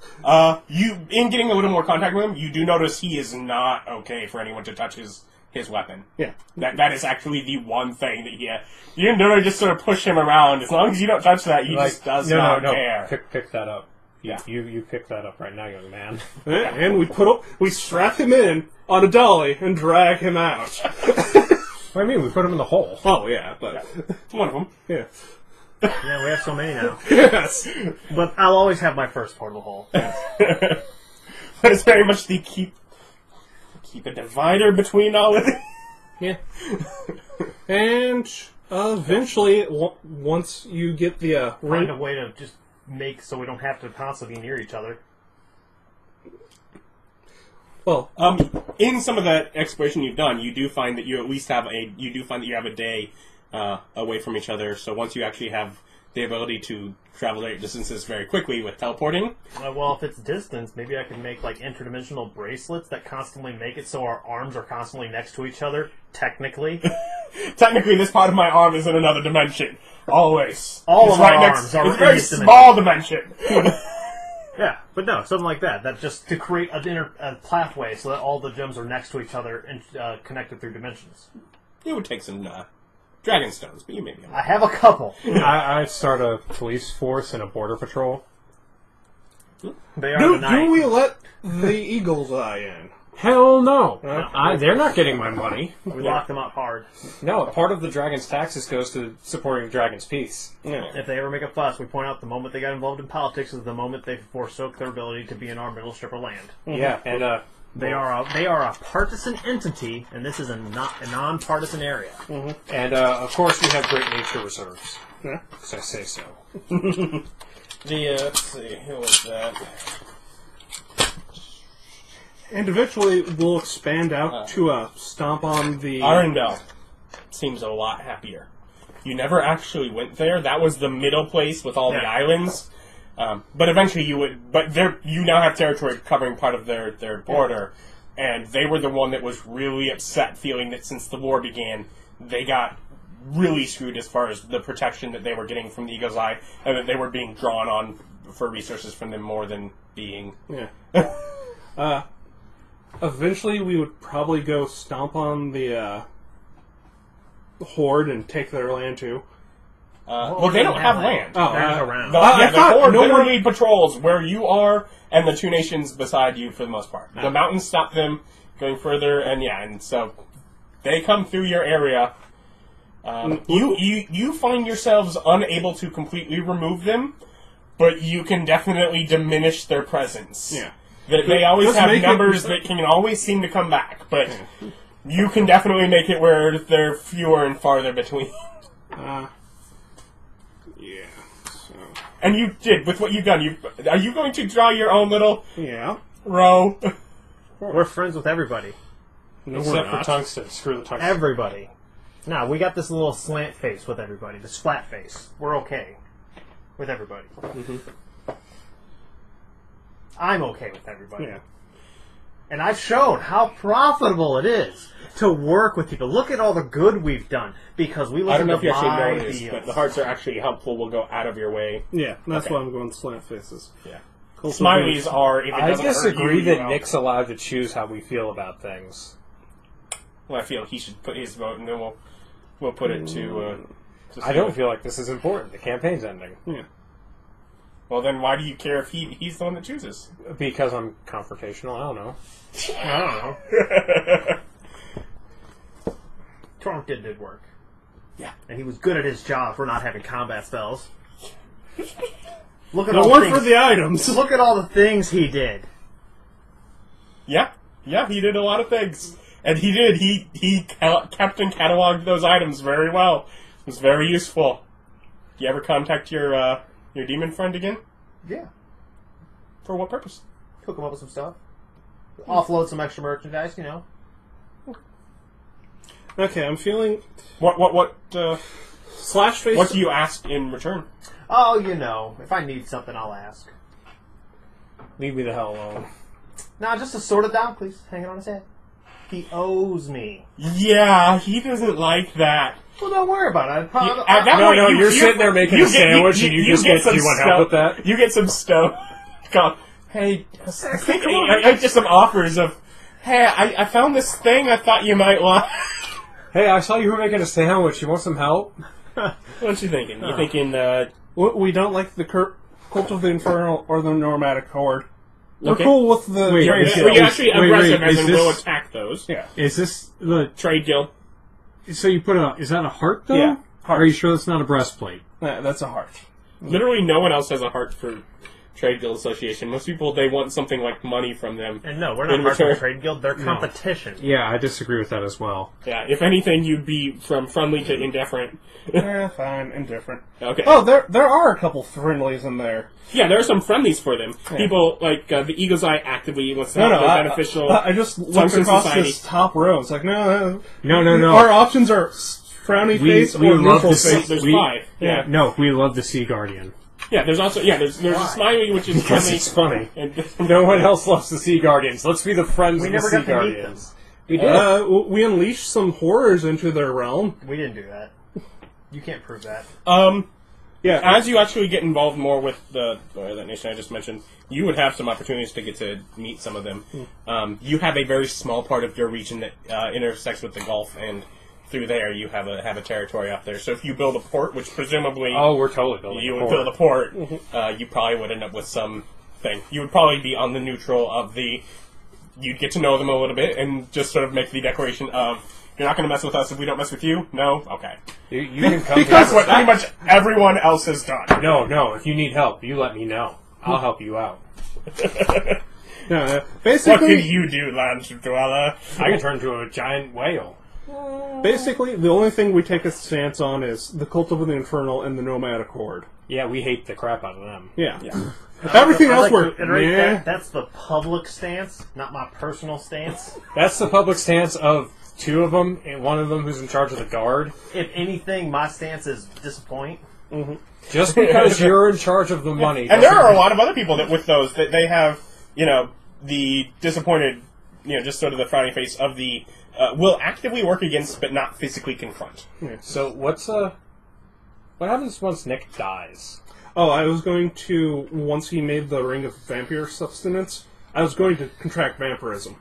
You, in getting a little more contact with him, you do notice he is not okay for anyone to touch his weapon. Yeah. That is actually the one thing that you can literally just sort of push him around. As long as you don't touch that, he just does not care. Pick that up. Yeah. You pick that up right now, young man. And we strap him in on a dolly and drag him out. What do you mean? We put him in the hole. Oh, yeah, but... One of them. Yeah. Yeah, we have so many now. Yes. But I'll always have my first portable hole. But it's very much the keep a divider between all of it. Yeah. And eventually, once you get the Find a way to just make so we don't have to constantly be near each other. well, In some of that exploration you've done, you do find that you at least have a day away from each other. So once you actually have the ability to travel great distances very quickly with teleporting, Well, if it's distance, maybe I can make like interdimensional bracelets that constantly make it so our arms are constantly next to each other. Technically, technically this part of my arm is in another dimension. Always. All It's of our right arms are It's a in very this dimension. small dimension. yeah, but no, something like that. That just to create a pathway so that all the gems are next to each other and connected through dimensions. It would take some dragon stones, but you may be able I have a couple. I start a police force and a border patrol. They are do tonight. we let the Eagle's Eye in? Hell no. They're not getting my money. We lock them up hard. No, part of the dragon's taxes goes to supporting the dragon's peace. Yeah. If they ever make a fuss, we point out the moment they got involved in politics is the moment they forsook their ability to be in our middle strip of land. Yeah, and They are a partisan entity, and this is a non-partisan area. and of course we have great nature reserves. Yeah. Because I say so. let's see, who was that? And eventually, we'll expand out to stomp on the... Arendal seems a lot happier. You never actually went there. That was the middle place with all the Yeah. islands. But eventually you would... But you now have territory covering part of their border. And they were the one that was really upset, feeling that since the war began, they got really screwed as far as the protection that they were getting from the Eagle's Eye, and that they were being drawn on for resources from them more than being... Yeah. Eventually, we would probably go stomp on the Horde and take their land, too. well, they don't have land. Oh, They're just around. I The thought Horde no one- literally patrols where you are and the two nations beside you for the most part. The mountains stop them going further, and so they come through your area. You find yourselves unable to completely remove them, but you can definitely diminish their presence. Yeah. They always Let's have make numbers that can always seem to come back, but you can definitely make it where they're fewer and farther between. Yeah. So. And you did, with what you've done. Are you going to draw your own little Yeah. row? We're friends with everybody. No, Except we're for not. Tungsten. Screw the Tungsten. Everybody. Nah, we got this little slant face with everybody. This flat face. We're okay with everybody. I'm okay with everybody. Yeah. And I've shown how profitable it is to work with people. Look at all the good we've done because we I don't listen know to if you actually my know this, deals. but the hearts are actually helpful. Will go out of your way. Yeah, that's Okay. why I'm going slant faces. Yeah. Cultivate- Smileys are. If it I doesn't hurt disagree you, that well, Nick's allowed to choose how we feel about things. Well, I feel he should put his vote, and then we'll put it to I don't feel like this is important. The campaign's ending. Yeah. Well, then why do you care if he's the one that chooses? Because I'm confrontational. I don't know. I don't know. Tormmik did work. Yeah. And he was good at his job for not having combat spells. Look at No all one the for things. the items. Look at all the things he did. Yeah, he did a lot of things, and he did. He kept and cataloged those items very well. It was very useful. You ever contact your demon friend again? Yeah. For what purpose? Hook him up with some stuff. Offload some extra merchandise, you know. Okay, I'm feeling What slash face. what do you ask in return? Oh, you know, if I need something, I'll ask. Leave me the hell alone. Now, just to sort it down, please. Hang it on his head. He owes me. Yeah, he doesn't like that. Well, don't worry about it. At that No, point, no, you're sitting there making a sandwich and you just get get, some do you want help with that? You get some stone. Go, hey, just some offers of, hey, I found this thing I thought you might like. Hey, I saw you were making a sandwich. You want some help? What you thinking? You thinking, We don't like the Cult of the Infernal or the Nomadic Horde. We're Okay. cool with the Wait, trade is- guild. you're actually wait, aggressive is as in will this- attack those. Yeah. Is this the... Trade guild. So you put a... Is that a heart, though? Yeah, heart. Are you sure that's not a breastplate? That's a heart. Literally no one else has a heart for Trade Guild Association. Most people, they want something like money from them. And no, we're not In part of the return. trade guild. They're competition. Yeah, I disagree with that as well. Yeah, if anything, you'd be from friendly to indifferent. Fine, indifferent. Okay. Oh, there are a couple friendlies in there. Yeah, there are some friendlies for them. People like the Eagle's Eye actively wants to have the beneficial. I just looked Tungsten across Society. this top row. It's like, no. No. Our options are frowny face we or love neutral to face. see- There's we- 5. Yeah. No, we love the Sea Guardian. Yeah, there's also there's a Smiley which is Because friendly. it's funny. And No one else loves the Sea Guardians. Let's be the friends We of the never Sea got to meet them. Guardians. We did. We unleashed some horrors into their realm. We didn't do that. You can't prove that. Yeah, as you actually get involved more with that nation I just mentioned, you would have some opportunities to get to meet some of them. You have a very small part of your region that intersects with the Gulf, and through there you have a territory out there. So if you build a port, which presumably Oh, we're totally building you a would port. build a port, you probably would end up with some thing. You would probably be on the neutral of the. You'd get to know them a little bit and just sort of make the declaration of, you're not going to mess with us if we don't mess with you? No? Okay. You can come That's what pretty much everyone else has done. No. If you need help, you let me know. I'll help you out. no, What basically, can you do, Land Dweller? I can turn into a giant whale. basically, the only thing we take a stance on is the Cult of the Infernal and the Nomadic Horde. Yeah, we hate the crap out of them. Yeah. Everything I'd else like we're to iterate yeah. that's the public stance, not my personal stance. That's the public stance of two of them, and one of them who's in charge of the guard. If anything, my stance is disappoint. Just because you're in charge of the money. And there are a lot of other people that with those that they have, the disappointed, just sort of the frowning face of the will actively work against but not physically confront. So what happens once Nick dies? Oh, I was going to, once he made the Ring of Vampire Substance, I was going to contract vampirism.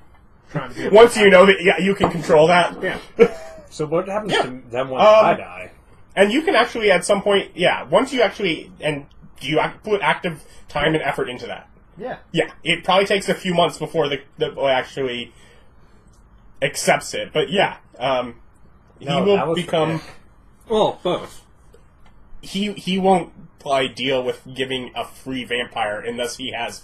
Trying to be Once you know that, you can control that. Yeah. So what happens Yeah. to them when I die? And you can actually, at some point, once you actually, and you put active time and effort into that. Yeah. Yeah, it probably takes a few months before the boy actually accepts it. But he No, that will was become... for Well, both. He won't deal with giving a free vampire unless he has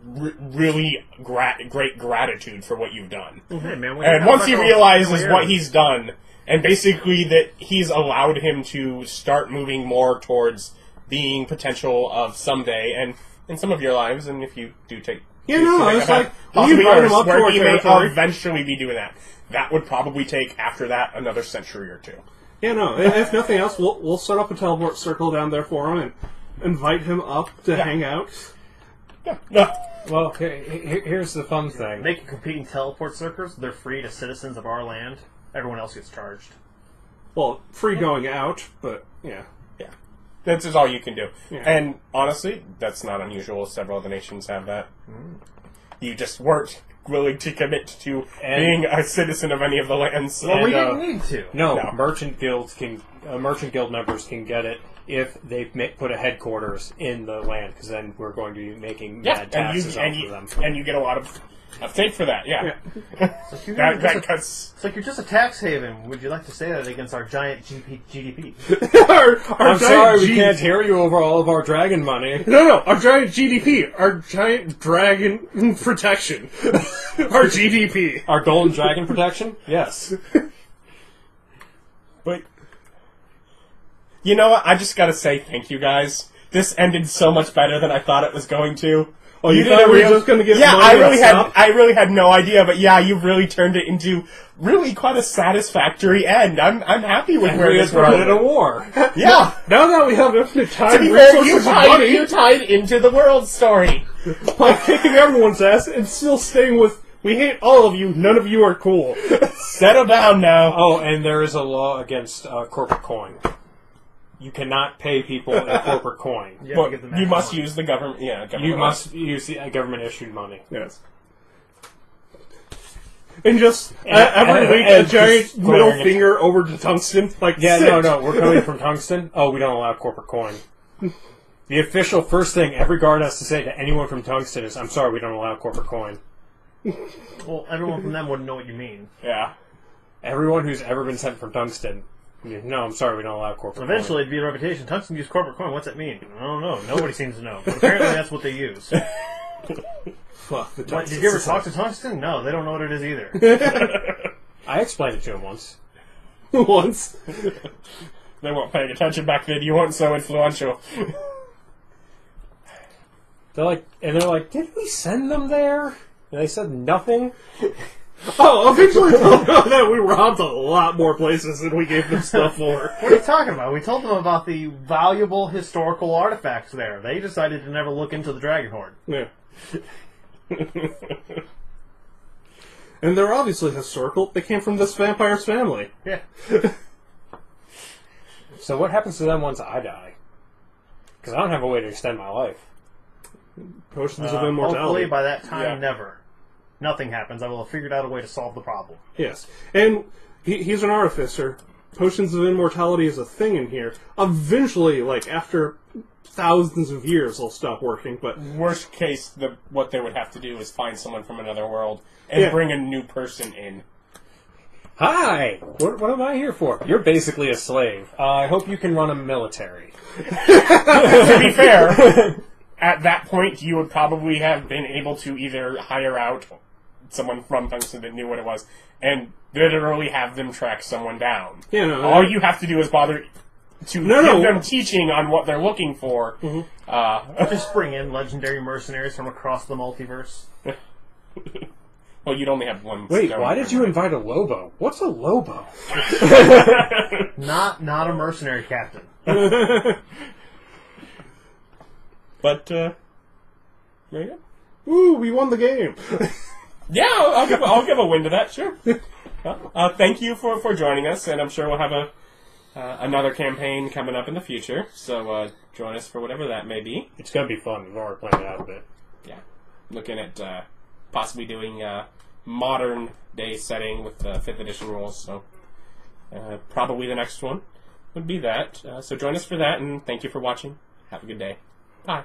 really great gratitude for what you've done. Hey, man, And once he realizes what he's done, and basically that he's allowed him to start moving more towards being potential of someday, and in some of your lives, and if you do take... Yeah, no, I was like, possibly you invite him up to where our he may territory. eventually be doing that. That would probably take, after that, another century or two. Yeah, no, if nothing else, we'll set up a teleport circle down there for him and invite him up to hang out. Yeah. No. Well, here's the fun thing. They can compete in teleport circles. They're free to citizens of our land. Everyone else gets charged. Well, free going out, but yeah. Yeah. That's just all you can do. Yeah. And honestly, that's not unusual. Several other nations have that. You just weren't willing to commit to being a citizen of any of the lands. Well, we And, didn't need to. No, No. merchant guild members can get it if they put a headquarters in the land, because then we're going to be making mad taxes off of them. And you get a lot of take for that. Yeah. So you're That cuts. It's like you're just a tax haven. Would you like to say that against our giant GDP? our I'm giant sorry, we G- can't hear you over all of our dragon money. No, our giant GDP, our giant dragon protection, our GDP. Our golden dragon protection? Yes. But you know what? I just gotta say thank you guys. This ended so much better than I thought it was going to. Oh, you thought we were just going to get money I really had no idea, but yeah, you've really turned it into really quite a satisfactory end. I'm happy with where We this started a went. war. Yeah. Now that we have infinite time, To be fair, resources, and money, you tied into the world story. by kicking everyone's ass and still staying with, we hate all of you, none of you are cool. Settle down now. Oh, and there is a law against corporate coin. You cannot pay people in corporate coin. Yeah, But to get the you maximum must money. use the government. Yeah, government You money. must use the government-issued money. Yes. And just every week, a and giant just middle glaring at- finger over to Tungsten. Like, Yeah, sit. no, we're coming from Tungsten. Oh, we don't allow corporate coin. The official first thing every guard has to say to anyone from Tungsten is, I'm sorry, we don't allow corporate coin. Well, everyone from them wouldn't know what you mean. Yeah. Everyone who's ever been sent from Tungsten, no, I'm sorry, we don't allow corporate coin. Eventually, it'd be a reputation. Tungsten use corporate coin. What's that mean? I don't know. Nobody seems to know. But apparently, that's what they use. Fuck the What, Tungsten. did you ever talk to Tungsten? No, they don't know what it is either. I explained it to him once. Once. They weren't paying attention back then. You weren't so influential. They're like, did we send them there? And they said nothing. Oh, eventually told them that we robbed a lot more places than we gave them stuff for. What are you talking about? We told them about the valuable historical artifacts there. They decided to never look into the Dragon Horde. Yeah. And they're obviously historical. They came from this vampire's family. Yeah. So what happens to them once I die? Because I don't have a way to extend my life. Potions of immortality. Hopefully, by that time, Yeah. never. Nothing happens. I will have figured out a way to solve the problem. Yes. And he's an artificer. Potions of immortality is a thing in here. Eventually, like, after thousands of years, they'll stop working, but... Worst case, what they would have to do is find someone from another world and bring a new person in. Hi! What am I here for? You're basically a slave. I hope you can run a military. To be fair, at that point, you would probably have been able to either hire out someone from Tungsten that knew what it was, and literally have them track someone down. You know, All you have to do is bother to give them teaching on what they're looking for. Just bring in legendary mercenaries from across the multiverse. Well, you'd only have one. Wait, stone. why did you invite a Lobo? What's a Lobo? Not a mercenary captain. But, there you go. Woo, we won the game! Yeah, I'll give a win to that, sure. Well, thank you for joining us, and I'm sure we'll have another campaign coming up in the future, so join us for whatever that may be. It's gonna be fun. We've already planned it out a bit. Yeah. Looking at possibly doing modern day setting with 5th edition rules, so probably the next one would be that. So join us for that, and thank you for watching. Have a good day. Bye.